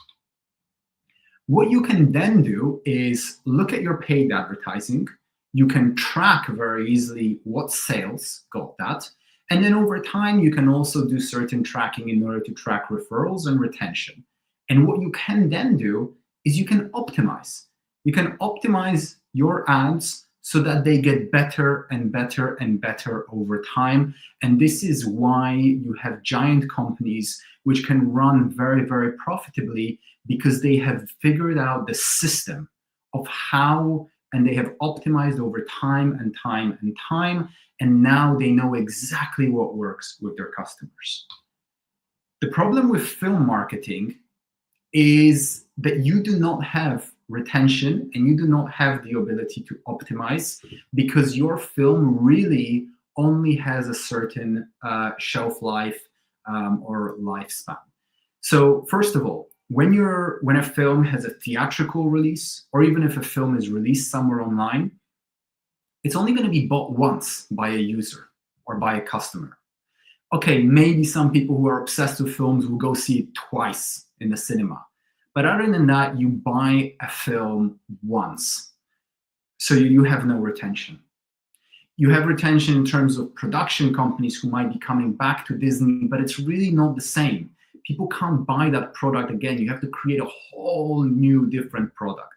What you can then do is look at your paid advertising. You can track very easily what sales got that. And then over time, you can also do certain tracking in order to track referrals and retention. And what you can then do is you can optimize. You can optimize your ads so that they get better and better and better over time. And this is why you have giant companies which can run very, very profitably, because they have figured out the system of how, and they have optimized over time and time and time, and now they know exactly what works with their customers. The problem with film marketing is that you do not have retention and you do not have the ability to optimize, because your film really only has a certain shelf life or lifespan. So first of all, when a film has a theatrical release, or even if a film is released somewhere online, it's only going to be bought once by a user or by a customer. Okay, maybe some people who are obsessed with films will go see it twice in the cinema. But other than that, you buy a film once. So you have no retention. You have retention in terms of production companies who might be coming back to Disney, but it's really not the same. People can't buy that product again. You have to create a whole new different product.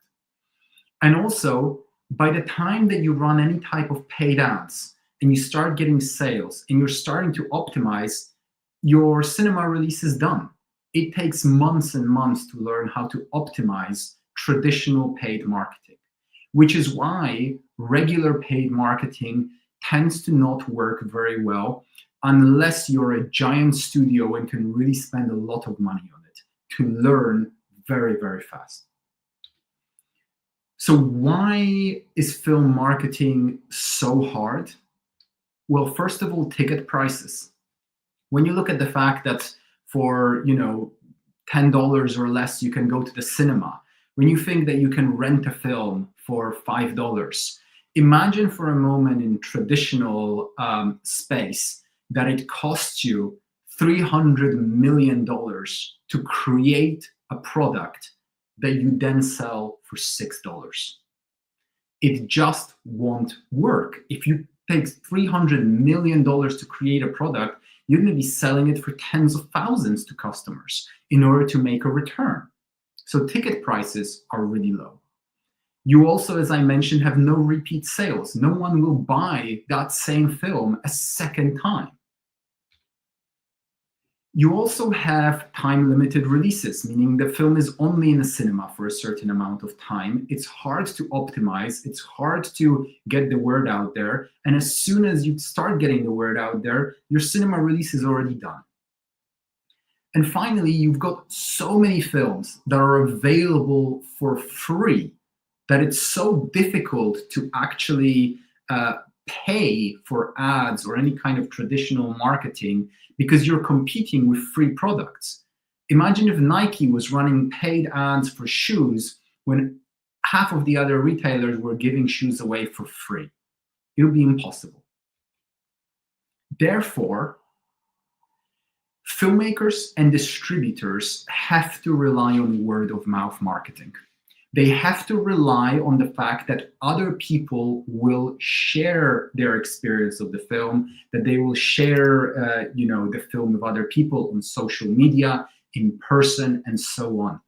And also, by the time that you run any type of paid ads and you start getting sales and you're starting to optimize, your cinema release is done. It takes months and months to learn how to optimize traditional paid marketing, which is why regular paid marketing tends to not work very well unless you're a giant studio and can really spend a lot of money on it to learn very, very fast. So why is film marketing so hard? Well, first of all, ticket prices. When you look at the fact that for, $10 or less, you can go to the cinema. When you think that you can rent a film for $5, imagine for a moment in traditional space that it costs you $300 million to create a product that you then sell for $6. It just won't work. If you take $300 million to create a product, you're going to be selling it for tens of thousands to customers in order to make a return. So ticket prices are really low. You also, as I mentioned, have no repeat sales. No one will buy that same film a second time. You also have time-limited releases, meaning the film is only in a cinema for a certain amount of time. It's hard to optimize. It's hard to get the word out there. And as soon as you start getting the word out there, your cinema release is already done. And finally, you've got so many films that are available for free that it's so difficult to actually pay for ads or any kind of traditional marketing because you're competing with free products. Imagine if Nike was running paid ads for shoes when half of the other retailers were giving shoes away for free. It would be impossible. Therefore, filmmakers and distributors have to rely on word of mouth marketing. They have to rely on the fact that other people will share their experience of the film, that they will share, the film with other people on social media, in person, and so on.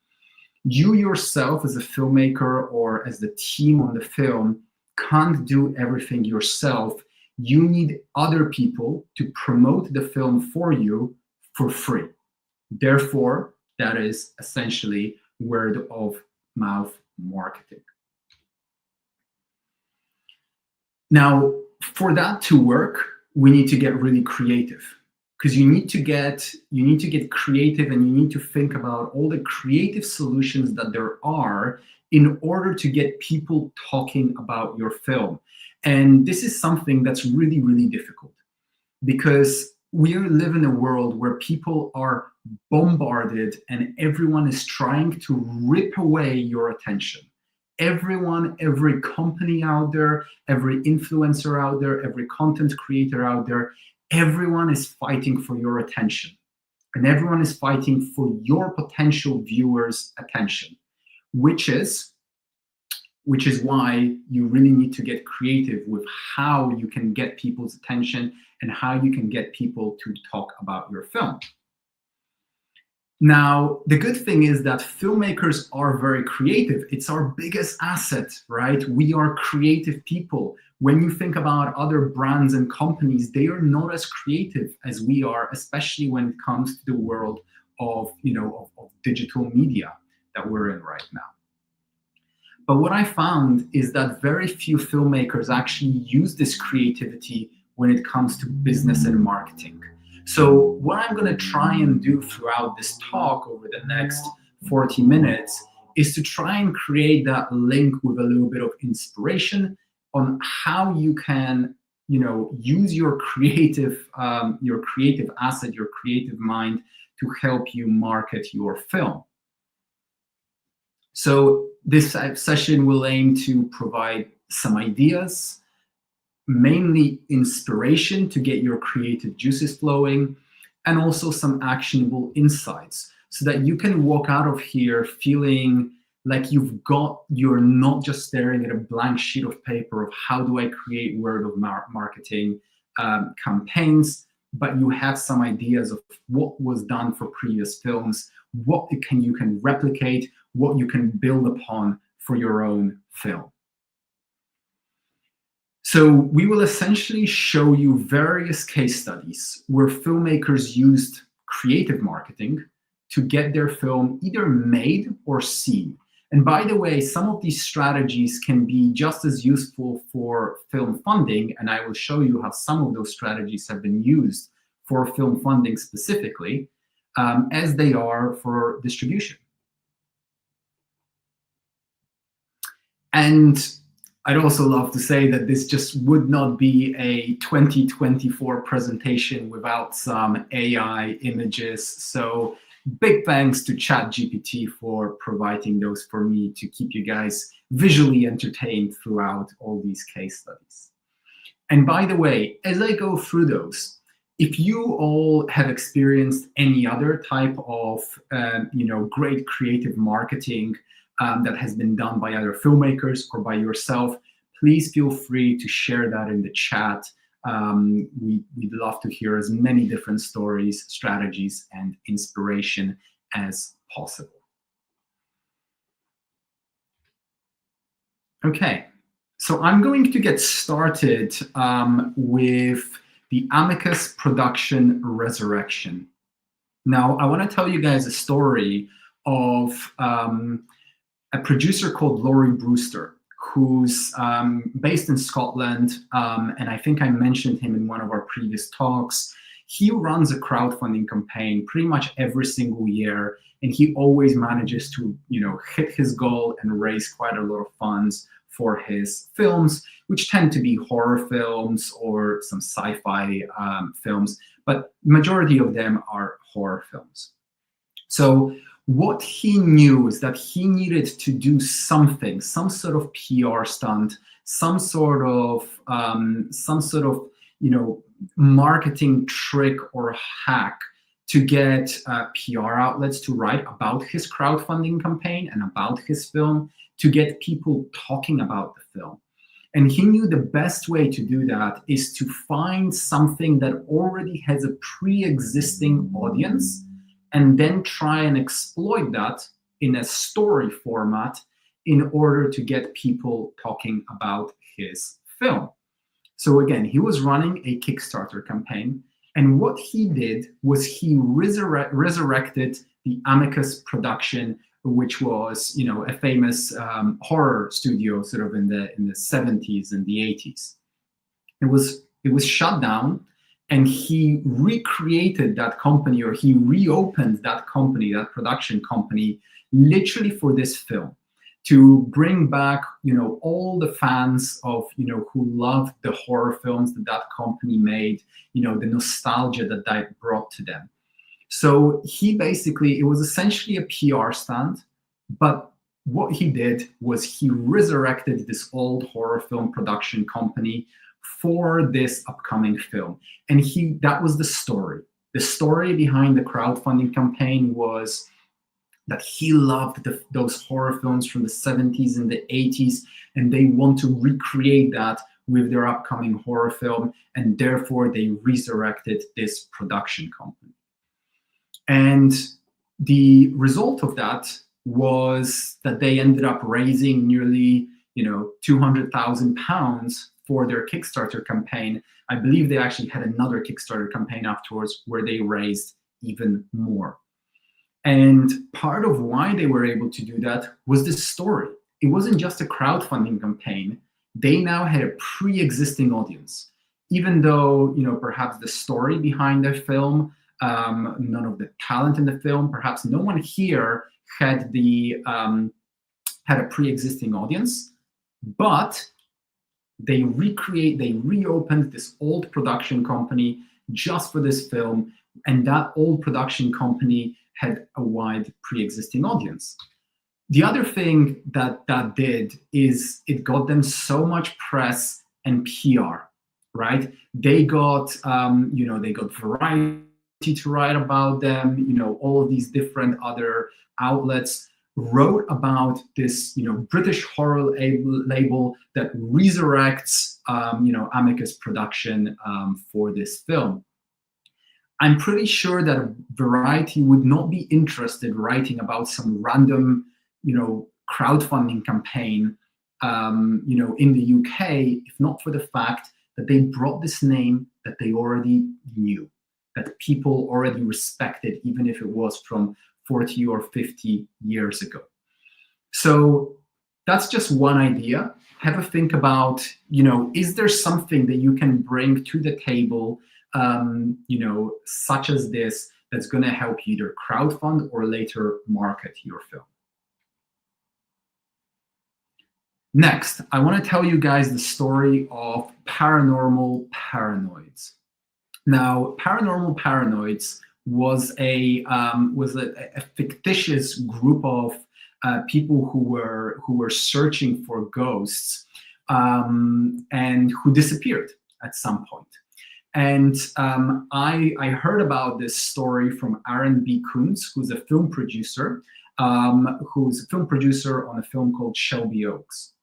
You yourself as a filmmaker or as the team on the film can't do everything yourself. You need other people to promote the film for you for free. Therefore, that is essentially word of mouth marketing. Now, for that to work, we need to get really creative, because you need to get creative, and you need to think about all the creative solutions that there are in order to get people talking about your film. And this is something that's really, really difficult, because we live in a world where people are bombarded and everyone is trying to rip away your attention. Everyone, every company out there, every influencer out there, every content creator out there, everyone is fighting for your attention. And everyone is fighting for your potential viewers' attention, which is why you really need to get creative with how you can get people's attention and how you can get people to talk about your film. Now, the good thing is that filmmakers are very creative. It's our biggest asset, right? We are creative people. When you think about other brands and companies, they are not as creative as we are, especially when it comes to the world of digital media that we're in right now. But what I found is that very few filmmakers actually use this creativity when it comes to business and marketing. So what I'm going to try and do throughout this talk over the next 40 minutes is to try and create that link with a little bit of inspiration on how you can, use your creative asset, your creative mind to help you market your film. So this session will aim to provide some ideas, mainly inspiration to get your creative juices flowing, and also some actionable insights so that you can walk out of here feeling like you're not just staring at a blank sheet of paper of how do I create word of marketing campaigns, but you have some ideas of what was done for previous films, what you can replicate, what you can build upon for your own film. So we will essentially show you various case studies where filmmakers used creative marketing to get their film either made or seen. And by the way, some of these strategies can be just as useful for film funding, and I will show you how some of those strategies have been used for film funding specifically, as they are for distribution. And I'd also love to say that this just would not be a 2024 presentation without some AI images. So big thanks to ChatGPT for providing those for me to keep you guys visually entertained throughout all these case studies. And by the way, as I go through those, if you all have experienced any other type of great creative marketing that has been done by other filmmakers or by yourself, please feel free to share that in the chat. We'd love to hear as many different stories, strategies, and inspiration as possible. Okay, so I'm going to get started with the Amicus production Resurrection. Now, I want to tell you guys a story of a producer called Laurie Brewster, who's based in Scotland, and I think I mentioned him in one of our previous talks. He runs a crowdfunding campaign pretty much every single year, and he always manages to, hit his goal and raise quite a lot of funds for his films, which tend to be horror films or some sci-fi films, but majority of them are horror films. So what he knew is that he needed to do something, some sort of PR stunt, some sort of marketing trick or hack to get PR outlets to write about his crowdfunding campaign and about his film, to get people talking about the film. And he knew the best way to do that is to find something that already has a pre-existing audience and then try and exploit that in a story format in order to get people talking about his film. So again, he was running a Kickstarter campaign, and what he did was he resurrected the Amicus production, which was, a famous horror studio sort of in the 70s and the 80s. It was shut down, and he recreated that company, or he reopened that company, that production company, literally for this film, to bring back, all the fans of, who loved the horror films that company made, the nostalgia that brought to them. So it was essentially a PR stunt, but what he did was he resurrected this old horror film production company for this upcoming film. And that was the story. The story behind the crowdfunding campaign was that he loved those horror films from the 70s and the 80s, and they want to recreate that with their upcoming horror film, and therefore they resurrected this production company. And the result of that was that they ended up raising nearly, £200,000 for their Kickstarter campaign. I believe they actually had another Kickstarter campaign afterwards where they raised even more. And part of why they were able to do that was this story. It wasn't just a crowdfunding campaign. They now had a pre-existing audience. Even though, perhaps the story behind the film, none of the talent in the film, perhaps no one here had a pre-existing audience, but they reopened this old production company just for this film, and that old production company had a wide pre-existing audience. The other thing that did is it got them so much press and PR. right? They got, they got Variety to write about them. All of these different other outlets wrote about this, British horror label that resurrects, Amicus production for this film. I'm pretty sure that Variety would not be interested writing about some random, crowdfunding campaign, in the UK, if not for the fact that they brought this name that they already knew, that people already respected, even if it was from 40 or 50 years ago. So that's just one idea. Have a think about, is there something that you can bring to the table, such as this, that's going to help you either crowdfund or later market your film. Next, I want to tell you guys the story of Paranormal Paranoids. Now, Paranormal Paranoids was a fictitious group of people who were searching for ghosts and who disappeared at some point. And I heard about this story from Aaron B. Kuntz, who's a film producer, on a film called Shelby Oaks.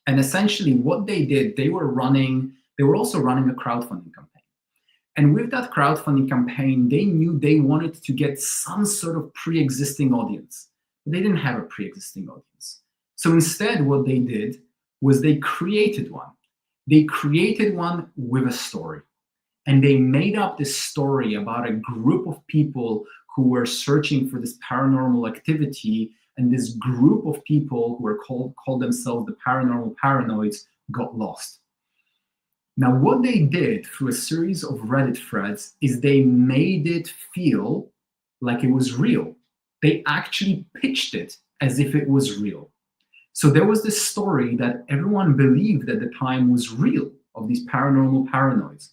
And essentially what they did, they were also running a crowdfunding campaign. And with that crowdfunding campaign, they knew they wanted to get some sort of pre-existing audience. But they didn't have a pre-existing audience. So instead, what they did was they created one. They created one with a story. And they made up this story about a group of people who were searching for this paranormal activity, and this group of people who were called themselves the Paranormal Paranoids got lost. Now, what they did through a series of Reddit threads is they made it feel like it was real. They actually pitched it as if it was real. So there was this story that everyone believed at the time was real, of these paranormal paranoids.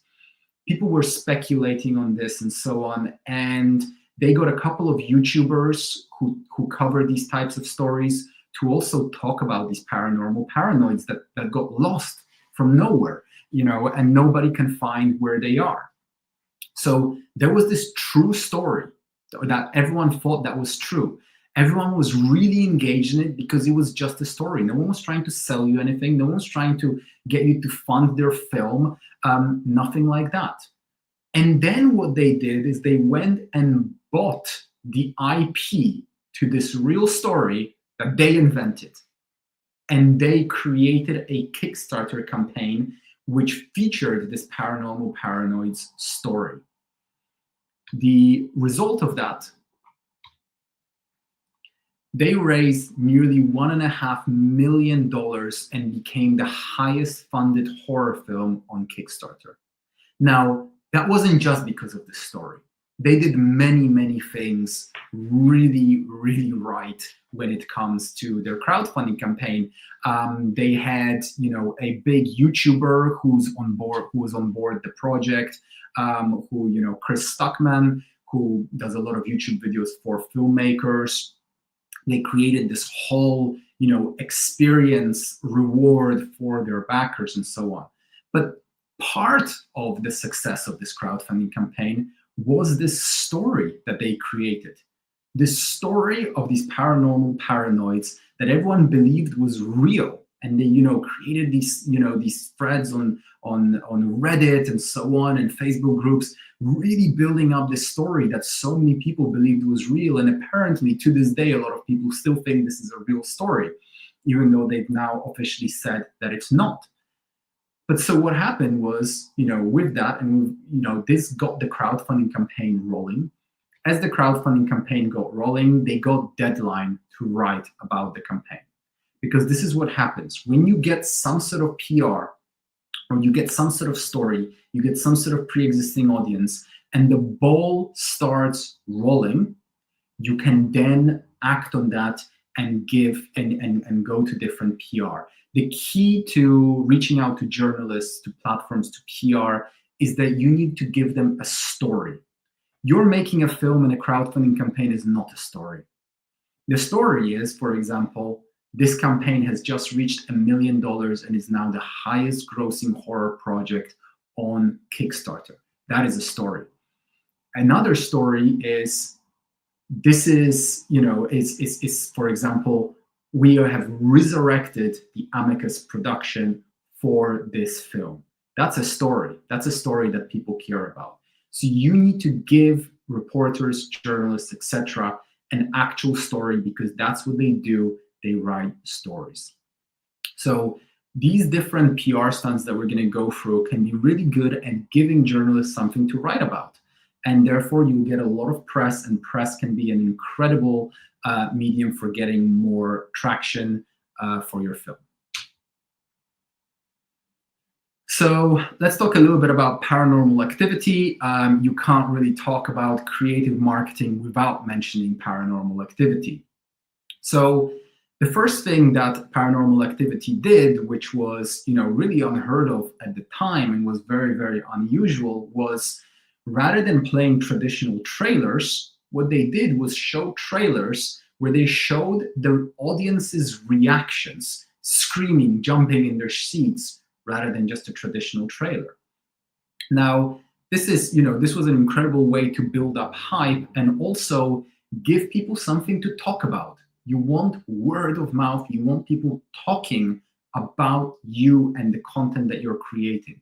People were speculating on this and so on, and they got a couple of YouTubers who cover these types of stories to also talk about these paranormal paranoids that got lost from nowhere, and nobody can find where they are. So there was this true story that everyone thought that was true. Everyone was really engaged in it because it was just a story. No one was trying to sell you anything. No one was trying to get you to fund their film, nothing like that. And then what they did is they went and bought the IP to this real story that they invented. And they created a Kickstarter campaign which featured this Paranormal Paranoids story. The result of that, they raised nearly $1.5 million and became the highest funded horror film on Kickstarter. Now, that wasn't just because of the story. They did many, many things really, really right when it comes to their crowdfunding campaign. They had, a big YouTuber who was on board the project, Chris Stuckman, who does a lot of YouTube videos for filmmakers. They created this whole, experience reward for their backers and so on. But part of the success of this crowdfunding campaign was this story that they created. This story of these paranormal paranoids that everyone believed was real. And they, created these, these threads on Reddit and so on, and Facebook groups, really building up this story that so many people believed was real. And apparently to this day, a lot of people still think this is a real story, even though they've now officially said that it's not. But so what happened was, with that, and this got the crowdfunding campaign rolling. As the crowdfunding campaign got rolling, they got deadline to write about the campaign. Because this is what happens. When you get some sort of PR, or you get some sort of story, you get some sort of pre-existing audience, and the ball starts rolling, you can then act on that and give and go to different PR. The key to reaching out to journalists, to platforms, to PR, is that you need to give them a story. You're making a film, and a crowdfunding campaign is not a story. The story is, for example, This campaign has just reached $1 million and is now the highest grossing horror project on Kickstarter. That is a story. Another story is, this is, for example, we have resurrected the Amicus production for this film. That's a story. That's a story that people care about. So you need to give reporters, journalists, etc., an actual story, because that's what they do. They write stories. So these different PR stunts that we're going to go through can be really good at giving journalists something to write about. And therefore, you get a lot of press, and press can be an incredible medium for getting more traction for your film. So let's talk a little bit about paranormal activity. You can't really talk about creative marketing without mentioning paranormal activity. So the first thing that paranormal activity did, which was really unheard of at the time and was very, very unusual, was rather than playing traditional trailers, what they did was show trailers where they showed the audience's reactions, screaming, jumping in their seats, rather than just a traditional trailer. Now, this was an incredible way to build up hype and also give people something to talk about. You want word of mouth. You want people talking about you and the content that you're creating.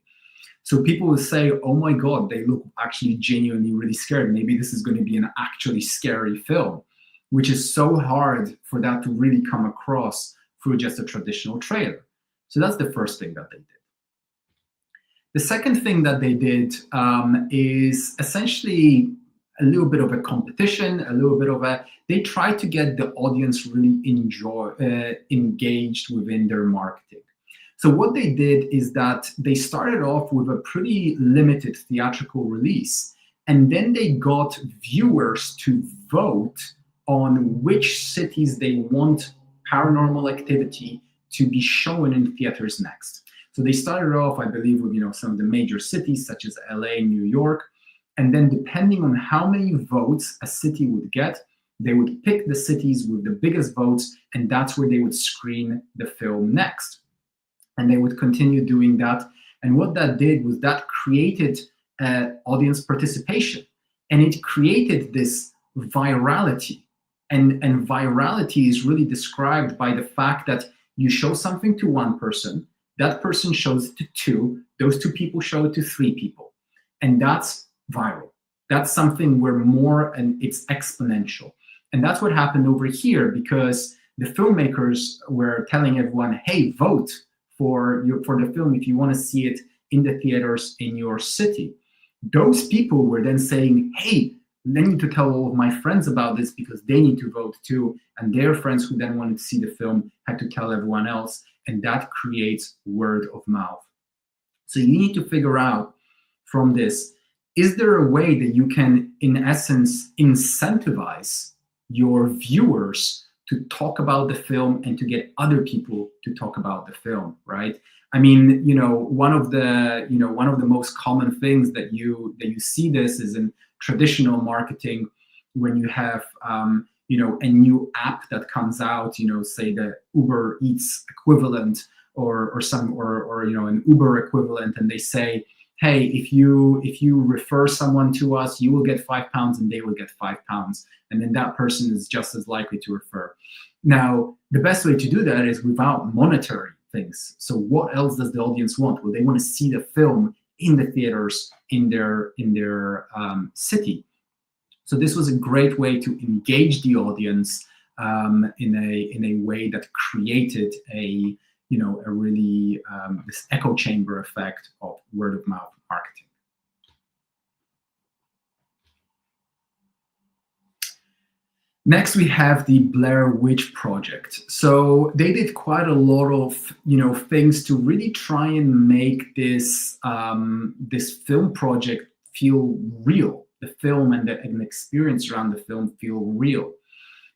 So people will say, oh my God, they look actually genuinely really scared. Maybe this is going to be an actually scary film, which is so hard for that to really come across through just a traditional trailer. So that's the first thing that they did. The second thing that they did is essentially a little bit of a competition, they tried to get the audience really engaged within their marketing. So what they did is that they started off with a pretty limited theatrical release, and then they got viewers to vote on which cities they want paranormal activity to be shown in theaters next. So they started off, I believe, with some of the major cities such as LA, New York, and then depending on how many votes a city would get, they would pick the cities with the biggest votes, and that's where they would screen the film next. And they would continue doing that. And what that did was that created audience participation, and it created this virality. And virality is really described by the fact that you show something to one person, that person shows it to two, those two people show it to three people, and that's viral. That's something where and it's exponential. And that's what happened over here, because the filmmakers were telling everyone, hey, vote for the film if you want to see it in the theaters in your city. Those people were then saying, hey, I need to tell all of my friends about this because they need to vote too. And their friends who then wanted to see the film had to tell everyone else. And that creates word of mouth. So you need to figure out from this, is there a way that you can, in essence, incentivize your viewers to talk about the film and to get other people to talk about the film, right? I mean, one of the most common things that you see this is in traditional marketing, when you have a new app that comes out, say the Uber Eats equivalent or an Uber equivalent, and they say, hey, if you refer someone to us, you will get £5 and they will get £5, and then that person is just as likely to refer. Now, the best way to do that is without monetary things. So what else does the audience want? Well, they want to see the film in the theaters in their city. So this was a great way to engage the audience in a way that created a really this echo chamber effect of word of mouth marketing. Next, we have the Blair Witch Project. So they did quite a lot of things to really try and make this this film project feel real. The film and the experience around the film feel real.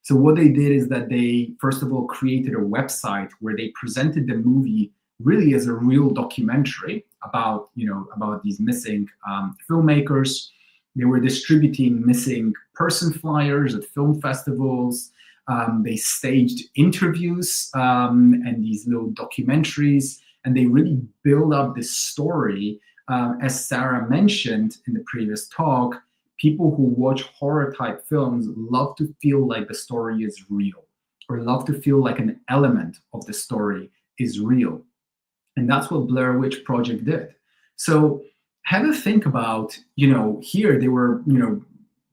So what they did is that they, first of all, created a website where they presented the movie really as a real documentary about these missing filmmakers. They were distributing missing person flyers at film festivals. They staged interviews and these little documentaries, and they really build up this story. As Sarah mentioned in the previous talk, people who watch horror type films love to feel like the story is real, or love to feel like an element of the story is real. And that's what Blair Witch Project did. So have a think about, here they were,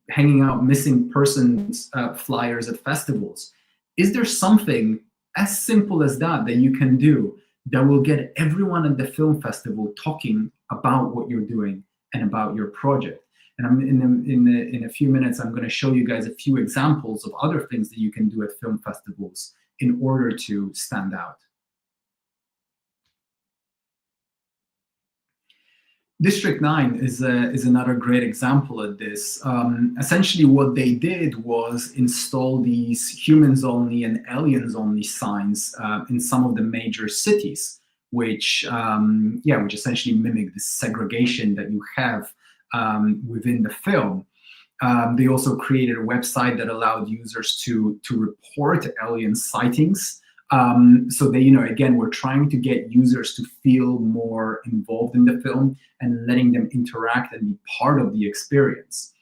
hanging out missing persons flyers at festivals. Is there something as simple as that you can do that will get everyone at the film festival talking about what you're doing and about your project? And I'm in a few minutes, I'm going to show you guys a few examples of other things that you can do at film festivals in order to stand out. District 9 is another great example of this. Essentially, what they did was install these humans only and aliens only signs in some of the major cities, which essentially mimic the segregation that you have within the film. They also created a website that allowed users to report alien sightings. So they, again, we're trying to get users to feel more involved in the film and letting them interact and be part of the experience.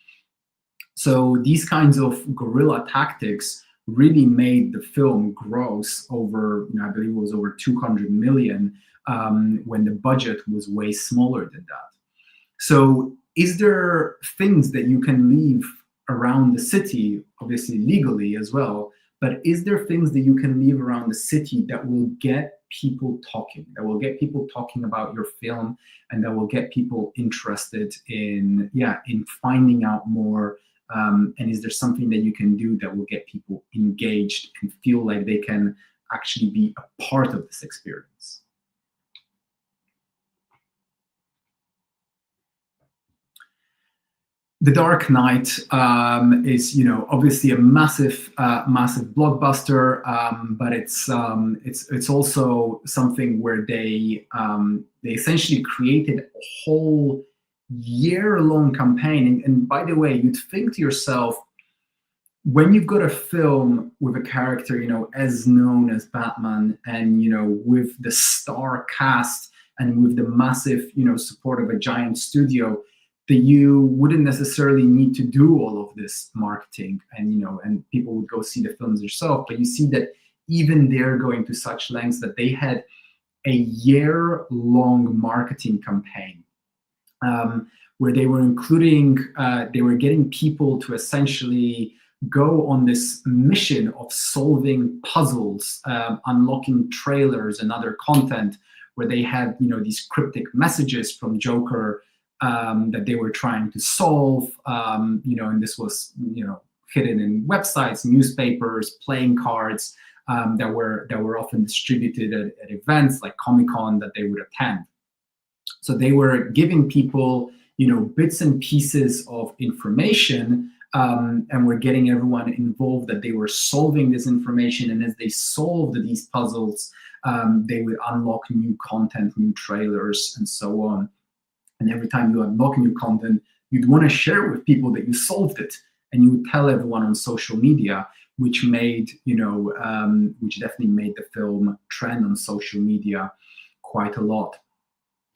So these kinds of guerrilla tactics really made the film gross over, I believe it was over 200 million when the budget was way smaller than that. So is there things that you can leave around the city, obviously legally as well, but is there things that you can leave around the city that will get people talking, about your film, and that will get people interested in finding out more? And is there something that you can do that will get people engaged and feel like they can actually be a part of this experience? The Dark Knight is, obviously a massive blockbuster, but it's also something where they essentially created a whole year-long campaign. And by the way, you'd think to yourself, when you've got a film with a character, as known as Batman, and with the star cast and with the massive, support of a giant studio, that you wouldn't necessarily need to do all of this marketing, and people would go see the films themselves. But you see that even they're going to such lengths that they had a year-long marketing campaign where they were they were getting people to essentially go on this mission of solving puzzles, unlocking trailers and other content, where they had these cryptic messages from Joker that they were trying to solve, and this was, hidden in websites, newspapers, playing cards that were often distributed at events like Comic-Con that they would attend. So they were giving people, bits and pieces of information, and were getting everyone involved, that they were solving this information. And as they solved these puzzles, they would unlock new content, new trailers, and so on. And every time you unlock new content, you'd want to share with people that you solved it, and you would tell everyone on social media, which made, which definitely made the film trend on social media quite a lot.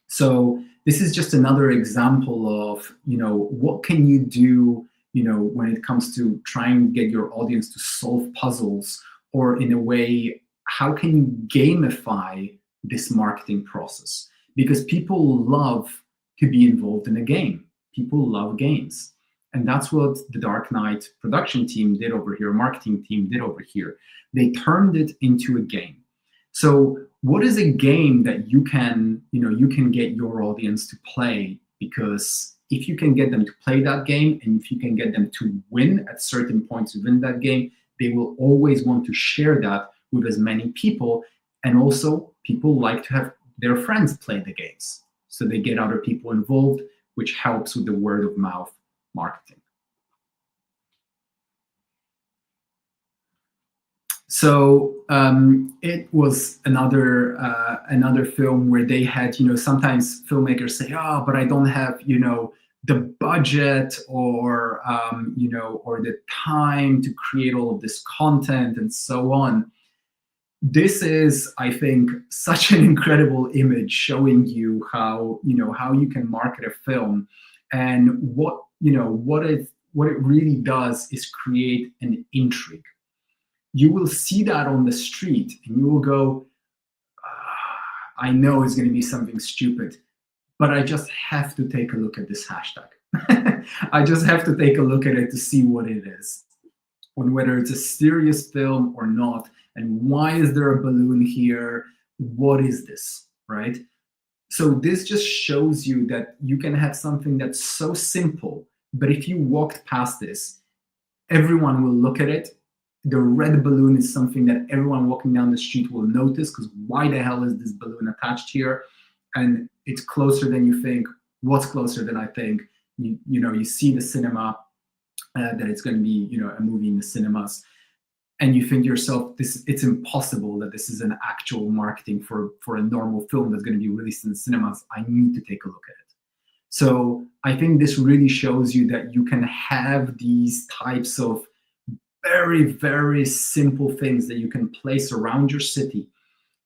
So this is just another example of, what can you do, when it comes to trying to get your audience to solve puzzles, or in a way, how can you gamify this marketing process? Because people love to be involved in a game. People love games. And that's what the Dark Knight production team did over here, marketing team did over here. They turned it into a game. So what is a game that you can get your audience to play? Because if you can get them to play that game, and if you can get them to win at certain points within that game, they will always want to share that with as many people. And also, people like to have their friends play the games. So they get other people involved, which helps with the word of mouth marketing. So it was another film where they had, sometimes filmmakers say, oh, but I don't have, the budget or or the time to create all of this content and so on. This is, I think, such an incredible image showing you how you can market a film, and what it really does is create an intrigue. You will see that on the street and you will go, I know it's going to be something stupid, but I just have to take a look at this hashtag. I just have to take a look at it to see what it is, and whether it's a serious film or not, and why is there a balloon here? What is this, right? So this just shows you that you can have something that's so simple, but if you walked past this, everyone will look at it. The red balloon is something that everyone walking down the street will notice, because why the hell is this balloon attached here? And it's closer than you think. What's closer than I think? You see the cinema, that it's going to be a movie in the cinemas, and you think to yourself, it's impossible that this is an actual marketing for a normal film that's going to be released in the cinemas. I need to take a look at it. So I think this really shows you that you can have these types of very, very simple things that you can place around your city.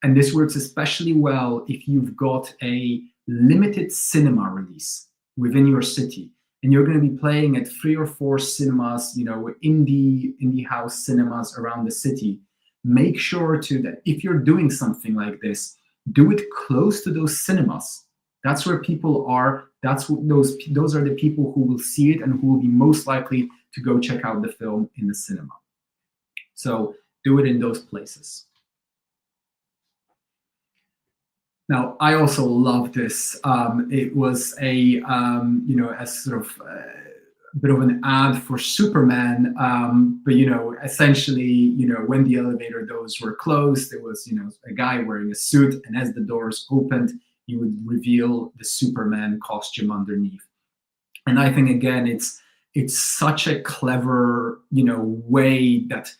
And this works especially well if you've got a limited cinema release within your city, and you're going to be playing at 3 or 4 cinemas, indie house cinemas around the city. Make sure that if you're doing something like this, do it close to those cinemas. That's where people are. Those are the people who will see it and who will be most likely to go check out the film in the cinema. So do it in those places. Now, I also love this. It was a sort of a bit of an ad for Superman, but essentially, when the elevator doors were closed, there was a guy wearing a suit, and as the doors opened, you would reveal the Superman costume underneath. And I think, again, it's such a clever way that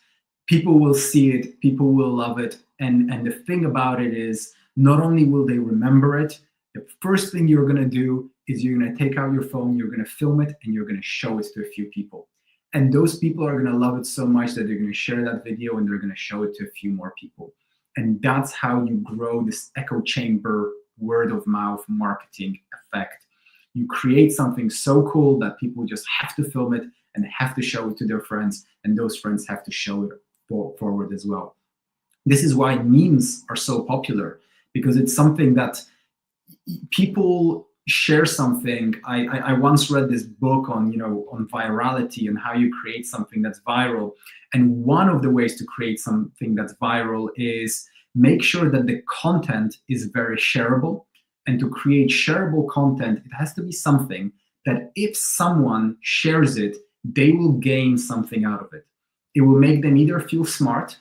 people will see it, people will love it, and the thing about it is, not only will they remember it, the first thing you're going to do is you're going to take out your phone, you're going to film it, and you're going to show it to a few people. And those people are going to love it so much that they're going to share that video and they're going to show it to a few more people. And that's how you grow this echo chamber word of mouth marketing effect. You create something so cool that people just have to film it and have to show it to their friends, and those friends have to show it forward as well. This is why memes are so popular, because it's something that people share something. I once read this book on virality and how you create something that's viral. And one of the ways to create something that's viral is make sure that the content is very shareable. And to create shareable content, it has to be something that if someone shares it, they will gain something out of it. It will make them either feel smart,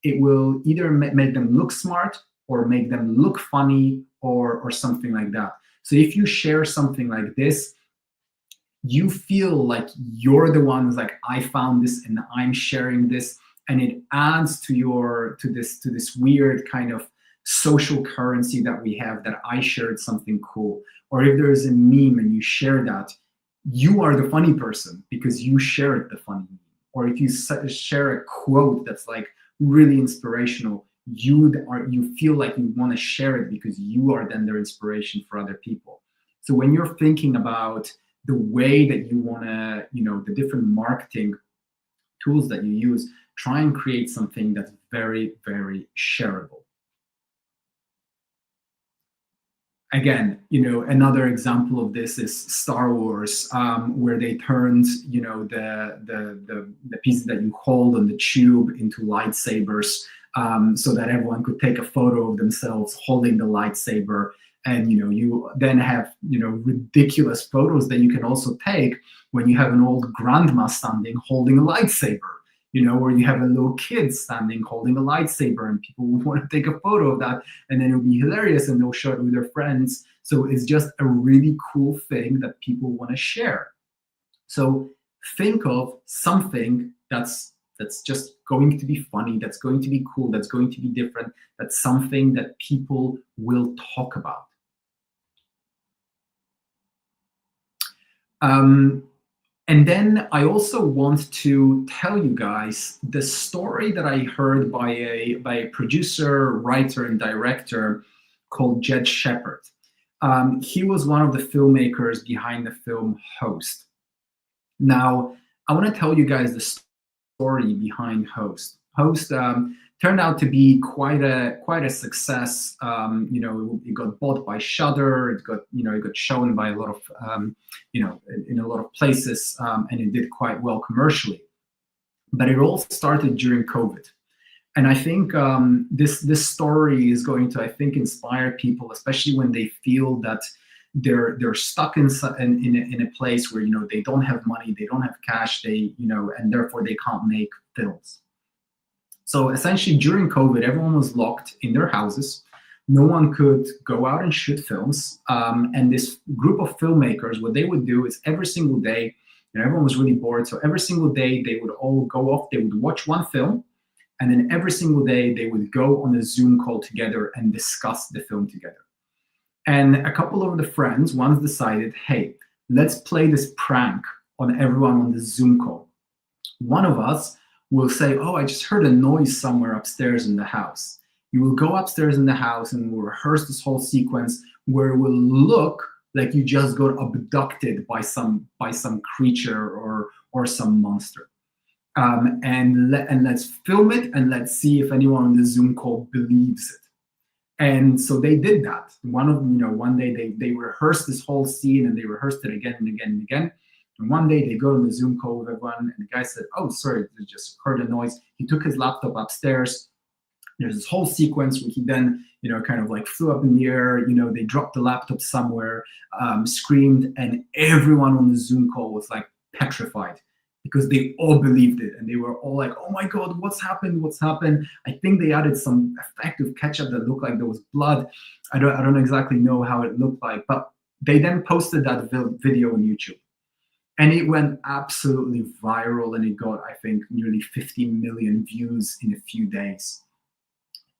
it will either make them look smart, or make them look funny, or something like that. So if you share something like this, you feel like you're the one who's like, I found this and I'm sharing this, and it adds to this weird kind of social currency that we have, that I shared something cool. Or if there's a meme and you share that, you are the funny person because you shared the funny meme. Or if you share a quote that's like really inspirational, you feel like you want to share it because you are then their inspiration for other people. So when you're thinking about the way that you want to, the different marketing tools that you use, try and create something that's very, very shareable. Again, another example of this is Star Wars, where they turned, the pieces that you hold on the tube into lightsabers, so that everyone could take a photo of themselves holding the lightsaber. And you then have ridiculous photos that you can also take when you have an old grandma standing holding a lightsaber. Or you have a little kid standing holding a lightsaber, and people would want to take a photo of that, and then it'll be hilarious, and they'll share it with their friends. So it's just a really cool thing that people want to share. So think of something that's just going to be funny, that's going to be cool, that's going to be different, that's something that people will talk about. And then I also want to tell you guys the story that I heard by a producer, writer, and director called Jed Shepard. He was one of the filmmakers behind the film Host. Now, I want to tell you guys the story behind Host. Host turned out to be quite a success. It got bought by Shudder. It got shown by a lot of in a lot of places, and it did quite well commercially. But it all started during COVID. And I think this story is going to, I think, inspire people, especially when they feel that they're stuck in a place where they don't have money, they don't have cash, and therefore they can't make films. So essentially, during COVID, everyone was locked in their houses. No one could go out and shoot films. And this group of filmmakers, what they would do is every single day, everyone was really bored. So every single day, they would all go off. They would watch one film. And then every single day, they would go on a Zoom call together and discuss the film together. And a couple of the friends once decided, hey, let's play this prank on everyone on the Zoom call. One of us will say, oh, I just heard a noise somewhere upstairs in the house. You will go upstairs in the house and we'll rehearse this whole sequence where it will look like you just got abducted by some creature or some monster. And let's film it and let's see if anyone on the Zoom call believes it. And so they did that. One day they rehearsed this whole scene and they rehearsed it again and again and again. And one day they go on the Zoom call with everyone and the guy said, oh, sorry, I just heard a noise. He took his laptop upstairs. There's this whole sequence where he then, kind of like flew up in the air. They dropped the laptop somewhere, screamed, and everyone on the Zoom call was like petrified because they all believed it. And they were all like, oh my God, what's happened? What's happened? I think they added some effective ketchup that looked like there was blood. I don't exactly know how it looked like, but they then posted that video on YouTube. And it went absolutely viral, and it got, I think, nearly 50 million views in a few days.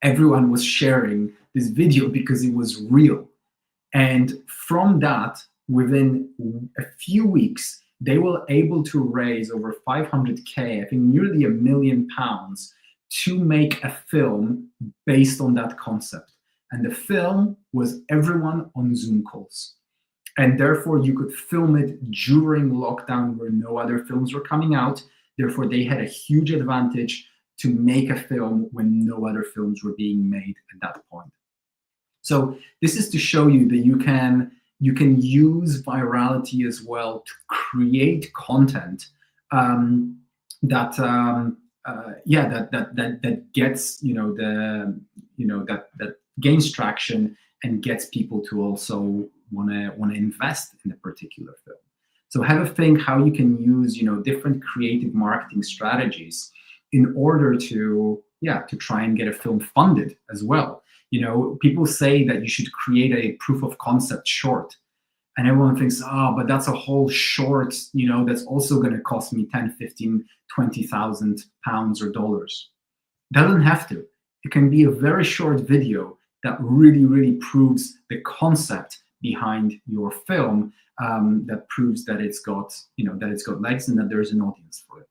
Everyone was sharing this video because it was real. And from that, within a few weeks, they were able to raise over 500K, I think nearly £1 million, to make a film based on that concept. And the film was everyone on Zoom calls. And therefore, you could film it during lockdown where no other films were coming out. Therefore, they had a huge advantage to make a film when no other films were being made at that point. So this is to show you that you can use virality as well to create content that gets that gains traction and gets people to also want to invest in a particular film. So have a think how you can use different creative marketing strategies in order to try and get a film funded as well. People say that you should create a proof of concept short, and everyone thinks, but that's a whole short, that's also going to cost me 10, 15, 20,000 pounds or dollars. Doesn't have to. It can be a very short video that really, really proves the concept behind your film, that proves that it's got legs and that there's an audience for it.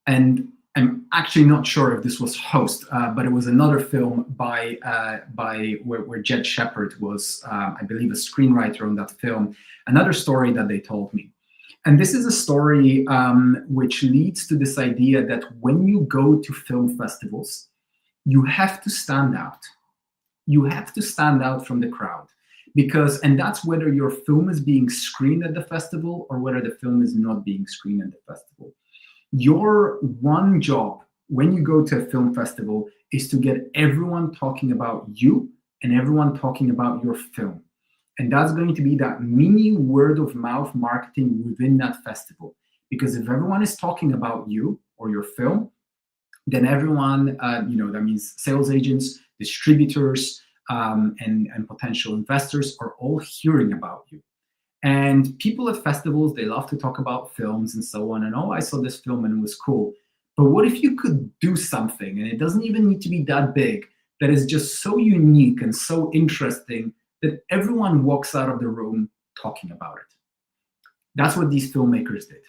And I'm actually not sure if this was Host, but it was another film by where Jed Shepard was, I believe, a screenwriter on that film. Another story that they told me. And this is a story which leads to this idea that when you go to film festivals, you have to stand out. You have to stand out from the crowd and that's whether your film is being screened at the festival or whether the film is not being screened at the festival. Your one job when you go to a film festival is to get everyone talking about you and everyone talking about your film. And that's going to be that mini word of mouth marketing within that festival. Because if everyone is talking about you or your film, then everyone, that means sales agents, distributors, and potential investors are all hearing about you. And people at festivals, they love to talk about films and so on. And I saw this film and it was cool. But what if you could do something, and it doesn't even need to be that big, that is just so unique and so interesting that everyone walks out of the room talking about it. That's what these filmmakers did.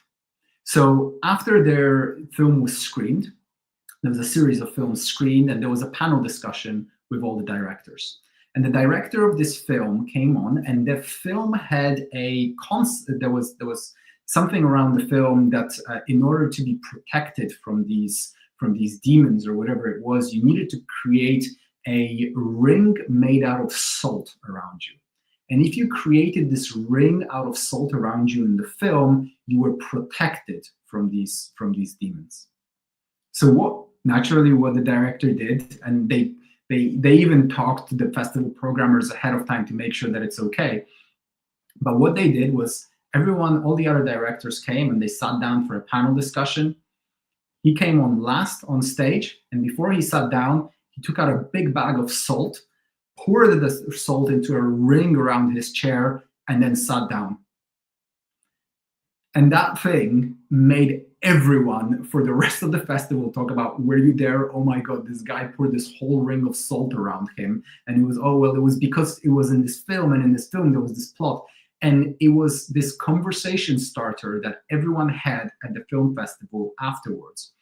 So after their film was screened, there was a series of films screened, and there was a panel discussion with all the directors. And the director of this film came on, and the film had a concept. There was something around the film that, in order to be protected from these demons or whatever it was, you needed to create a ring made out of salt around you. And if you created this ring out of salt around you in the film, you were protected from these demons. So what the director did, and they even talked to the festival programmers ahead of time to make sure that it's okay. But what they did was all the other directors came and they sat down for a panel discussion. He came on last on stage, and before he sat down, he took out a big bag of salt, poured the salt into a ring around his chair, and then sat down. And that thing made everyone for the rest of the festival talk about, were you there? Oh my God, this guy poured this whole ring of salt around him. And it was, oh, well, it was because it was in this film, and in this film there was this plot. And it was this conversation starter that everyone had at the film festival afterwards.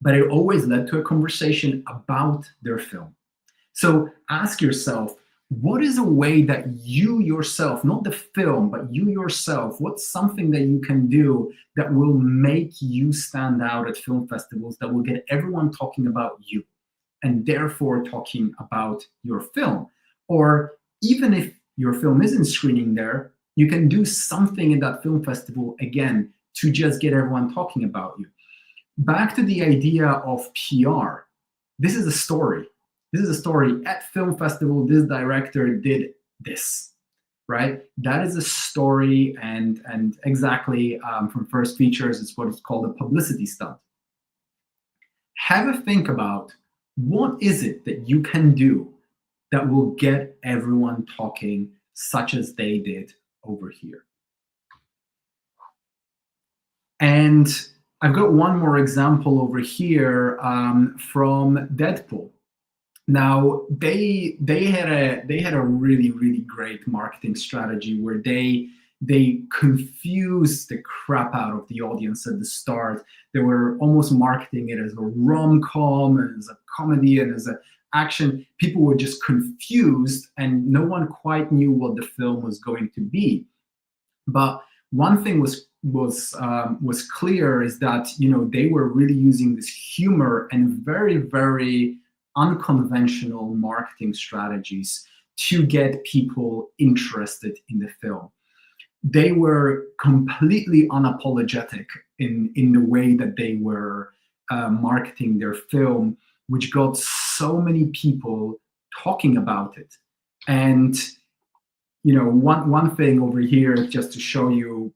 But it always led to a conversation about their film. So ask yourself, what is a way that you yourself, not the film, but you yourself, what's something that you can do that will make you stand out at film festivals, that will get everyone talking about you and therefore talking about your film? Or even if your film isn't screening there, you can do something in that film festival, again, to just get everyone talking about you. Back to the idea of PR. This is a story. This is a story. At film festival, this director did this, right? That is a story, and exactly from First Features, it's what is called a publicity stunt. Have a think about, what is it that you can do that will get everyone talking, such as they did over here. And I've got one more example over here from Deadpool. Now they had a really, really great marketing strategy where they confused the crap out of the audience at the start. They were almost marketing it as a rom-com and as a comedy and as an action. People were just confused, and no one quite knew what the film was going to be. But one thing was clear, is that they were really using this humor and very, very unconventional marketing strategies to get people interested in the film. They were completely unapologetic in the way that they were marketing their film, which got so many people talking about it. And one thing over here, just to show you,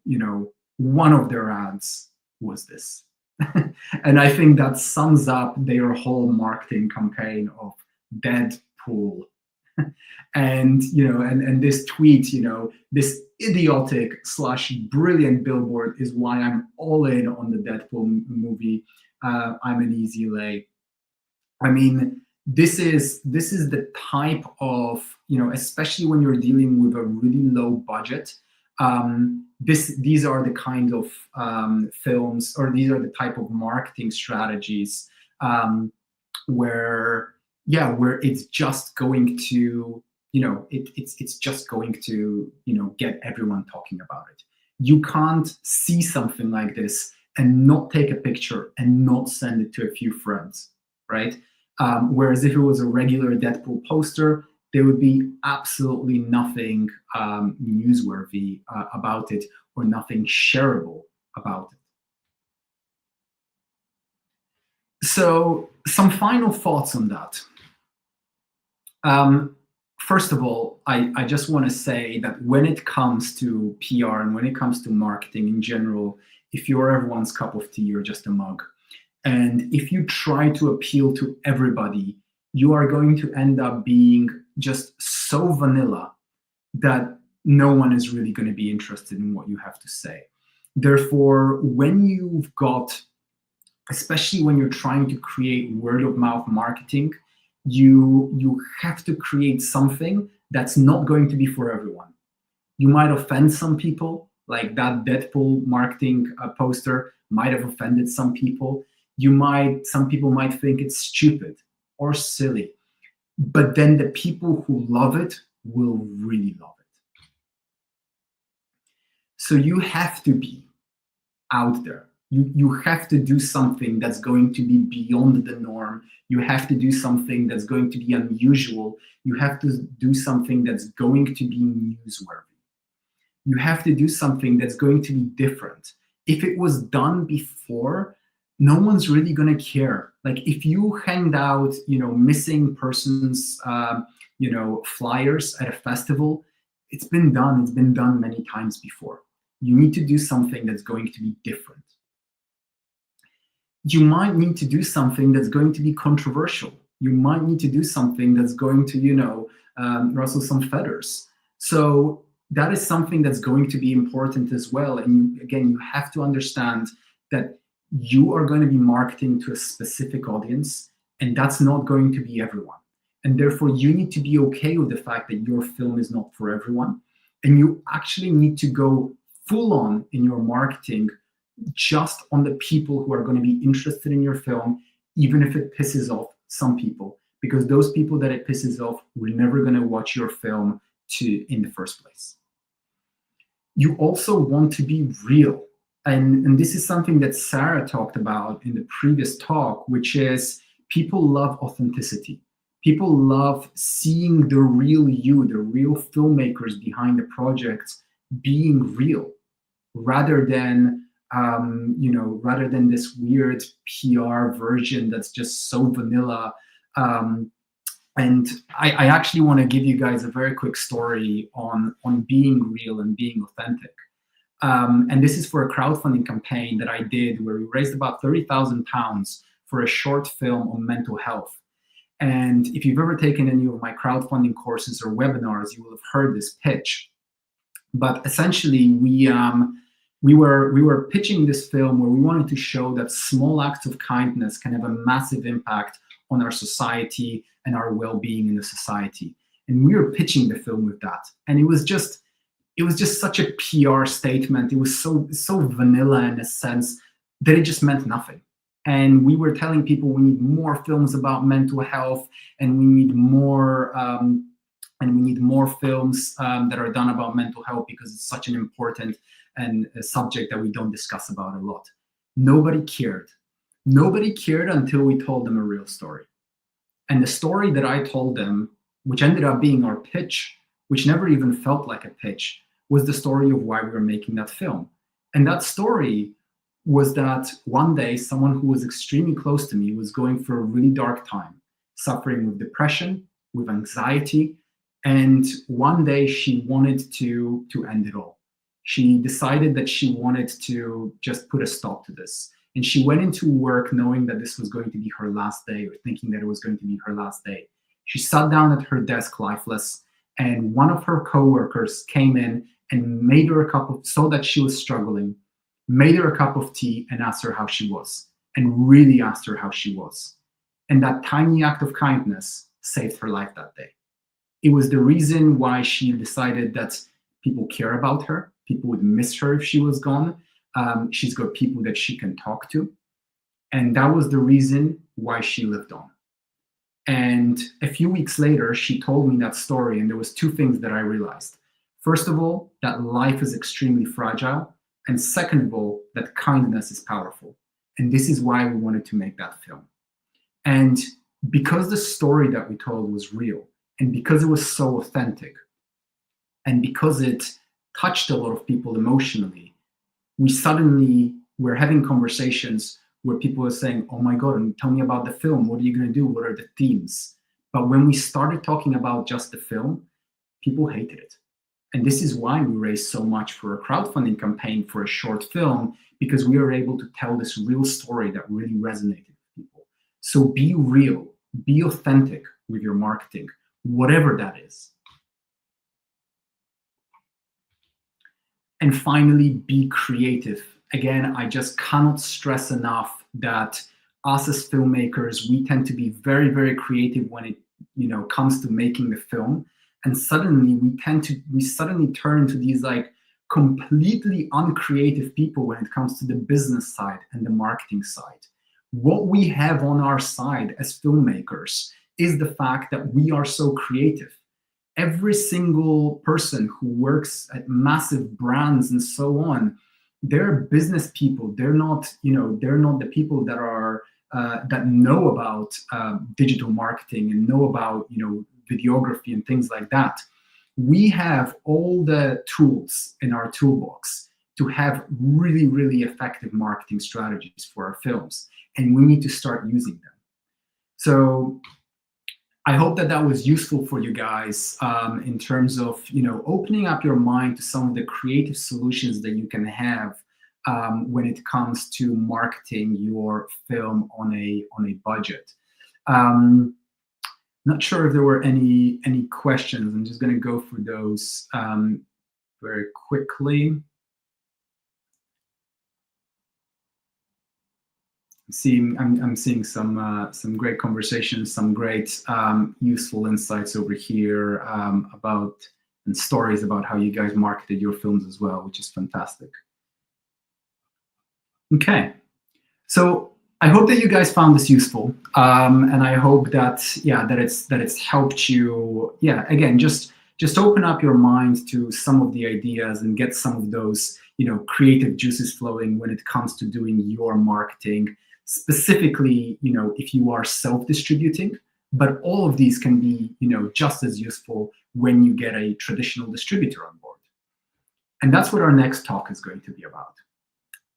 one of their ads was this. And I think that sums up their whole marketing campaign of Deadpool. And this tweet, this idiotic / brilliant billboard is why I'm all in on the Deadpool movie. I'm an easy lay. I mean, this is the type of, especially when you're dealing with a really low budget, these are the kind of films, or these are the type of marketing strategies where it's just going to, it's just going to, get everyone talking about it. You can't see something like this and not take a picture and not send it to a few friends, right? Whereas if it was a regular Deadpool poster, there would be absolutely nothing newsworthy about it, or nothing shareable about it. So some final thoughts on that. First of all, I just want to say that when it comes to PR and when it comes to marketing in general, if you're everyone's cup of tea, you're just a mug. And if you try to appeal to everybody, you are going to end up being just so vanilla that no one is really going to be interested in what you have to say. Therefore, when you've got, especially when you're trying to create word of mouth marketing, you have to create something that's not going to be for everyone. You might offend some people, like that Deadpool marketing poster might have offended some people. Some people might think it's stupid or silly, but then the people who love it will really love it. So you have to be out there. You have to do something that's going to be beyond the norm. You have to do something that's going to be unusual. You have to do something that's going to be newsworthy. You have to do something that's going to be different. If it was done before, no one's really going to care. Like if you hand out, missing persons, flyers at a festival, it's been done. It's been done many times before. You need to do something that's going to be different. You might need to do something that's going to be controversial. You might need to do something that's going to, rustle some feathers. So that is something that's going to be important as well. And again, you have to understand that you are going to be marketing to a specific audience, and that's not going to be everyone. And therefore, you need to be okay with the fact that your film is not for everyone. And you actually need to go full on in your marketing just on the people who are going to be interested in your film, even if it pisses off some people, because those people that it pisses off were never going to watch your film in the first place. You also want to be real. And this is something that Sarah talked about in the previous talk, which is people love authenticity. People love seeing the real you, the real filmmakers behind the projects being real, rather than this weird PR version that's just so vanilla. And I actually want to give you guys a very quick story on being real and being authentic. And this is for a crowdfunding campaign that I did where we raised about £30,000 for a short film on mental health. And if you've ever taken any of my crowdfunding courses or webinars, you will have heard this pitch. But essentially, we were pitching this film where we wanted to show that small acts of kindness can have a massive impact on our society and our well-being in the society. And we were pitching the film with that. And it was just such a PR statement. It was so vanilla in a sense that it just meant nothing. And we were telling people we need more films about mental health, and we need more films that are done about mental health because it's such an important and a subject that we don't discuss about a lot. Nobody cared. Nobody cared until we told them a real story. And the story that I told them, which ended up being our pitch, which never even felt like a pitch, was the story of why we were making that film. And that story was that one day someone who was extremely close to me was going through a really dark time, suffering with depression, with anxiety, and one day she wanted to end it all. She decided that she wanted to just put a stop to this. And she went into work knowing that this was going to be her last day, or thinking that it was going to be her last day. She sat down at her desk lifeless, and one of her coworkers came in and made her saw that she was struggling, made her a cup of tea and asked her how she was, and really asked her how she was. And that tiny act of kindness saved her life that day. It was the reason why she decided that people care about her, people would miss her if she was gone. She's got people that she can talk to. And that was the reason why she lived on. And a few weeks later, she told me that story, and there was two things that I realized. First of all, that life is extremely fragile. And second of all, that kindness is powerful. And this is why we wanted to make that film. And because the story that we told was real, and because it was so authentic, and because it touched a lot of people emotionally, we suddenly were having conversations where people were saying, oh my God, tell me about the film. What are you going to do? What are the themes? But when we started talking about just the film, people hated it. And this is why we raised so much for a crowdfunding campaign for a short film, because we were able to tell this real story that really resonated with people. So be real, be authentic with your marketing, whatever that is. And finally, be creative. Again, I just cannot stress enough that us as filmmakers, we tend to be very, very creative when it comes to making the film. and suddenly we suddenly turn into these like completely uncreative people when it comes to the business side and the marketing side. What we have on our side as filmmakers is the fact that we are so creative. Every single person who works at massive brands and so on, they're business people. They're not, they're not the people that are that know about digital marketing and know about, videography and things like that. We have all the tools in our toolbox to have really, really effective marketing strategies for our films, and we need to start using them. So I hope that that was useful for you guys in terms of opening up your mind to some of the creative solutions that you can have when it comes to marketing your film on a budget. Not sure if there were any questions. I'm just going to go through those very quickly. I'm seeing some great conversations, some great useful insights over here about and stories about how you guys marketed your films as well, which is fantastic. Okay, so I hope that you guys found this useful, and I hope that that it's helped you. Yeah, again, just open up your mind to some of the ideas and get some of those creative juices flowing when it comes to doing your marketing. Specifically, if you are self-distributing, but all of these can be, just as useful when you get a traditional distributor on board. And that's what our next talk is going to be about.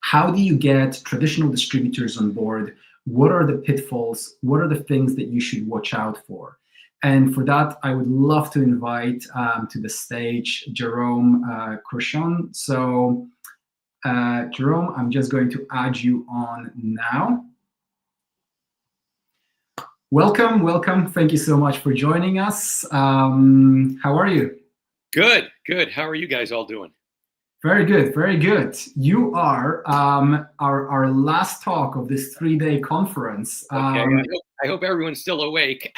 How do you get traditional distributors on board? What are the pitfalls? What are the things that you should watch out for? And for that, I would love to invite to the stage Jerome Courchon. So Jerome, I'm just going to add you on now. Welcome. Thank you so much for joining us. How are you? Good. How are you guys all doing? Very good. You are our last talk of this 3-day conference. Okay. I hope everyone's still awake.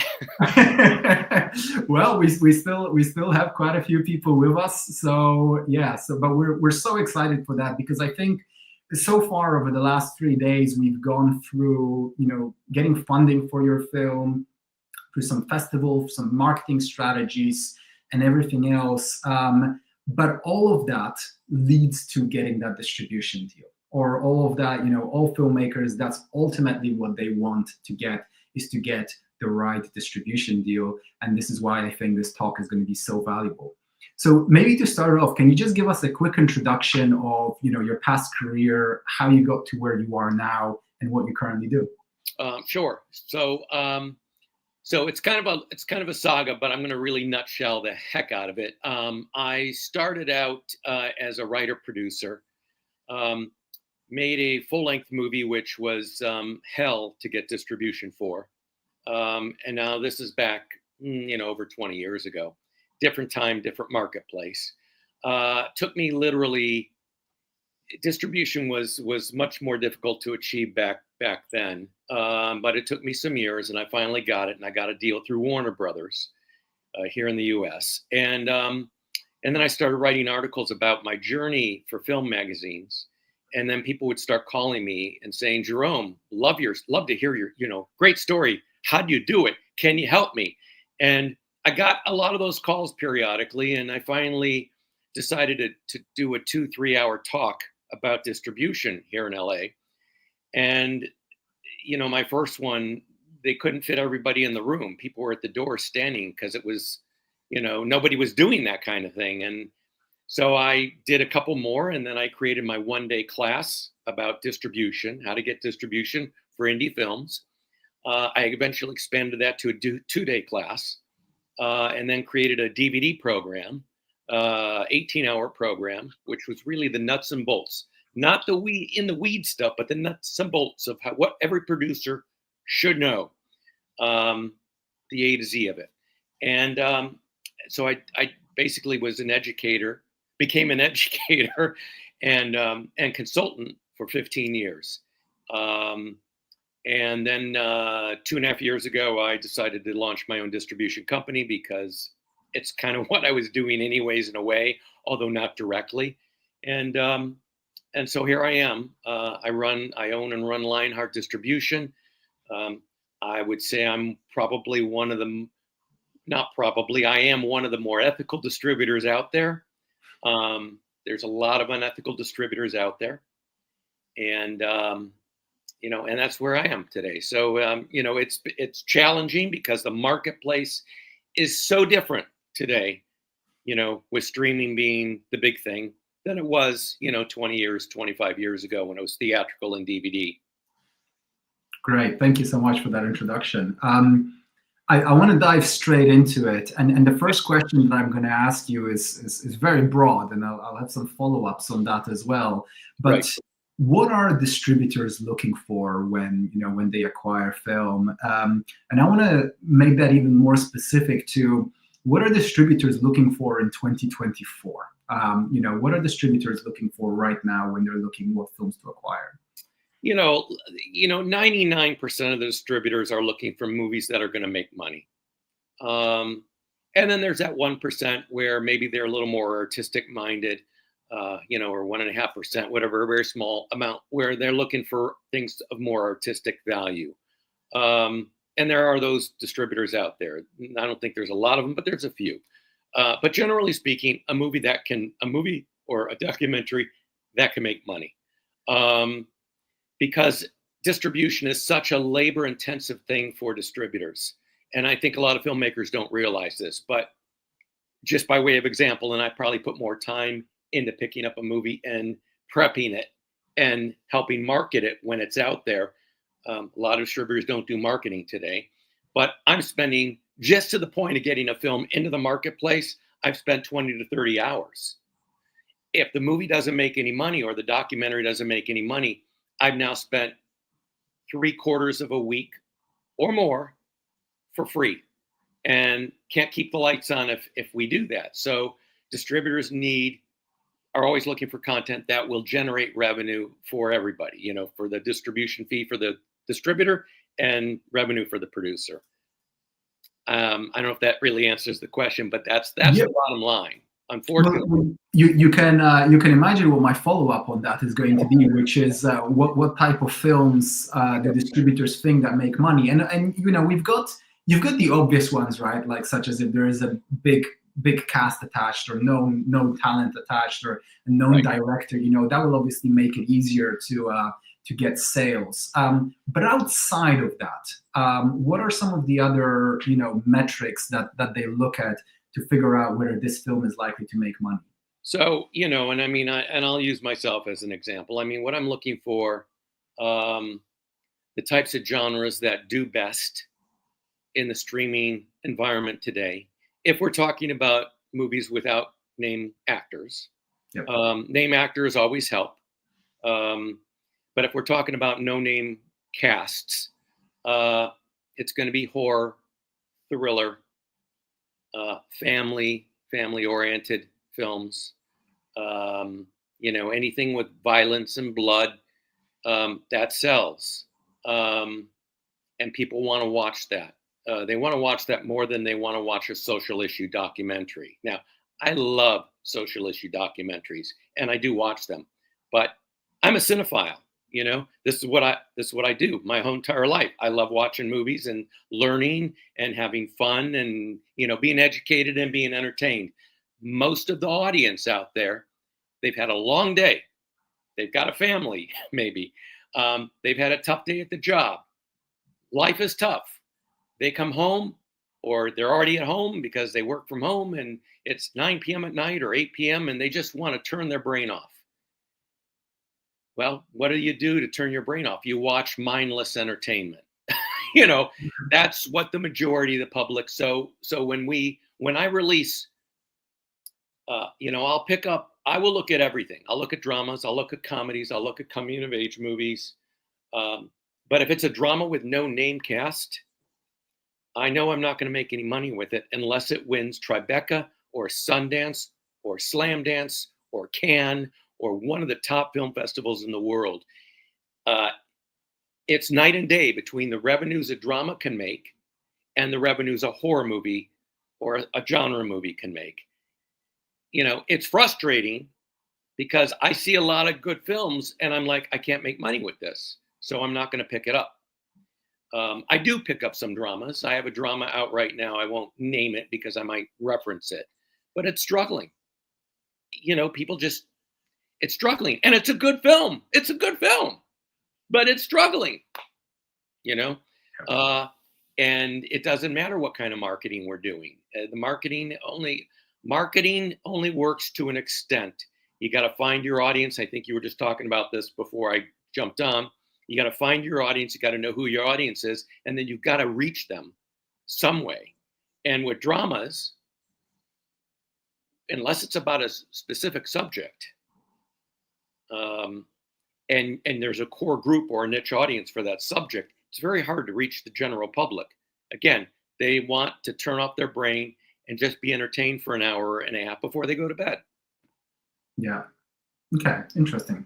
Well, we still have quite a few people with us. So yeah. But we're so excited for that, because I think so far over the last 3 days we've gone through getting funding for your film, through some festivals, some marketing strategies, and everything else. But all of that leads to getting that distribution deal, or all of that, all filmmakers, that's ultimately what they want to get, is to get the right distribution deal. And this is why I think this talk is going to be so valuable. So maybe to start off, can you just give us a quick introduction of, your past career, how you got to where you are now, and what you currently do? Sure. So it's kind of a saga, but I'm going to really nutshell the heck out of it. I started out as a writer-producer, made a full-length movie, which was hell to get distribution for. And now this is back, over 20 years ago. Different time, different marketplace. Took me literally, distribution was much more difficult to achieve back then. But it took me some years, and I finally got it, and I got a deal through Warner Brothers here in the U.S. And then I started writing articles about my journey for film magazines, and then people would start calling me and saying, "Jerome, love to hear your great story. How do you do it? Can you help me?" And I got a lot of those calls periodically, and I finally decided to do a 2-3 hour talk about distribution here in LA. And my first one, they couldn't fit everybody in the room. People were at the door standing because it was, nobody was doing that kind of thing. And so I did a couple more, and then I created my 1-day class about distribution, how to get distribution for indie films. I eventually expanded that to a 2-day class, and then created a DVD program, 18-hour program, which was really the nuts and bolts. Not the weed stuff, but the nuts and bolts of what every producer should know, the A to Z of it. And so I basically was became an educator and consultant for 15 years. And then 2.5 years ago, I decided to launch my own distribution company because it's kind of what I was doing anyways in a way, although not directly. And so here I am. I own and run Lionheart Distribution. I would say I'm probably one of the, not probably, I am one of the more ethical distributors out there. There's a lot of unethical distributors out there. And, and that's where I am today. So, it's challenging because the marketplace is so different today, with streaming being the big thing than it was, 20 years, 25 years ago when it was theatrical and DVD. Great. Thank you so much for that introduction. I want to dive straight into it. And the first question that I'm going to ask you is very broad, and I'll have some follow-ups on that as well. But Right. What are distributors looking for when they acquire film? And I want to make that even more specific to what are distributors looking for in 2024? What are distributors looking for right now when they're looking what films to acquire? 99% of the distributors are looking for movies that are going to make money. And then there's that 1% where maybe they're a little more artistic minded, or 1.5%, whatever, a very small amount where they're looking for things of more artistic value. And there are those distributors out there. I don't think there's a lot of them, but there's a few. But generally speaking, a movie or a documentary that can make money. Because distribution is such a labor-intensive thing for distributors. And I think a lot of filmmakers don't realize this, but just by way of example, and I probably put more time into picking up a movie and prepping it and helping market it when it's out there. A lot of distributors don't do marketing today, but I'm spending, just to the point of getting a film into the marketplace, I've spent 20 to 30 hours. If the movie doesn't make any money or the documentary doesn't make any money, I've now spent 3/4 of a week or more for free and can't keep the lights on if we do that. So distributors are always looking for content that will generate revenue for everybody, for the distribution fee for the distributor and revenue for the producer. I don't know if that really answers the question, but that's Yeah. The bottom line. Unfortunately, Well, you can imagine what my follow-up on that is going to be, which is what type of films the distributors think that make money, and you've got the obvious ones, right? Like such as if there is a big cast attached or no talent attached or a known Right. director, that will obviously make it easier to get sales. But outside of that, what are some of the other metrics that they look at to figure out whether this film is likely to make money? So, and I mean, and I'll use myself as an example. I mean, what I'm looking for, the types of genres that do best in the streaming environment today. If we're talking about movies without name actors, Yep. Name actors always help. But if we're talking about no-name casts, it's going to be horror, thriller, family-oriented films. Anything with violence and blood, that sells. And people want to watch that. They want to watch that more than they want to watch a social issue documentary. Now, I love social issue documentaries, and I do watch them, but I'm a cinephile. This is what I do my whole entire life. I love watching movies and learning and having fun and being educated and being entertained. Most of the audience out there, they've had a long day. They've got a family, maybe. They've had a tough day at the job. Life is tough. They come home, or they're already at home because they work from home and it's 9 p.m. at night or 8 p.m. and they just want to turn their brain off. Well, what do you do to turn your brain off? You watch mindless entertainment. That's what the majority of the public. So when I release, I will look at everything. I'll look at dramas. I'll look at comedies. I'll look at coming of age movies. But if it's a drama with no name cast, I know I'm not going to make any money with it unless it wins Tribeca or Sundance or Slamdance or Cannes or one of the top film festivals in the world. It's night and day between the revenues a drama can make and the revenues a horror movie or a genre movie can make. You know, it's frustrating because I see a lot of good films and I'm like, I can't make money with this, so I'm not going to pick it up. I do pick up some dramas. I have a drama out right now. I won't name it because I might reference it, but it's struggling. You know, it's struggling, and it's a good film. It's a good film, but it's struggling, you know? And it doesn't matter what kind of marketing we're doing. The marketing only works to an extent. You got to find your audience. I think you were just talking about this before I jumped on. You got to find your audience. You got to know who your audience is, and then you've got to reach them some way. And with dramas, unless it's about a specific subject, and there's a core group or a niche audience for that subject, it's very hard to reach the general public. Again, they want to turn off their brain and just be entertained for an hour and a half before they go to bed. Yeah. Okay. Interesting.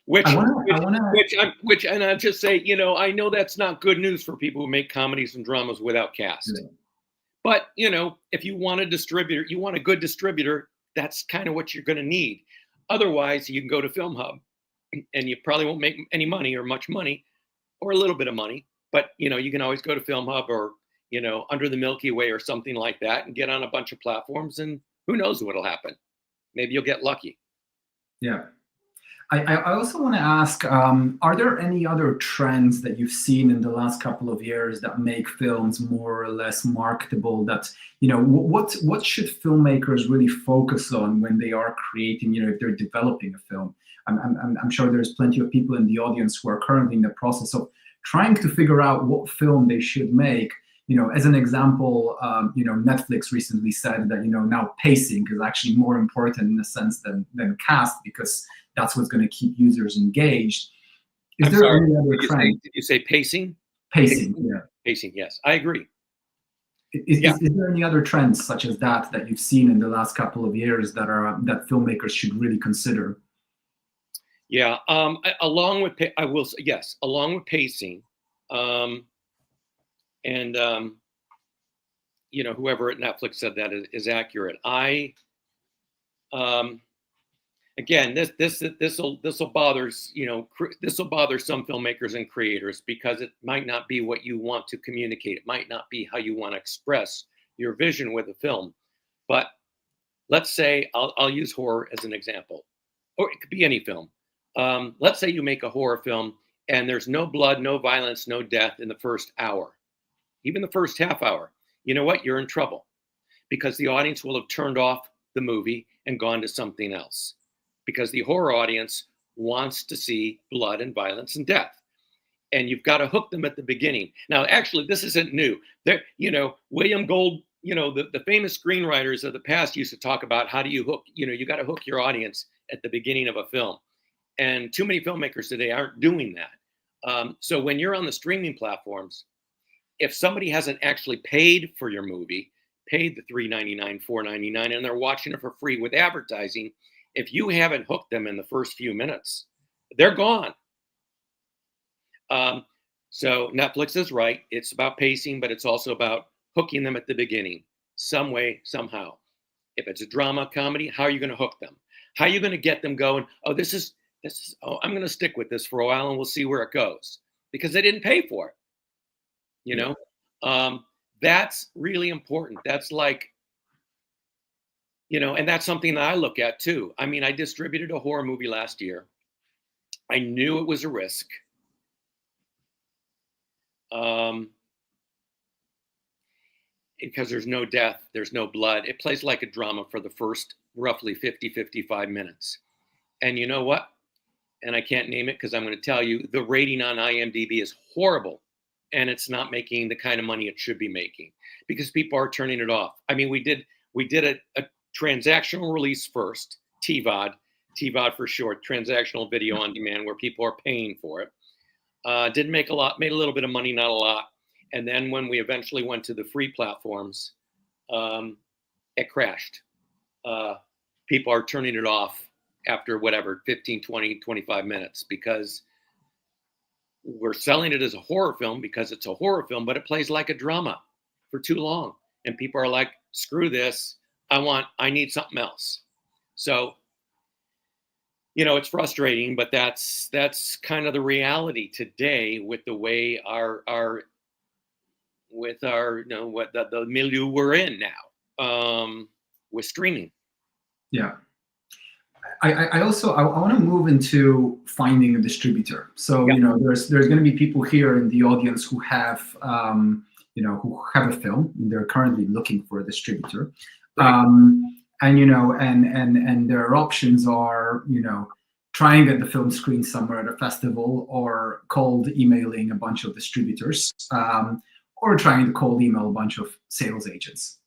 Which, and I'll just say, you know, I know that's not good news for people who make comedies and dramas without cast. Yeah. But, you know, if you want a distributor, you want a good distributor, that's kind of what you're going to need. Otherwise, you can go to Film Hub and you probably won't make any money or much money or a little bit of money. But, you know, you can always go to Film Hub or, you know, Under the Milky Way or something like that and get on a bunch of platforms, and who knows what'll happen. Maybe you'll get lucky. Yeah. I also want to ask, are there any other trends that you've seen in the last couple of years that make films more or less marketable? That, you know, what should filmmakers really focus on when they are creating, you know, if they're developing a film? I'm sure there's plenty of people in the audience who are currently in the process of trying to figure out what film they should make. You know, as an example, you know, Netflix recently said that, you know, now pacing is actually more important in a sense than cast, because that's what's going to keep users engaged. Is there any other trend? Did you say pacing? Pacing, yeah. Pacing, yes, I agree. Is there any other trends such as that you've seen in the last couple of years that filmmakers should really consider? Yeah, along with pacing, and you know, whoever at Netflix said that is accurate. Again, this will bother, you know, this will bother some filmmakers and creators because it might not be what you want to communicate. It might not be how you want to express your vision with a film. But let's say I'll use horror as an example, or it could be any film. Let's say you make a horror film and there's no blood, no violence, no death in the first hour, even the first half hour. You know what? You're in trouble because the audience will have turned off the movie and gone to something else, because the horror audience wants to see blood and violence and death. And you've got to hook them at the beginning. Now, actually, this isn't new. There, you know, William Gold, you know, the famous screenwriters of the past used to talk about how do you hook, you know, you got to hook your audience at the beginning of a film. And too many filmmakers today aren't doing that. So when you're on the streaming platforms, if somebody hasn't actually paid for your movie, paid the $3.99, $4.99, and they're watching it for free with advertising, if you haven't hooked them in the first few minutes, they're gone. So Netflix is right. It's about pacing, but it's also about hooking them at the beginning, some way, somehow. If it's a drama, comedy, how are you going to hook them? How are you going to get them going? Oh, I'm going to stick with this for a while and we'll see where it goes, because they didn't pay for it. You know, that's really important. That's like, you know, and that's something that I look at too. I mean, I distributed a horror movie last year. I knew it was a risk. Because there's no death, there's no blood. It plays like a drama for the first roughly 55 minutes. And you know what? And I can't name it because I'm going to tell you, the rating on IMDb is horrible. And it's not making the kind of money it should be making because people are turning it off. I mean, we did a transactional release first, TVOD for short, transactional video on demand, where people are paying for it. Didn't make a lot, made a little bit of money, not a lot. And then when we eventually went to the free platforms, it crashed. People are turning it off after whatever, 15, 20, 25 minutes, because we're selling it as a horror film because it's a horror film, but it plays like a drama for too long. and people are like, screw this, I need something else. So, you know, it's frustrating, but that's kind of the reality today with the way our you know, what the milieu we're in now, with streaming. Yeah. I also I want to move into finding a distributor. So Yeah. you know, there's going to be people here in the audience who have you know, who have a film and they're currently looking for a distributor, Right. and you know, and their options are, you know, trying to get the film screened somewhere at a festival, or cold emailing a bunch of distributors, or trying to cold email a bunch of sales agents.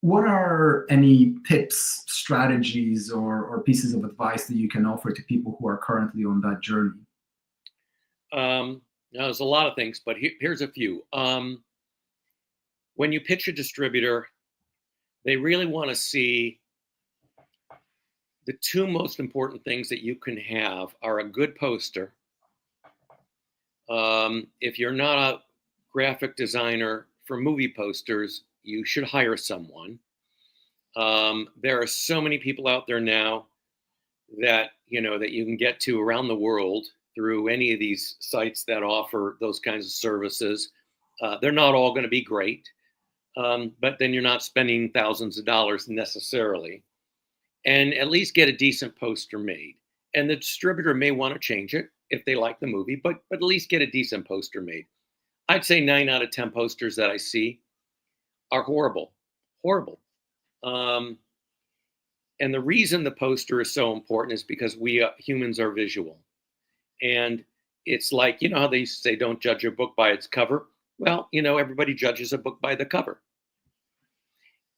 What are any tips, strategies, or pieces of advice that you can offer to people who are currently on that journey? Now, there's a lot of things, but here's a few. When you pitch a distributor, they really want to see the two most important things that you can have are a good poster. If you're not a graphic designer for movie posters, you should hire someone. There are so many people out there now that, you know, that you can get to around the world through any of these sites that offer those kinds of services. They're not all going to be great, but then you're not spending thousands of dollars necessarily. And at least get a decent poster made. And the distributor may want to change it if they like the movie, but at least get a decent poster made. I'd say 9 out of 10 posters that I see are horrible. And the reason the poster is so important is because we humans are visual. And it's like, you know how they used to say, don't judge a book by its cover? Well, you know, everybody judges a book by the cover.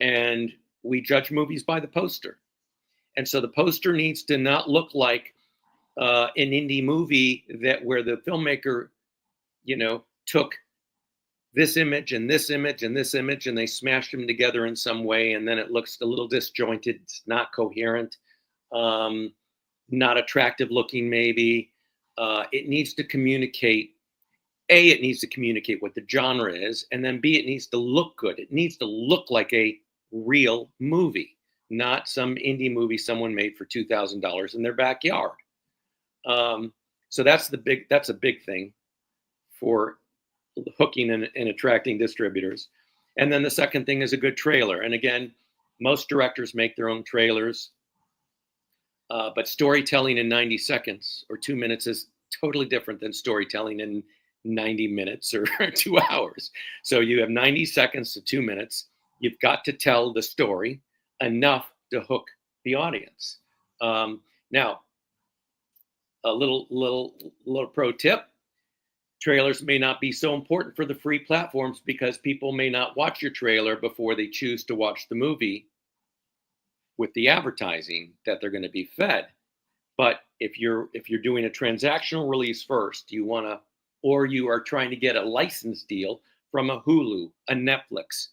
And we judge movies by the poster. And so the poster needs to not look like an indie movie where the filmmaker, you know, took this image and this image and this image and they smashed them together in some way, and then it looks a little disjointed, it's not coherent, not attractive looking maybe. It needs to communicate, A, it needs to communicate what the genre is, and then B, it needs to look good. It needs to look like a real movie, not some indie movie someone made for $2,000 in their backyard. So that's a big thing for hooking and attracting distributors. And then the second thing is a good trailer. And again, most directors make their own trailers, but storytelling in 90 seconds or 2 minutes is totally different than storytelling in 90 minutes or 2 hours. So you have 90 seconds to 2 minutes. You've got to tell the story enough to hook the audience. Now, a little pro tip: trailers may not be so important for the free platforms because people may not watch your trailer before they choose to watch the movie with the advertising that they're going to be fed. But if you're doing a transactional release first, or you are trying to get a license deal from a Hulu, a Netflix,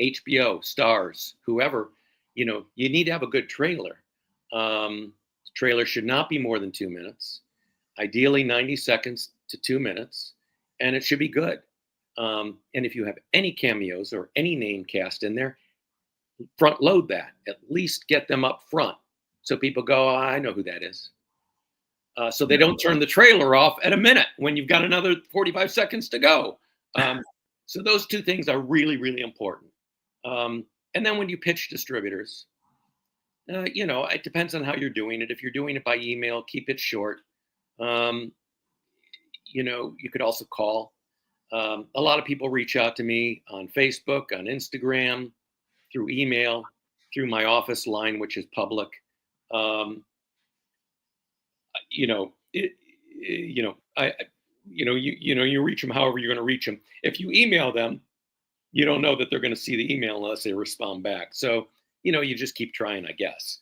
HBO, Stars, whoever, you know, you need to have a good trailer. Trailer should not be more than 2 minutes, ideally 90 seconds to 2 minutes, and it should be good. And if you have any cameos or any name cast in there, front load that. At least get them up front so people go, oh, I know who that is. So they don't turn the trailer off at a minute when you've got another 45 seconds to go. So those two things are really, really important. And then when you pitch distributors, you know, it depends on how you're doing it. If you're doing it by email, keep it short. You know, you could also call. A lot of people reach out to me on Facebook, on Instagram, through email, through my office line, which is public. You know, you reach them however you're going to reach them. If you email them, you don't know that they're going to see the email unless they respond back. So, you know, you just keep trying, I guess.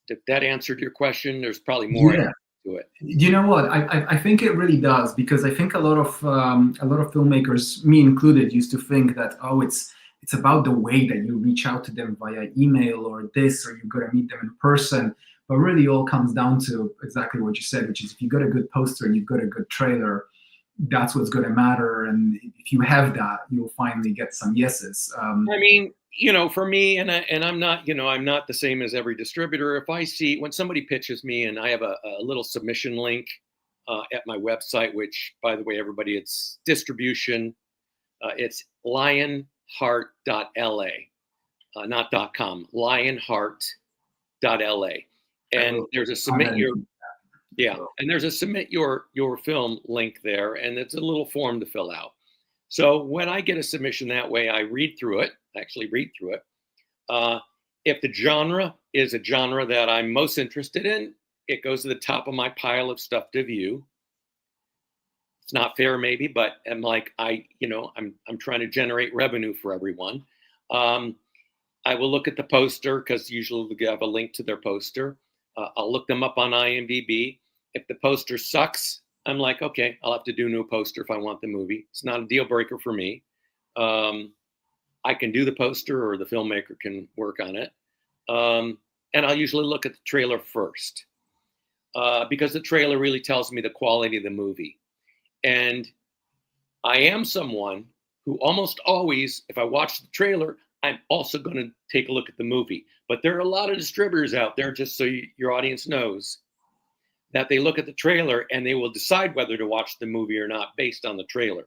If that answered your question, there's probably more to it. You know what? I think it really does, because I think a lot of filmmakers, me included, used to think that, oh, it's about the way that you reach out to them via email or this, or you've got to meet them in person. But really all comes down to exactly what you said, which is if you've got a good poster and you've got a good trailer, that's what's going to matter. And if you have that, you'll finally get some yeses. I mean, for me, and I'm not, I'm not the same as every distributor. If I see when somebody pitches me, and I have a little submission link at my website, which, by the way, everybody, it's distribution. It's lionheart.la, not .com, lionheart.la. And there's a submit your, and there's a submit your film link there, and it's a little form to fill out. So when I get a submission that way, I read through it, if the genre is a genre that I'm most interested in, it goes to the top of my pile of stuff to view. It's not fair, maybe, but I'm like, I'm trying to generate revenue for everyone. I will look at the poster, because usually they have a link to their poster. I'll look them up on IMDb. If the poster sucks, I'm like, okay, I'll have to do a new poster if I want the movie. It's not a deal breaker for me. I can do the poster, or the filmmaker can work on it. And I'll usually look at the trailer first, because the trailer really tells me the quality of the movie. And I am someone who almost always, if I watch the trailer, I'm also going to take a look at the movie. But there are a lot of distributors out there, just so your audience knows, that they look at the trailer and they will decide whether to watch the movie or not based on the trailer,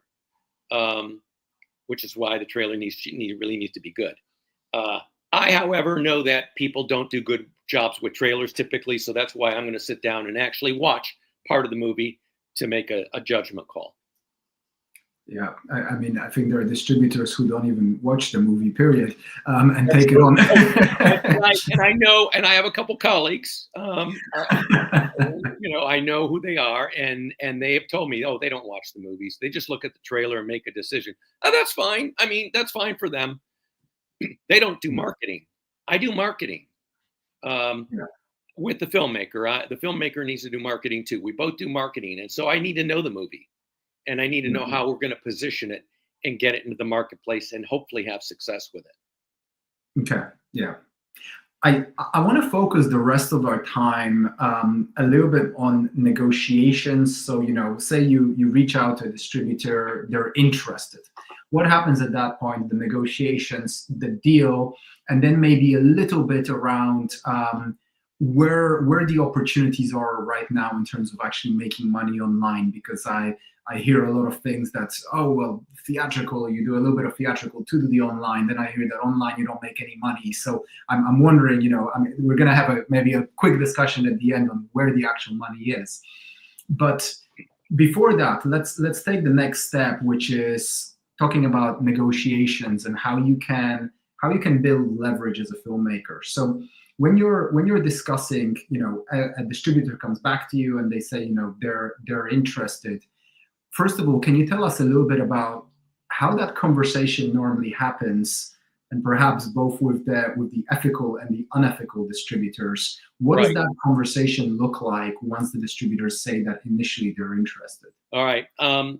which is why the trailer really needs to be good. I, however, know that people don't do good jobs with trailers typically, so that's why I'm going to sit down and actually watch part of the movie to make a judgment call. Yeah, I mean, I think there are distributors who don't even watch the movie, period, and take it on. and I know, and I have a couple colleagues, I know who they are, and they have told me, oh, they don't watch the movies. They just look at the trailer and make a decision. Oh, that's fine. I mean, that's fine for them. They don't do marketing. I do marketing with the filmmaker. The filmmaker needs to do marketing too. We both do marketing, and so I need to know the movie. And I need to know how we're going to position it and get it into the marketplace and hopefully have success with it. Okay, yeah. I want to focus the rest of our time a little bit on negotiations. So, say you reach out to a distributor, they're interested. What happens at that point? The negotiations, the deal, and then maybe a little bit around where the opportunities are right now in terms of actually making money online, because I hear a lot of things that's, oh, well, theatrical, you do a little bit of theatrical to the online. Then I hear that online you don't make any money. So I'm wondering, we're going to have maybe a quick discussion at the end on where the actual money is. But before that, let's take the next step, which is talking about negotiations and how you can build leverage as a filmmaker. So when you're discussing, a distributor comes back to you and they say, they're interested. First of all, can you tell us a little bit about how that conversation normally happens, and perhaps both with the ethical and the unethical distributors? What does that conversation look like once the distributors say that initially they're interested? All right. I'll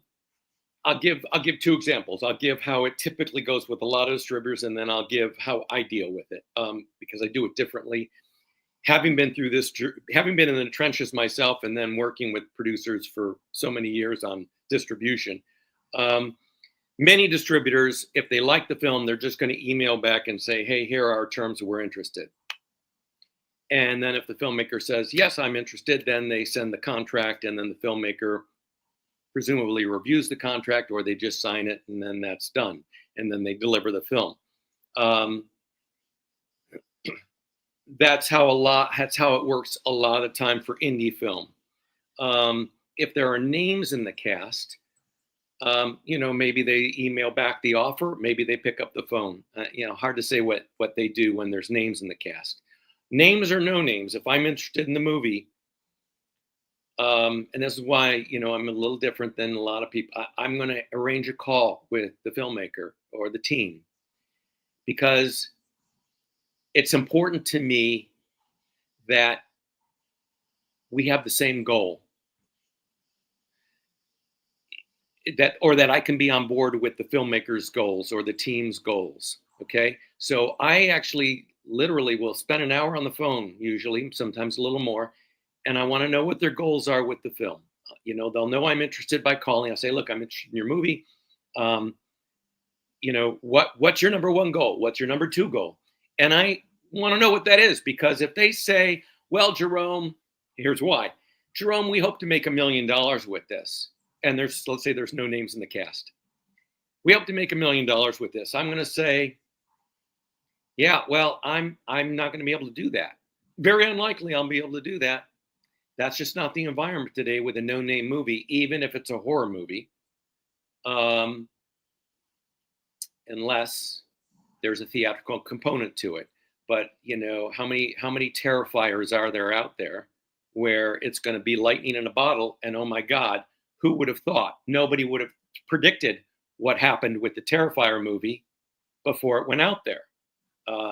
give two examples. I'll give how it typically goes with a lot of distributors, and then I'll give how I deal with it, because I do it differently. Having been through this, having been in the trenches myself, and then working with producers for so many years on distribution, many distributors, if they like the film, they're just going to email back and say, hey, here are our terms, we're interested. And then if the filmmaker says, yes, I'm interested, then they send the contract, and then the filmmaker presumably reviews the contract, or they just sign it, and then that's done. And then they deliver the film. That's how it works a lot of time for indie film. If there are names in the cast, maybe they email back the offer, maybe they pick up the phone. Hard to say what they do when there's names in the cast. Names or no names, if I'm interested in the movie, and this is why, I'm a little different than a lot of people. I'm going to arrange a call with the filmmaker or the team, because it's important to me that we have the same goal, that I can be on board with the filmmaker's goals or the team's goals. Okay. So I actually literally will spend an hour on the phone, usually, sometimes a little more. And I want to know what their goals are with the film. You know, they'll know I'm interested by calling. I'll say, look, I'm interested in your movie. You know, what's your number one goal? What's your number two goal? And I want to know what that is, because if they say, well, Jerome, here's why. Jerome, we hope to make $1 million with this. And let's say there's no names in the cast. We hope to make $1 million with this. I'm going to say, yeah, well, I'm not going to be able to do that. Very unlikely I'll be able to do that. That's just not the environment today with a no-name movie, even if it's a horror movie. Unless there's a theatrical component to it. But you know, how many Terrifiers are there out there where it's going to be lightning in a bottle, and oh my God, who would have thought? Nobody would have predicted what happened with the Terrifier movie before it went out there.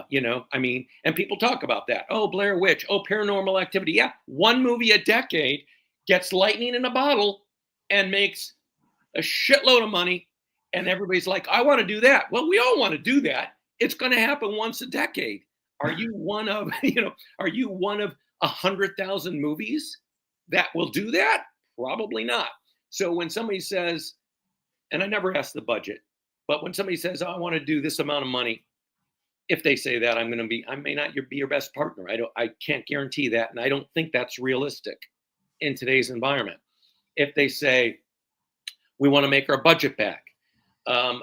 You know, I mean, and people talk about that. Oh, Blair Witch. Oh, Paranormal Activity. Yeah, one movie a decade gets lightning in a bottle and makes a shitload of money. And everybody's like, I want to do that. Well, we all want to do that. It's going to happen once a decade. Are you one of, are you one of 100,000 movies that will do that? Probably not. So when somebody says, and I never ask the budget, but when somebody says, oh, I want to do this amount of money, if they say that, I may not be your best partner. I can't guarantee that. And I don't think that's realistic in today's environment. If they say, we want to make our budget back,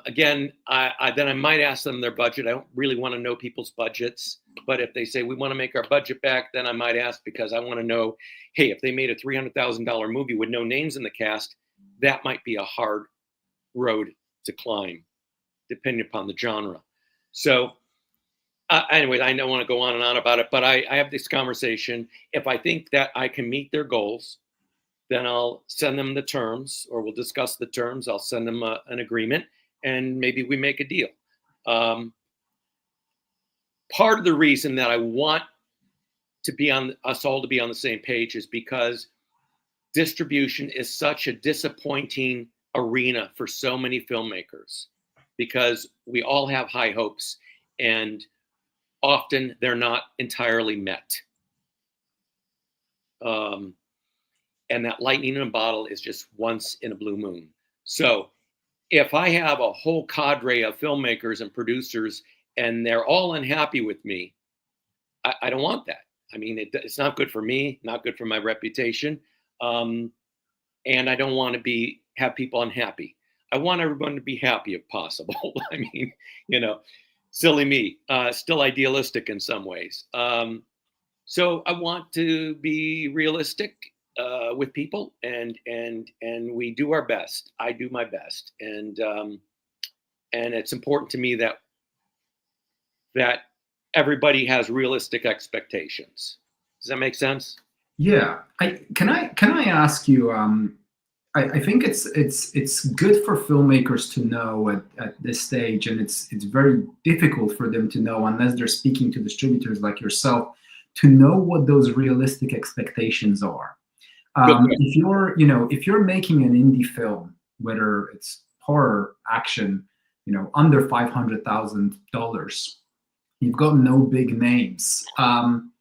again, then I might ask them their budget. I don't really want to know people's budgets, but if they say we want to make our budget back, then I might ask, because I want to know, hey, if they made a $300,000 movie with no names in the cast, that might be a hard road to climb, depending upon the genre. So anyway, I don't want to go on and on about it, but I have this conversation. If I think that I can meet their goals, then I'll send them the terms, or we'll discuss the terms. I'll send them an agreement, and maybe we make a deal. Part of the reason that I want to be on us all to be on the same page is because distribution is such a disappointing arena for so many filmmakers, because we all have high hopes, and often they're not entirely met. And that lightning in a bottle is just once in a blue moon. So if I have a whole cadre of filmmakers and producers and they're all unhappy with me, I don't want that. I mean, it's not good for me, not good for my reputation. And I don't want to have people unhappy. I want everyone to be happy if possible. I mean, silly me, still idealistic in some ways. So I want to be realistic with people, and we do our best. I do my best, and it's important to me that everybody has realistic expectations. Does that make sense? Yeah. Can I ask you? I think it's good for filmmakers to know at this stage, and it's very difficult for them to know unless they're speaking to distributors like yourself, to know what those realistic expectations are. If you're making an indie film, whether it's horror, action, under $500,000, you've got no big names. Can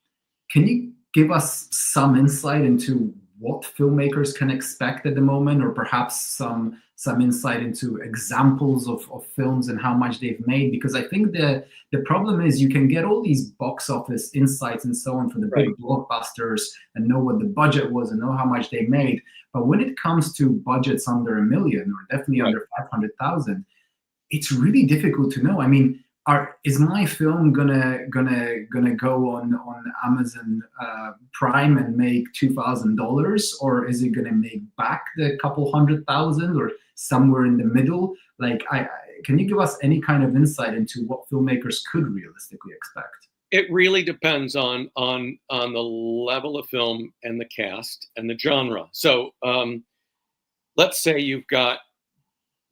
you give us some insight into what filmmakers can expect at the moment, or perhaps some insight into examples of films and how much they've made? Because I think the problem is you can get all these box office insights and so on for the big blockbusters and know what the budget was and know how much they made. But when it comes to budgets under $1 million, or definitely under 500,000, it's really difficult to know. I mean, is my film gonna go on Amazon Prime and make $2,000, or is it gonna make back the couple 100,000, or somewhere in the middle? Like, can you give us any kind of insight into what filmmakers could realistically expect? It really depends on the level of film and the cast and the genre. So let's say you've got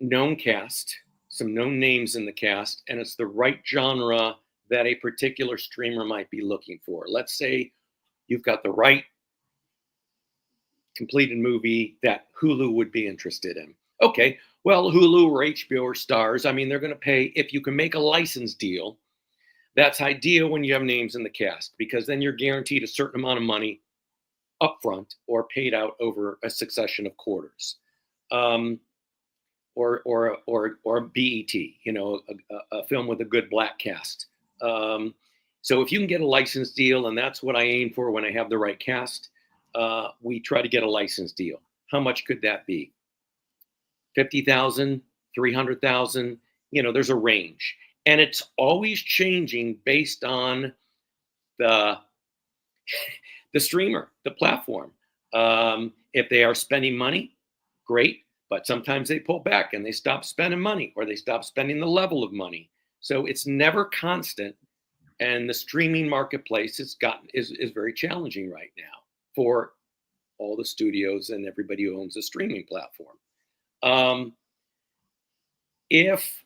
known cast, some known names in the cast, and it's the right genre that a particular streamer might be looking for. Let's say you've got the right completed movie that Hulu would be interested in. Okay, well, Hulu or HBO or Starz, I mean, they're going to pay, if you can make a license deal, that's ideal when you have names in the cast, because then you're guaranteed a certain amount of money upfront or paid out over a succession of quarters. Or BET, you know, a film with a good black cast. So if you can get a license deal, and that's what I aim for when I have the right cast, we try to get a license deal. How much could that be? 50,000, 300,000, you know, there's a range. And it's always changing based on the streamer, the platform. If they are spending money, great. But sometimes they pull back and they stop spending money, or they stop spending the level of money. So it's never constant. And the streaming marketplace is very challenging right now for all the studios and everybody who owns a streaming platform. If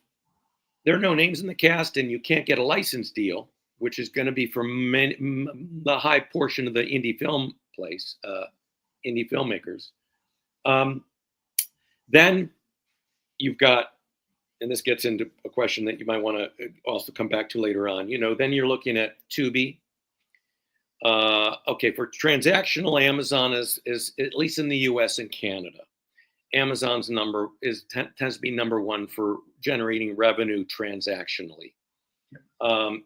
there are no names in the cast and you can't get a license deal, which is going to be for the high portion of the indie film place, indie filmmakers, then you've got, and this gets into a question that you might want to also come back to later on, you know, then you're looking at Tubi. Okay, for transactional, Amazon is at least in the US and Canada, Amazon's number tends to be number one for generating revenue transactionally.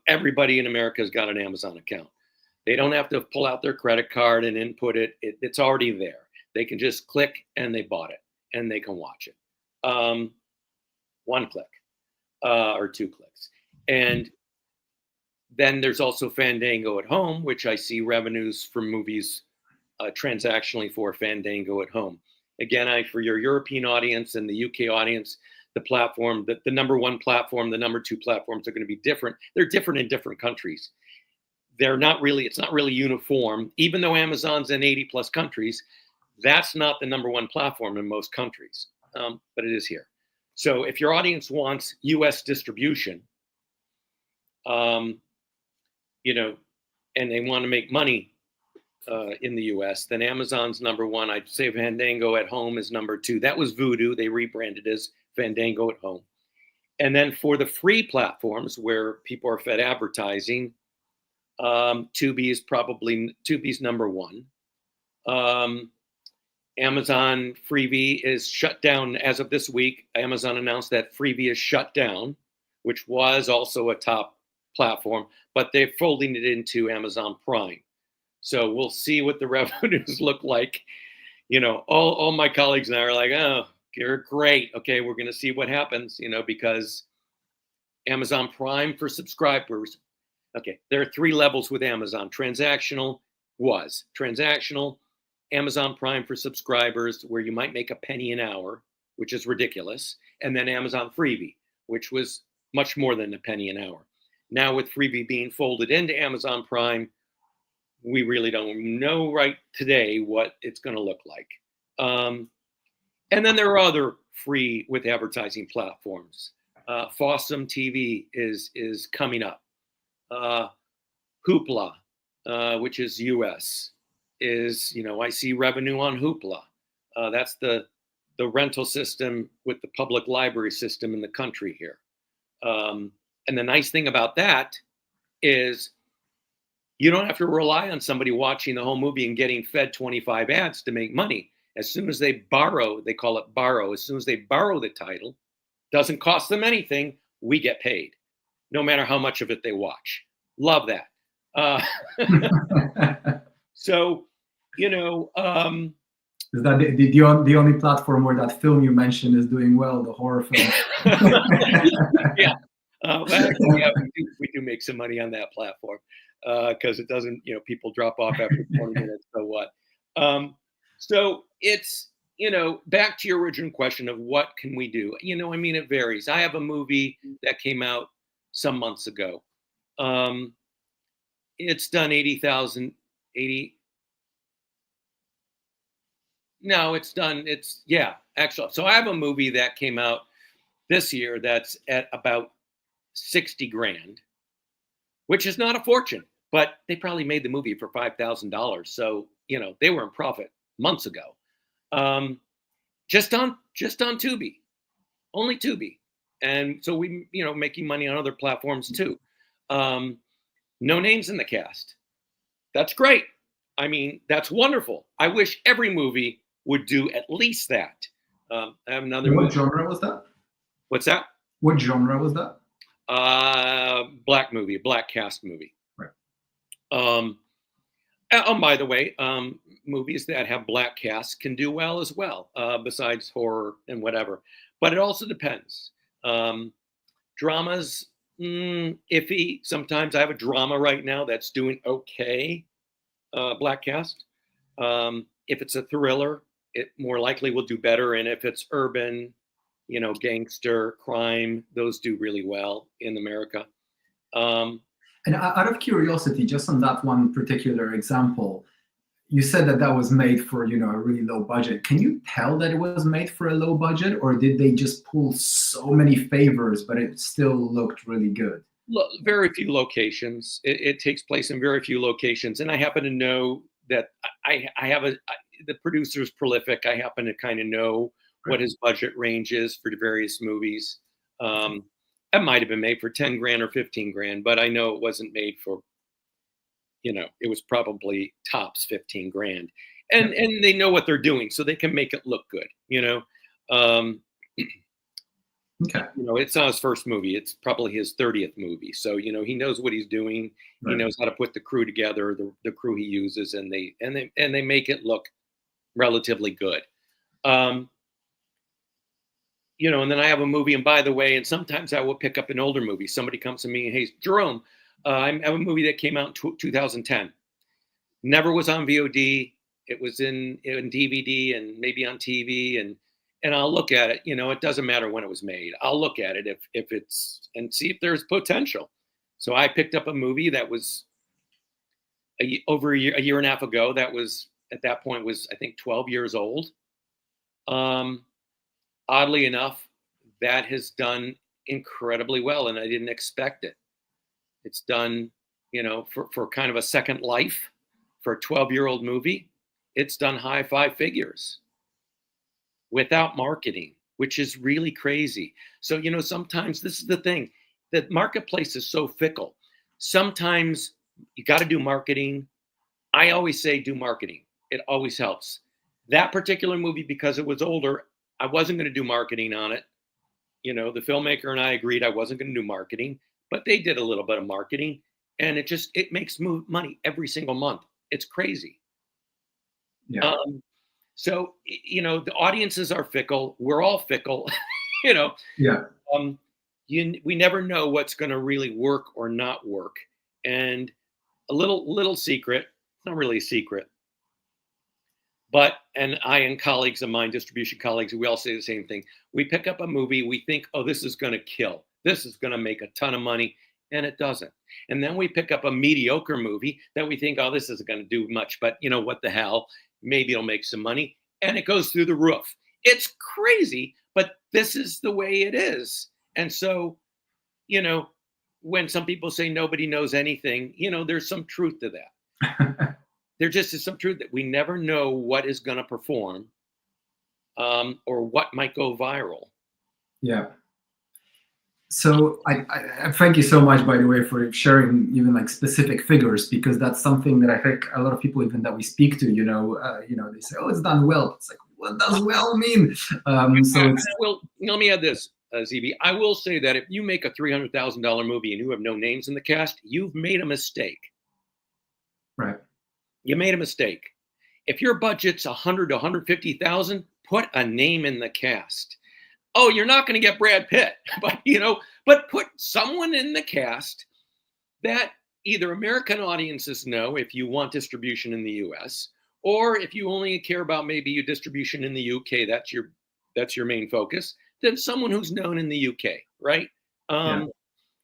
Everybody in America has got an Amazon account. They don't have to pull out their credit card and input it. It's already there. They can just click and they bought it and they can watch it. One click or 2 clicks. And then there's also Fandango at Home, which I see revenues from movies transactionally for Fandango at Home. Again, for your European audience and the UK audience, the platform, the number one platform, the number two platforms are going to be different. They're different in different countries. It's not really uniform. Even though Amazon's in 80 plus countries, that's not the number one platform in most countries, but it is here. So if your audience wants US distribution, you know, and they want to make money in the US, then Amazon's number one. I'd say Fandango at Home is number two. That was Vudu. They rebranded as Fandango at Home. And then for the free platforms where people are fed advertising, Tubi's number one. Amazon Freevee is shut down as of this week. Amazon announced that Freevee is shut down, which was also a top platform, but they're folding it into Amazon Prime. So we'll see what the revenues look like. You know, all my colleagues and I are like, oh, you're great. Okay, we're going to see what happens, you know, because Amazon Prime for subscribers. Okay, there are 3 levels with Amazon. Transactional, Amazon Prime for subscribers, where you might make a penny an hour, which is ridiculous. And then Amazon Freevee, which was much more than a penny an hour. Now with Freevee being folded into Amazon Prime, we really don't know right today what it's going to look like. And then there are other free with advertising platforms. Fossum TV is coming up. Hoopla, which is US, is, you know, I see revenue on Hoopla. That's the rental system with the public library system in the country here. And the nice thing about that is you don't have to rely on somebody watching the whole movie and getting fed 25 ads to make money. As soon as they borrow, they call it borrow. As soon as they borrow the title, doesn't cost them anything, we get paid, no matter how much of it they watch. Love that. So, you know, is that the only platform where that film you mentioned is doing well, the horror film? Yeah. Well, actually, yeah, we do make some money on that platform because it doesn't, you know, people drop off after 20 minutes. So what? So it's, you know, back to your original question of what can we do? You know, I mean, it varies. I have a movie that came out some months ago. It's done 80,000. No, actually. So I have a movie that came out this year that's at about 60 grand, which is not a fortune, but they probably made the movie for $5,000. So, you know, they were in profit months ago. Just on Tubi, only Tubi. And so we, you know, making money on other platforms too. No names in the cast. That's great. I mean, that's wonderful. I wish every movie would do at least that. I have another What movie. genre was that? What's that? What genre was that? Black movie, black cast movie. Right. Oh, by the way, movies that have black casts can do well as well, besides horror and whatever. But it also depends. Dramas, iffy. Sometimes I have a drama right now that's doing okay, black cast. If it's a thriller, it more likely will do better. And if it's urban, you know, gangster, crime, those do really well in America. And out of curiosity, just on that one particular example, you said that that was made for, you know, a really low budget. Can you tell that it was made for a low budget, or did they just pull so many favors, but it still looked really good? Look, very few locations. It takes place in very few locations, and I happen to know that I have the producer's prolific. I happen to kind of know what his budget range is for the various movies. It might have been made for 10 grand or 15 grand, but I know it wasn't made for, you know, it was probably tops 15 grand. And they know what they're doing, so they can make it look good, you know. Okay. You know, it's not his first movie. It's probably his 30th movie. So, you know, he knows what he's doing. Right. He knows how to put the crew together, the crew he uses, and they make it look relatively good. You know, and then I have a movie, and by the way, and sometimes I will pick up an older movie. Somebody comes to me and, hey, Jerome, I have a movie that came out in 2010. Never was on VOD. It was in DVD and maybe on TV, and I'll look at it. You know, it doesn't matter when it was made. I'll look at it if it's, and see if there's potential. So I picked up a movie that was over a year and a half ago. That was, at that point, was I think 12 years old. Oddly enough, that has done incredibly well, and I didn't expect it. It's done, you know, for kind of a second life for a 12-year-old movie. It's done high five figures without marketing, which is really crazy. So, you know, sometimes this is the thing, the marketplace is so fickle. Sometimes you got to do marketing. I always say do marketing. It always helps. That particular movie, because it was older, I wasn't going to do marketing on it. You know, the filmmaker and I agreed I wasn't going to do marketing, but they did a little bit of marketing, and it makes money every single month. It's crazy. Yeah. So, you know, the audiences are fickle. We're all fickle, you know. Yeah. We never know what's going to really work or not work. And a little secret, it's not really a secret, but, and I and colleagues of mine, distribution colleagues, we all say the same thing. We pick up a movie, we think, oh, this is going to kill. This is going to make a ton of money, and it doesn't. And then we pick up a mediocre movie that we think, oh, this isn't going to do much, but you know, what the hell? Maybe it'll make some money, and it goes through the roof. It's crazy, but this is the way it is. And so, you know, when some people say nobody knows anything, you know, there's some truth to that. There just is some truth that we never know what is going to perform, or what might go viral. Yeah. So I thank you so much, by the way, for sharing even like specific figures, because that's something that I think a lot of people even that we speak to, you know, they say, oh, it's done well. It's like, what does well mean? Well, let me add this, ZB. I will say that if you make a $300,000 movie and you have no names in the cast, you've made a mistake. Right. You made a mistake. If your budget's 100 to 150,000, put a name in the cast. Oh, you're not going to get Brad Pitt, but put someone in the cast that either American audiences know if you want distribution in the US, or if you only care about maybe your distribution in the UK, that's your main focus, then someone who's known in the UK, right? And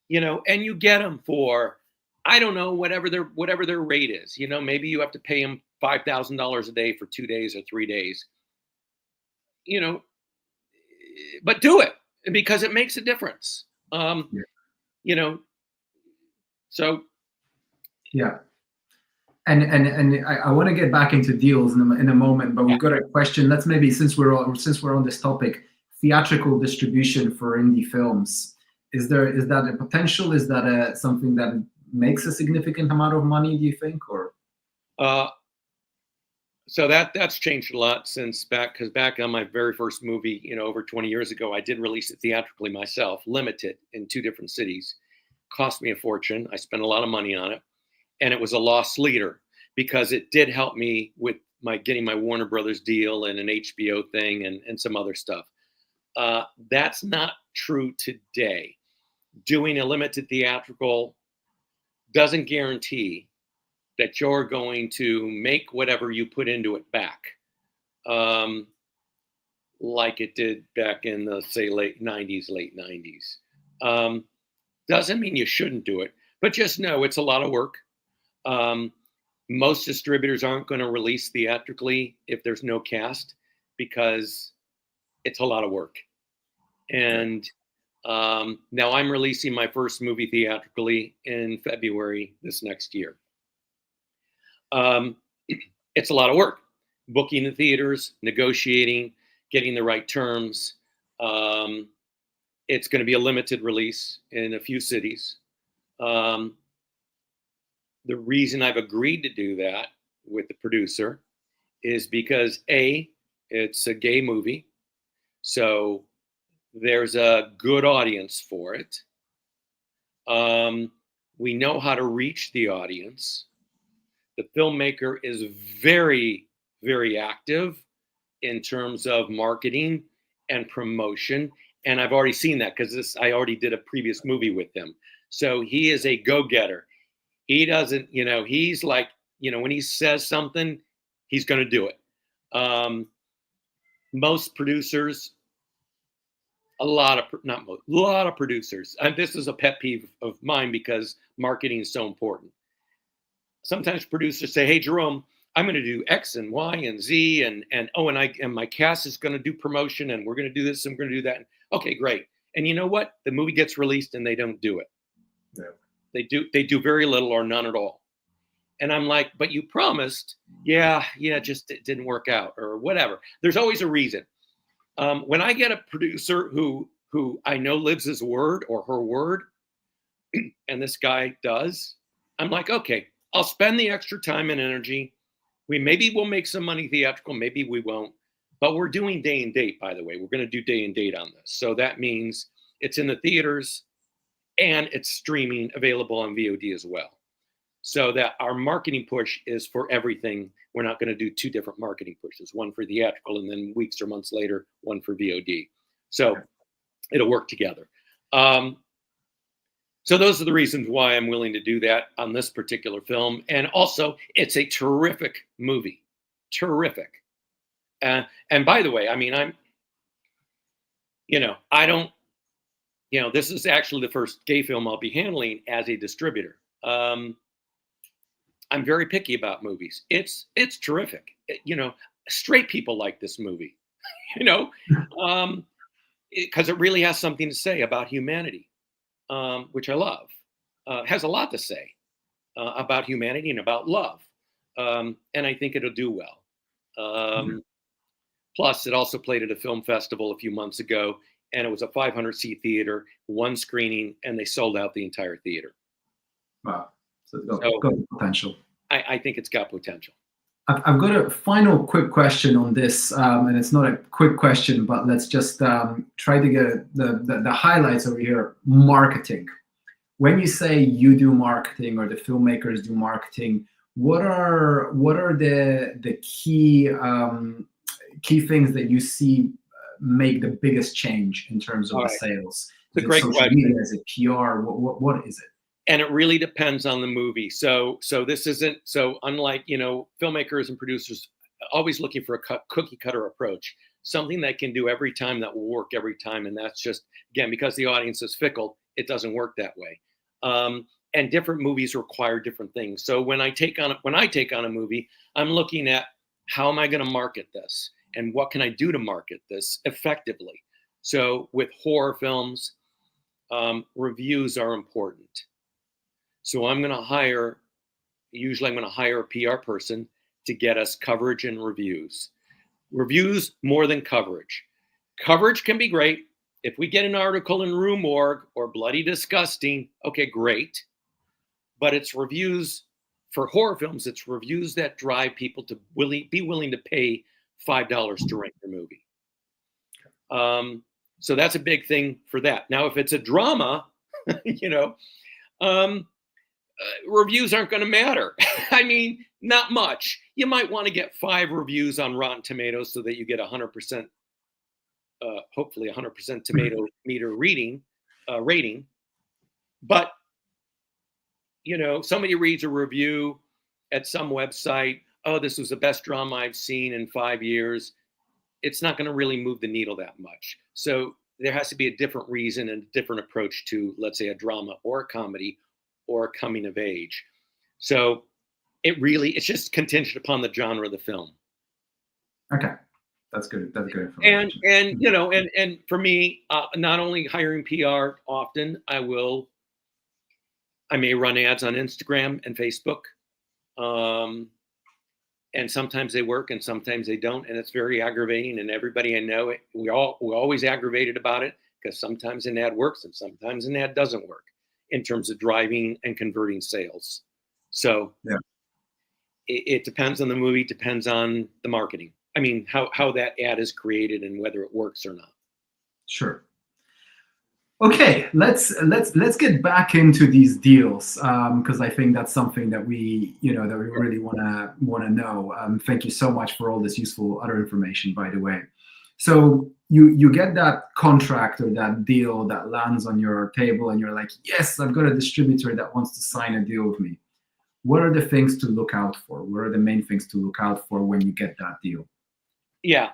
you get them for, I don't know, whatever their rate is. You know, maybe you have to pay them $5,000 a day for 2 days or 3 days. You know, but do it because it makes a difference. You know, so yeah. And I want to get back into deals in a moment, but we've got a question. Let's maybe since we're on this topic, theatrical distribution for indie films. Is that a potential? Is that something that makes a significant amount of money? Do you think, or? So that's changed a lot since because back on my very first movie, over 20 years ago, I did release it theatrically myself, limited in 2 different cities. Cost me a fortune. I spent a lot of money on it, and it was a loss leader because it did help me with getting my Warner Brothers deal and an HBO thing and some other stuff. That's not true today. Doing a limited theatrical doesn't guarantee that you're going to make whatever you put into it back, like it did back in the, say, late 90s. Doesn't mean you shouldn't do it, but just know it's a lot of work. Most distributors aren't going to release theatrically if there's no cast because it's a lot of work. And now I'm releasing my first movie theatrically in February this next year. It's a lot of work, booking the theaters, negotiating, getting the right terms. It's going to be a limited release in a few cities. The reason I've agreed to do that with the producer is because it's a gay movie. So there's a good audience for it. We know how to reach the audience. The filmmaker is very, very active in terms of marketing and promotion. And I've already seen that because I already did a previous movie with him. So he is a go-getter. He doesn't, he's like, when he says something, he's going to do it. Most producers, a lot of producers, and this is a pet peeve of mine because marketing is so important. Sometimes producers say, hey, Jerome, I'm going to do X and Y and Z and my cast is going to do promotion and we're going to do this and we're going to do that. Okay, great. And you know what? The movie gets released and they don't do it. Yeah. They do very little or none at all. And I'm like, but you promised. Yeah, just it didn't work out or whatever. There's always a reason. When I get a producer who I know lives his word or her word, and this guy does, I'm like, okay, I'll spend the extra time and energy. Maybe we'll make some money theatrical, maybe we won't. But we're doing day and date, by the way. We're going to do day and date on this. So that means it's in the theaters and it's streaming, available on VOD as well. So that our marketing push is for everything. We're not going to do 2 different marketing pushes, one for theatrical and then weeks or months later, one for VOD. So it'll work together. So those are the reasons why I'm willing to do that on this particular film. And also, it's a terrific movie. Terrific. And by the way, I mean, this is actually the first gay film I'll be handling as a distributor. I'm very picky about movies. It's terrific. Straight people like this movie, because it really has something to say about humanity. Which I love, has a lot to say about humanity and about love. And I think it'll do well. Plus, it also played at a film festival a few months ago, and it was a 500-seat theater, 1 screening, and they sold out the entire theater. Wow. So it's got potential. I think it's got potential. I've got a final quick question on this, and it's not a quick question, but let's just try to get the highlights over here. Marketing. When you say you do marketing or the filmmakers do marketing, what are the key things that you see make the biggest change in terms of the sales? It's a great question. Media, is it PR? What is it? And it really depends on the movie. So this isn't, so unlike, filmmakers and producers always looking for a cookie cutter approach, something that can do every time, that will work every time. And that's just, again, because the audience is fickle, it doesn't work that way. And different movies require different things. So when I take on a movie, I'm looking at how am I going to market this and what can I do to market this effectively? So with horror films, reviews are important. So I'm going to hire a PR person to get us coverage and reviews. Reviews more than coverage. Coverage can be great. If we get an article in Rue Morgue or Bloody Disgusting, okay, great. But it's reviews For horror films, it's reviews that drive people to be willing to pay $5 to rent your movie. So that's a big thing for that. Now, if it's a drama, reviews aren't going to matter. I mean, not much. You might want to get 5 reviews on Rotten Tomatoes so that you get 100%, hopefully 100% tomato meter rating. But, somebody reads a review at some website, oh, this was the best drama I've seen in 5 years. It's not going to really move the needle that much. So there has to be a different reason and a different approach to, let's say, a drama or a comedy or a coming of age. So it's just contingent upon the genre of the film. Okay, that's good. That's good information. And for me, not only hiring PR often, I may run ads on Instagram and Facebook. And sometimes they work and sometimes they don't. And it's very aggravating. And everybody I know, we're always aggravated about it because sometimes an ad works and sometimes an ad doesn't work in terms of driving and converting sales. So yeah, it depends on the movie, depends on the marketing. I mean, how that ad is created and whether it works or not. Sure. Okay, let's get back into these deals because I think that's something that we really want to know. Thank you so much for all this useful other information, by the way. So you get that contract or that deal that lands on your table, and you're like, yes, I've got a distributor that wants to sign a deal with me. What are the things to look out for? What are the main things to look out for when you get that deal? Yeah.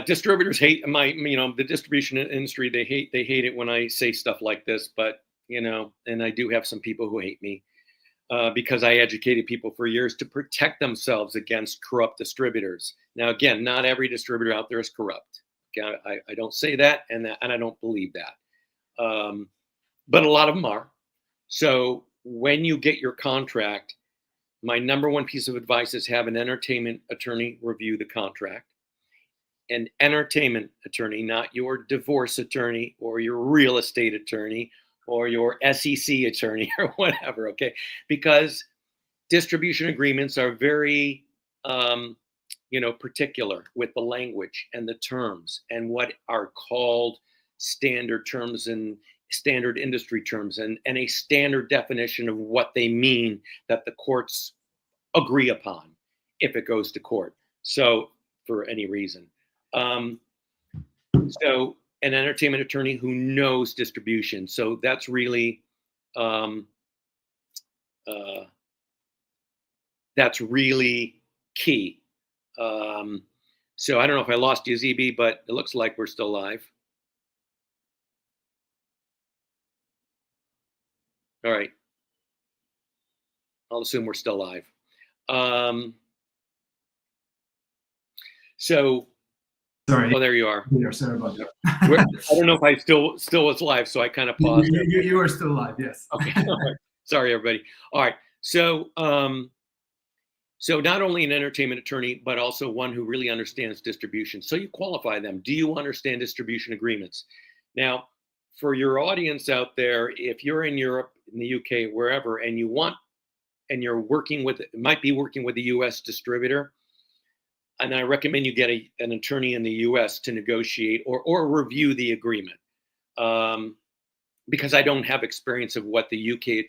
Distributors hate the distribution industry. They hate it when I say stuff like this, but and I do have some people who hate me because I educated people for years to protect themselves against corrupt distributors. Now, again, not every distributor out there is corrupt. Okay? I don't say that, and I don't believe that. But a lot of them are. So when you get your contract, my number one piece of advice is have an entertainment attorney review the contract. An entertainment attorney, not your divorce attorney or your real estate attorney or your SEC attorney or whatever, okay? Because distribution agreements are very, particular with the language and the terms and what are called standard terms and standard industry terms and a standard definition of what they mean that the courts agree upon if it goes to court. So for any reason. So an entertainment attorney who knows distribution. So that's really, key. So I don't know if I lost you, ZB, but it looks like we're still live. All right. I'll assume we're still live. So, sorry. Oh, there you are. Yeah, sorry about that. I don't know if I still was live, so I kind of paused. You are still live, yes. Okay. Right. Sorry, everybody. All right. So, so not only an entertainment attorney, but also one who really understands distribution. So you qualify them. Do you understand distribution agreements? Now, for your audience out there, if you're in Europe, in the UK, wherever, and you're might be working with a US distributor, and I recommend you get an attorney in the US to negotiate or review the agreement. Because I don't have experience of what the UK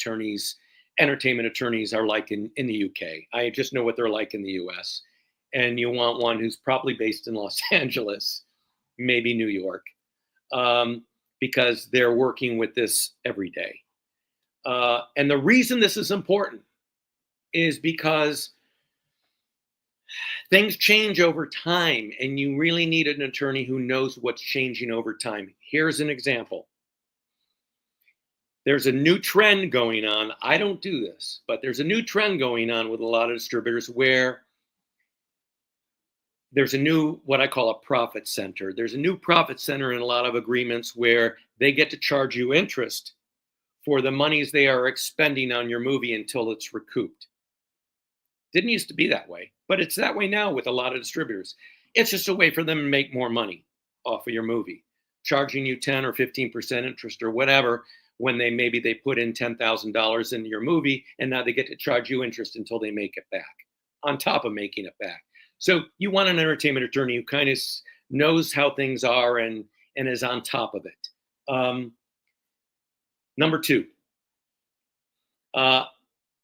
entertainment attorneys are like in the UK. I just know what they're like in the US. And you want one who's probably based in Los Angeles, maybe New York, because they're working with this every day. And the reason this is important is because things change over time, and you really need an attorney who knows what's changing over time. Here's an example. There's a new trend going on. I don't do this, but there's a new trend going on with a lot of distributors where there's a new, what I call a profit center. There's a new profit center in a lot of agreements where they get to charge you interest for the monies they are expending on your movie until it's recouped. Didn't used to be that way, but it's that way now with a lot of distributors. It's just a way for them to make more money off of your movie, charging you 10 or 15% interest or whatever when maybe they put in $10,000 into your movie, and now they get to charge you interest until they make it back, on top of making it back. So you want an entertainment attorney who kind of knows how things are and is on top of it. Number two,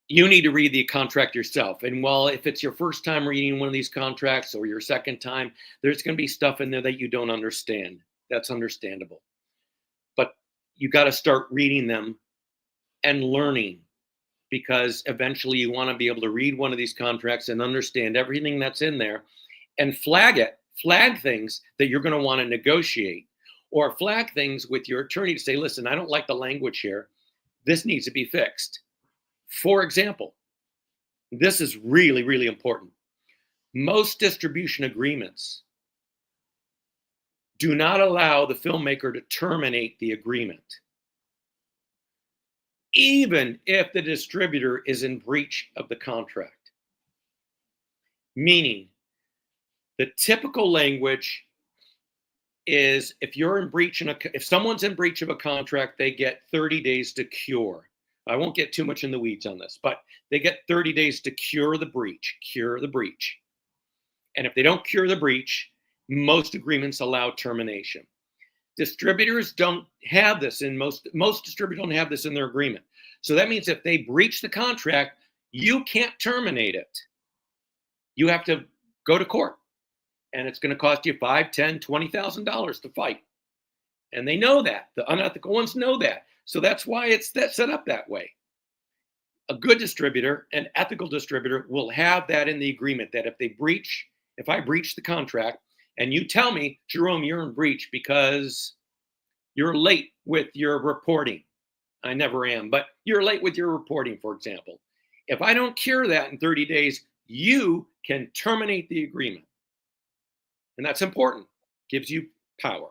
you need to read the contract yourself. And while if it's your first time reading one of these contracts or your second time, there's going to be stuff in there that you don't understand. That's understandable. But you got to start reading them and learning, because eventually you want to be able to read one of these contracts and understand everything that's in there and flag things that you're going to want to negotiate, or flag things with your attorney to say, listen, I don't like the language here. This needs to be fixed. For example, this is really, really important. Most distribution agreements do not allow the filmmaker to terminate the agreement, even if the distributor is in breach of the contract. Meaning, the typical language is if someone's in breach of a contract, they get 30 days to cure. I won't get too much in the weeds on this, but they get 30 days to cure the breach. And if they don't cure the breach, most agreements allow termination. Distributors don't have this in most distributors don't have this in their agreement. So that means if they breach the contract, you can't terminate it. You have to go to court, and it's going to cost you $5,000, $10,000, $20,000 to fight. And they know that. The unethical ones know that. So that's why it's set up that way. A good distributor, an ethical distributor, will have that in the agreement, that if I breach the contract and you tell me, Jerome, you're in breach because you're late with your reporting. I never am, but you're late with your reporting, for example. If I don't cure that in 30 days, you can terminate the agreement. And that's important. Gives you power.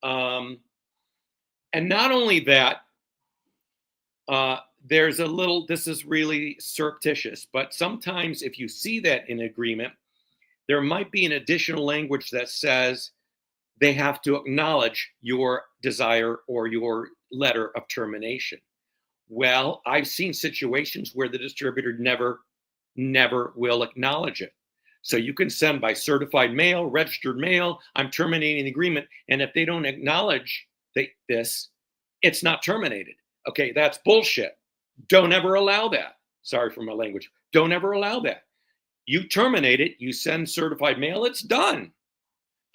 And not only that, this is really surreptitious, but sometimes if you see that in agreement, there might be an additional language that says they have to acknowledge your desire or your letter of termination. Well, I've seen situations where the distributor never will acknowledge it. So you can send by certified mail, registered mail, I'm terminating the agreement. And if they don't acknowledge this, it's not terminated. Okay, that's bullshit. Don't ever allow that. Sorry for my language. Don't ever allow that. You terminate it, you send certified mail, it's done.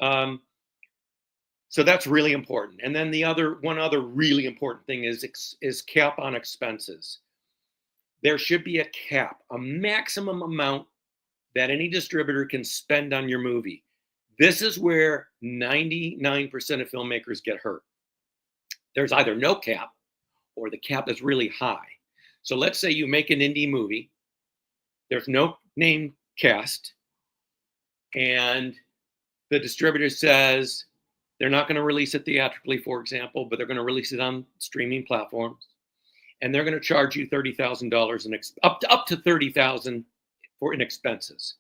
So that's really important. And then one other really important thing is cap on expenses. There should be a cap, a maximum amount that any distributor can spend on your movie. This is where 99% of filmmakers get hurt. There's either no cap or the cap is really high. So let's say you make an indie movie, there's no name cast, and the distributor says they're not going to release it theatrically, for example, but they're going to release it on streaming platforms, and they're going to charge you $30,000 up to $30,000 in expenses.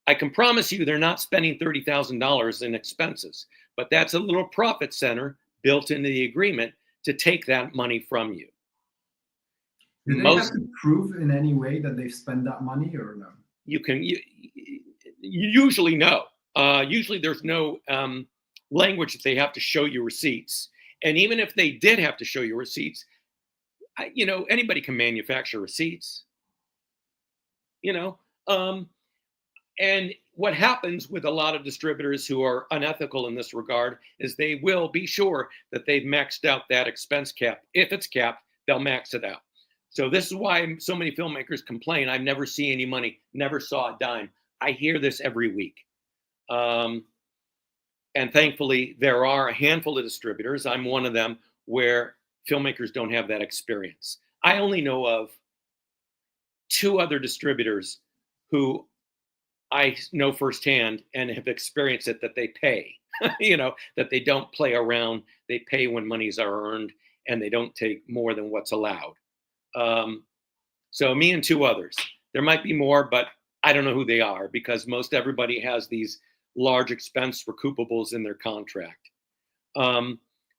I can promise you they're not spending $30,000 in expenses, but that's a little profit center built into the agreement to take that money from you. Do they have to prove in any way that they've spent that money or no? You usually no. Usually there's no language that they have to show you receipts. And even if they did have to show you receipts, anybody can manufacture receipts. And what happens with a lot of distributors who are unethical in this regard is they will be sure that they've maxed out that expense cap. If it's capped, they'll max it out. So this is why so many filmmakers complain, I've never seen any money, never saw a dime. I hear this every week. And thankfully, there are a handful of distributors, I'm one of them, where filmmakers don't have that experience. I only know of 2 other distributors who I know firsthand and have experienced it, that they pay, that they don't play around. They pay when monies are earned, and they don't take more than what's allowed. So me and 2 others. There might be more, but I don't know who they are, because most everybody has these large expense recoupables in their contract.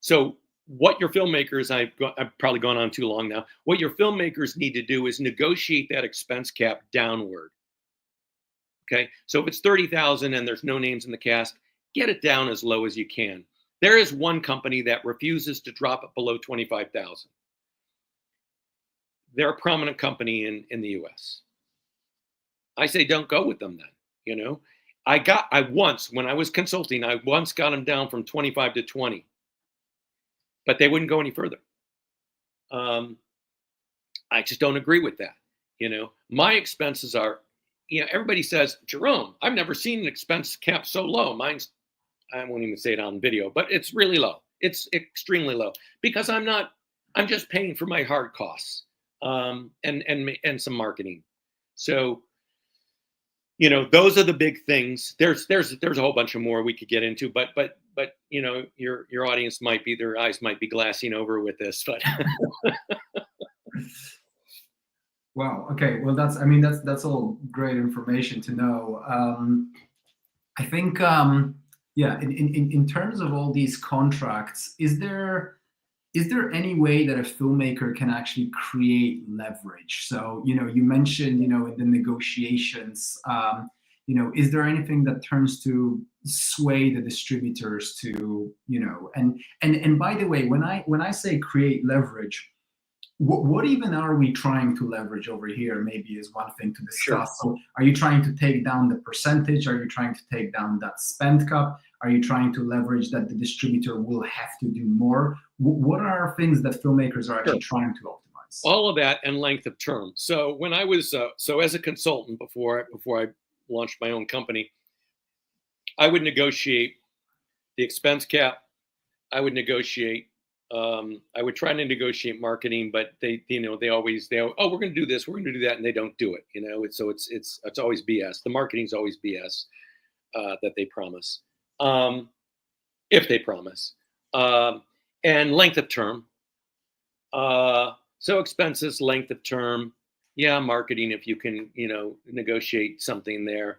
So what your filmmakers, I've probably gone on too long now. What your filmmakers need to do is negotiate that expense cap downward. Okay, so if it's 30,000 and there's no names in the cast, get it down as low as you can. There is one company that refuses to drop it below 25,000. They're a prominent company in the US. I say don't go with them then, you know. I once, when I was consulting, I once got them down from 25 to 20, but they wouldn't go any further. I just don't agree with that. You know, my expenses are, you know, everybody says, Jerome, I've never seen an expense cap so low. Mine's, I won't even say it on video, but it's really low. It's extremely low because I'm just paying for my hard costs, and some marketing. So, you know, those are the big things. There's a whole bunch of more we could get into, but you know, your audience their eyes might be glassing over with this, but. Wow. Okay. Well, that's all great information to know. I think, yeah, in terms of all these contracts, is there any way that a filmmaker can actually create leverage? So, you know, you mentioned, you know, in the negotiations, you know, is there anything that turns to sway the distributors to, you know, and by the way, when I say create leverage, what even are we trying to leverage over here? Maybe is one thing to discuss. Sure. So are you trying to take down the percentage? Are you trying to take down that spend cap? Are you trying to leverage that the distributor will have to do more? What are things that filmmakers are actually trying to optimize? All of that and length of term. So when I was, so as a consultant before I launched my own company, I would negotiate the expense cap. I would negotiate. I would try to negotiate marketing, but they always, oh, we're going to do this, we're going to do that, and they don't do it. You know, it's always BS. The marketing's always BS that they promise, if they promise, and length of term. So expenses, length of term, yeah, marketing if you can, you know, negotiate something there.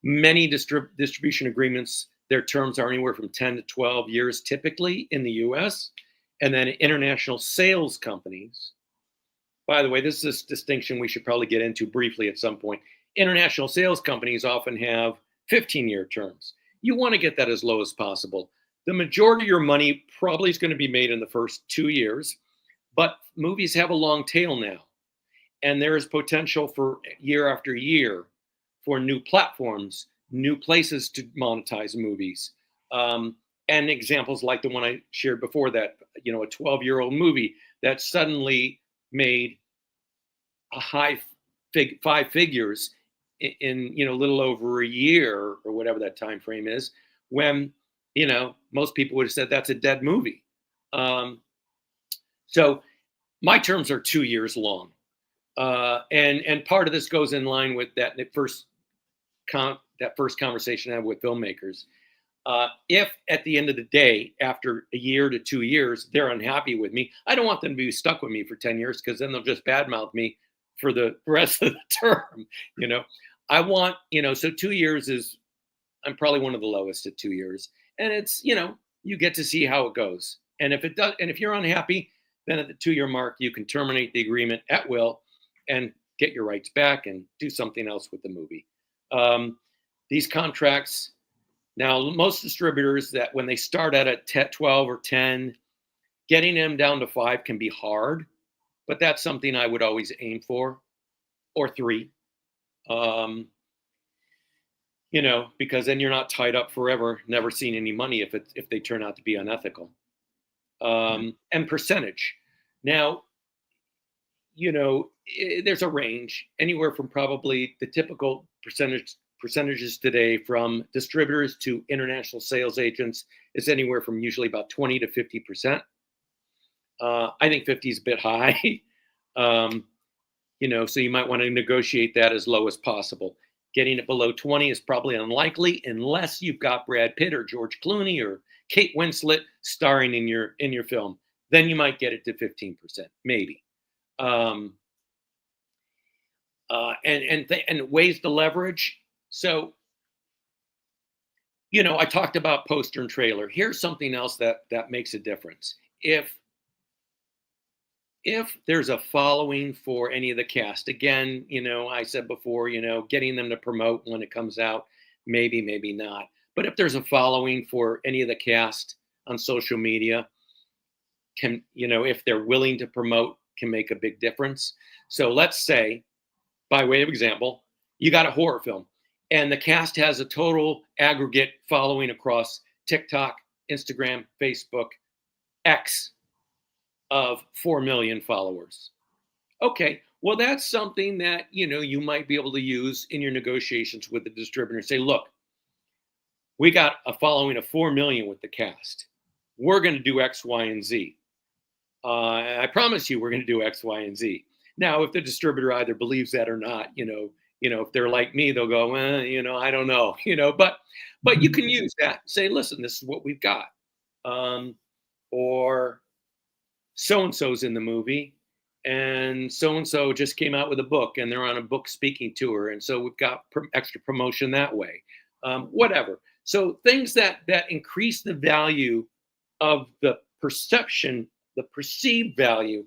Many distribution agreements, their terms are anywhere from 10 to 12 years typically in the US. And then international sales companies, by the way, this is a distinction we should probably get into briefly at some point. International sales companies often have 15-year terms. You want to get that as low as possible. The majority of your money probably is going to be made in the first 2 years, but movies have a long tail now. And there is potential for year after year for new platforms, new places to monetize movies. And examples like the one I shared before that, you know, a 12-year-old movie that suddenly made a high five figures in, you know, a little over a year or whatever that time frame is, when, you know, most people would have said that's a dead movie. So my terms are 2 years long. And part of this goes in line with that first conversation I had with filmmakers. If at the end of the day, after a year to 2 years, they're unhappy with me, I don't want them to be stuck with me for 10 years because then they'll just badmouth me for the rest of the term. You know, I want, you know, so 2 years is, I'm probably one of the lowest at 2 years. And it's, you know, you get to see how it goes. And if it does, and if you're unhappy, then at the 2-year mark, you can terminate the agreement at will and get your rights back and do something else with the movie. These contracts, now most distributors that when they start at a 12 or 10, getting them down to 5 can be hard, but that's something I would always aim for, or 3. You know, because then you're not tied up forever, never seeing any money if they turn out to be unethical. And percentage. Now, you know, there's a range anywhere from probably the typical percentages today from distributors to international sales agents is anywhere from usually about 20 to 50%. I think 50 is a bit high. You know, so you might want to negotiate that as low as possible. Getting it below 20 is probably unlikely unless you've got Brad Pitt or George Clooney or Kate Winslet starring in your film. Then you might get it to 15%, maybe. And ways to leverage. So, I talked about poster and trailer. Here's something else that makes a difference. If there's a following for any of the cast, again, I said before, getting them to promote when it comes out, maybe not. But if there's a following for any of the cast on social media, if they're willing to promote, can make a big difference. So let's say, by way of example, you got a horror film and the cast has a total aggregate following across TikTok, Instagram, Facebook, X of 4 million followers. Okay, well, that's something that, you might be able to use in your negotiations with the distributor and say, look, we got a following of 4 million with the cast. We're going to do X, Y, and Z. I promise you we're going to do X, Y, and Z. Now, if the distributor either believes that or not, if they're like me, they'll go, I don't know, but you can use that. Say, listen, this is what we've got. Or so-and-so's in the movie and so-and-so just came out with a book and they're on a book speaking tour. And so we've got extra promotion that way, whatever. So things that increase the value of the perception, the perceived value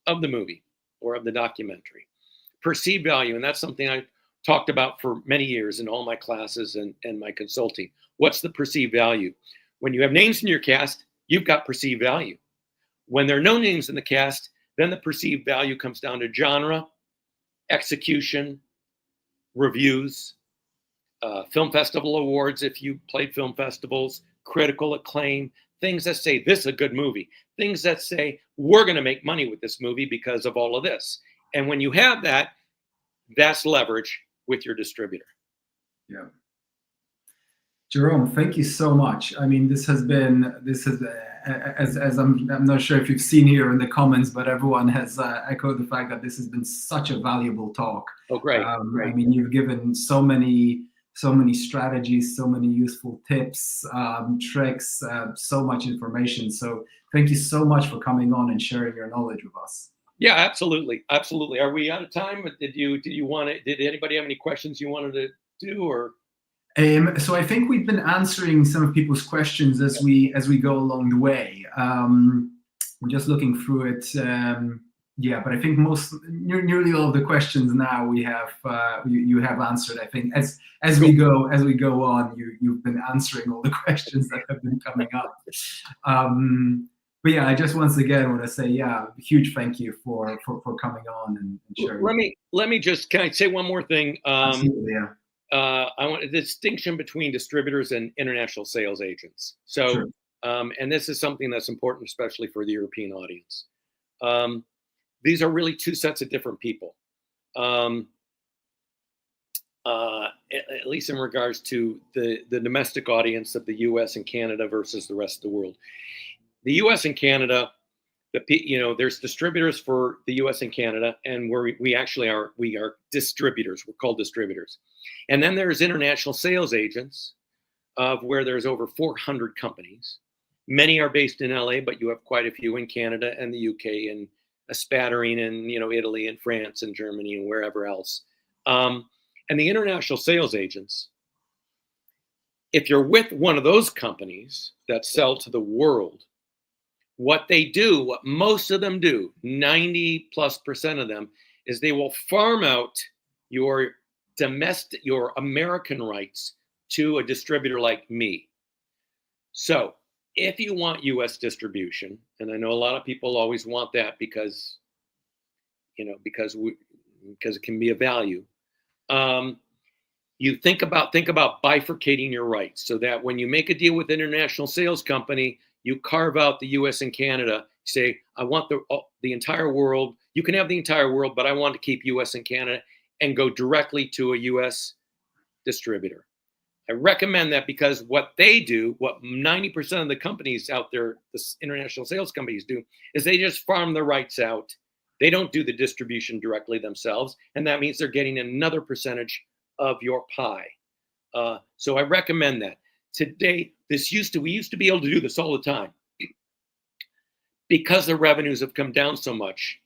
of the movie or of the documentary, perceived value. And that's something I talked about for many years in all my classes and my consulting. What's the perceived value? When you have names in your cast, you've got perceived value. When there are no names in the cast, then the perceived value comes down to genre, execution, reviews, film festival awards if you played film festivals, critical acclaim, things that say this is a good movie, things that say we're going to make money with this movie because of all of this. And when you have that, that's leverage with your distributor. Yeah. Jerome, thank you so much. I mean, this has as I'm not sure if you've seen here in the comments, but everyone has echoed the fact that this has been such a valuable talk. Oh, great. Great. I mean, you've given so many strategies, so many useful tips, tricks, so much information. So thank you so much for coming on and sharing your knowledge with us. Yeah, absolutely. Absolutely. Are we out of time? Did anybody have any questions you wanted to do or? So I think we've been answering some of people's questions as we go along the way. I'm just looking through it. Yeah, but I think nearly all of the questions now we have you have answered. I think as we go on, you've been answering all the questions that have been coming up. But yeah, I just once again want to say, a huge thank you for coming on and sharing. Can I say one more thing? Absolutely, yeah. I want a distinction between distributors and international sales agents. So, Sure. And this is something that's important, especially for the European audience. These are really two sets of different people, at least in regards to the domestic audience of the U.S. and Canada versus the rest of the world. The U.S. and Canada, there's distributors for the U.S. and Canada, and we are distributors. We're called distributors. And then there's international sales agents, of where there's over 400 companies. Many are based in LA, but you have quite a few in Canada and the UK and a spattering in Italy and France and Germany and wherever else. And the international sales agents, if you're with one of those companies that sell to the world, what most of them do, 90+% of them, is they will farm out your American rights to a distributor like me. So if you want US distribution, and I know a lot of people always want that because it can be a value. You think about bifurcating your rights so that when you make a deal with an international sales company, you carve out the US and Canada, say, I want the entire world. You can have the entire world, but I want to keep US and Canada and go directly to a US distributor. I recommend that because what they do, what 90% of the companies out there, the international sales companies do, is they just farm the rights out. They don't do the distribution directly themselves. And that means they're getting another percentage of your pie. So I recommend that. Today, we used to be able to do this all the time. Because the revenues have come down so much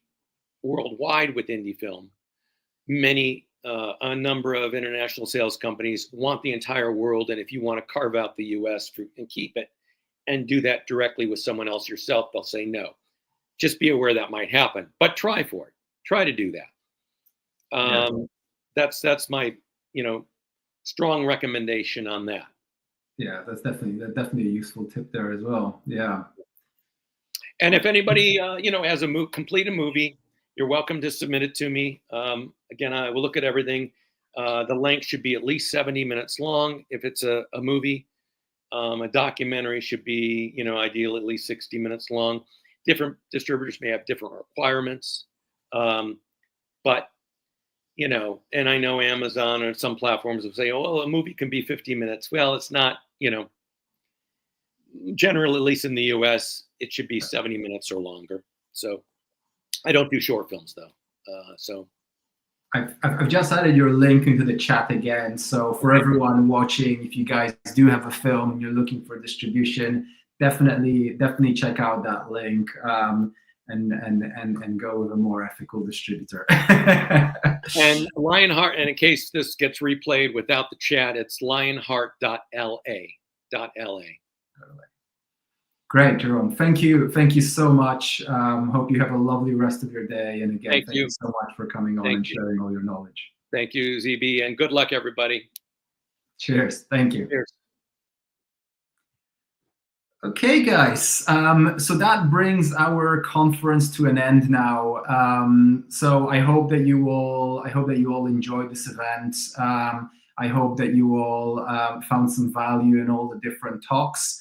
worldwide with indie film, many a number of international sales companies want the entire world, and if you want to carve out the U.S. and keep it, and do that directly with someone else yourself, they'll say no. Just be aware that might happen, but try for it. Try to do that. That's my strong recommendation on that. Yeah, that's definitely a useful tip there as well. Yeah. And if anybody has complete a movie, you're welcome to submit it to me. Again, I will look at everything. The length should be at least 70 minutes long. If it's a movie, a documentary should be, ideal at least 60 minutes long. Different distributors may have different requirements. But, and I know Amazon or some platforms will say, oh, well, a movie can be 50 minutes. Well, it's not, generally, at least in the US, it should be 70 minutes or longer. So I don't do short films though. So I've just added your link into the chat again. So for everyone watching, if you guys do have a film and you're looking for distribution, definitely check out that link and go with a more ethical distributor. And Lionheart, and in case this gets replayed without the chat, it's lionheart.la. Great, Jerome. Thank you so much. Hope you have a lovely rest of your day. And again, thank you so much for coming on and sharing all your knowledge. Thank you, ZB, and good luck, everybody. Cheers. Thank you. Cheers. Okay, guys. So that brings our conference to an end now. So I hope that you all enjoyed this event. I hope that you all found some value in all the different talks.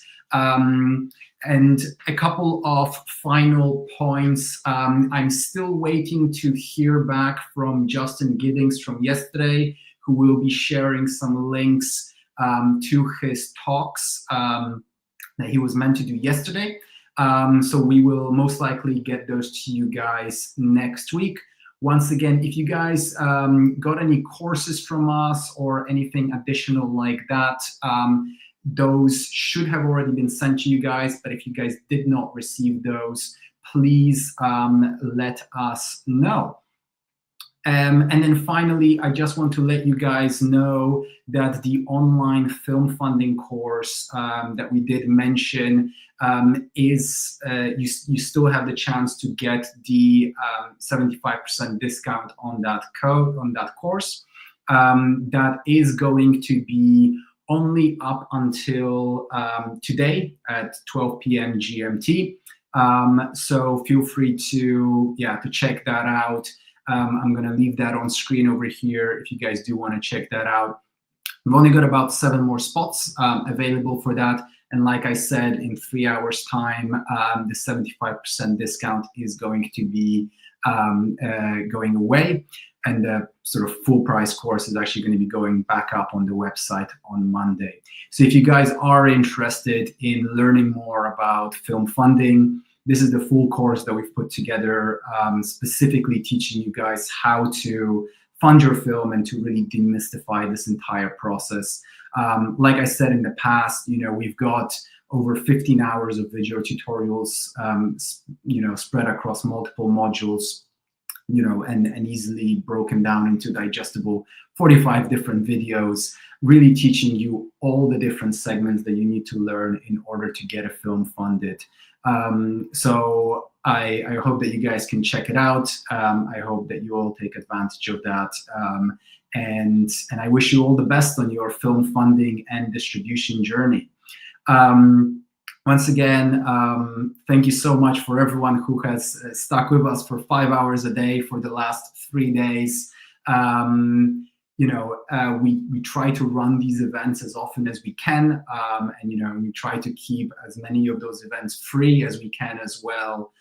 And a couple of final points. I'm still waiting to hear back from Justin Giddings from yesterday, who will be sharing some links to his talks that he was meant to do yesterday. So we will most likely get those to you guys next week. Once again, if you guys got any courses from us or anything additional like that, those should have already been sent to you guys, but if you guys did not receive those, please let us know. And then finally, I just want to let you guys know that the online film funding course that we did mention is, you still have the chance to get the 75% discount on that course. That is going to be only up until today at 12 p.m. GMT. So feel free to check that out. I'm going to leave that on screen over here if you guys do want to check that out. We've only got about 7 more spots available for that. And like I said, in 3 hours time, the 75% discount is going to be going away. And the sort of full price course is actually going to be going back up on the website on Monday. So if you guys are interested in learning more about film funding, this is the full course that we've put together, specifically teaching you guys how to fund your film and to really demystify this entire process. Like I said in the past, we've got over 15 hours of video tutorials, spread across multiple modules, and easily broken down into digestible 45 different videos, really teaching you all the different segments that you need to learn in order to get a film funded. So I hope that you guys can check it out. I hope that you all take advantage of that. And I wish you all the best on your film funding and distribution journey. Once again, thank you so much for everyone who has stuck with us for 5 hours a day for the last 3 days. We try to run these events as often as we can, and we try to keep as many of those events free as we can as well.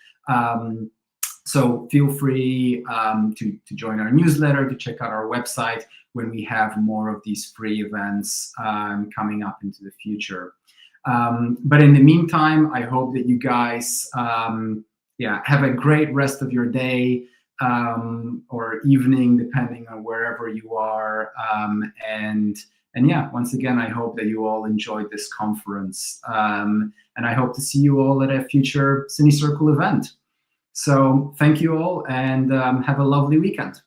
So feel free to join our newsletter, to check out our website when we have more of these free events coming up into the future. But in the meantime, I hope that you guys have a great rest of your day or evening, depending on wherever you are. And once again, I hope that you all enjoyed this conference. And I hope to see you all at a future CineCircle event. So thank you all, and have a lovely weekend.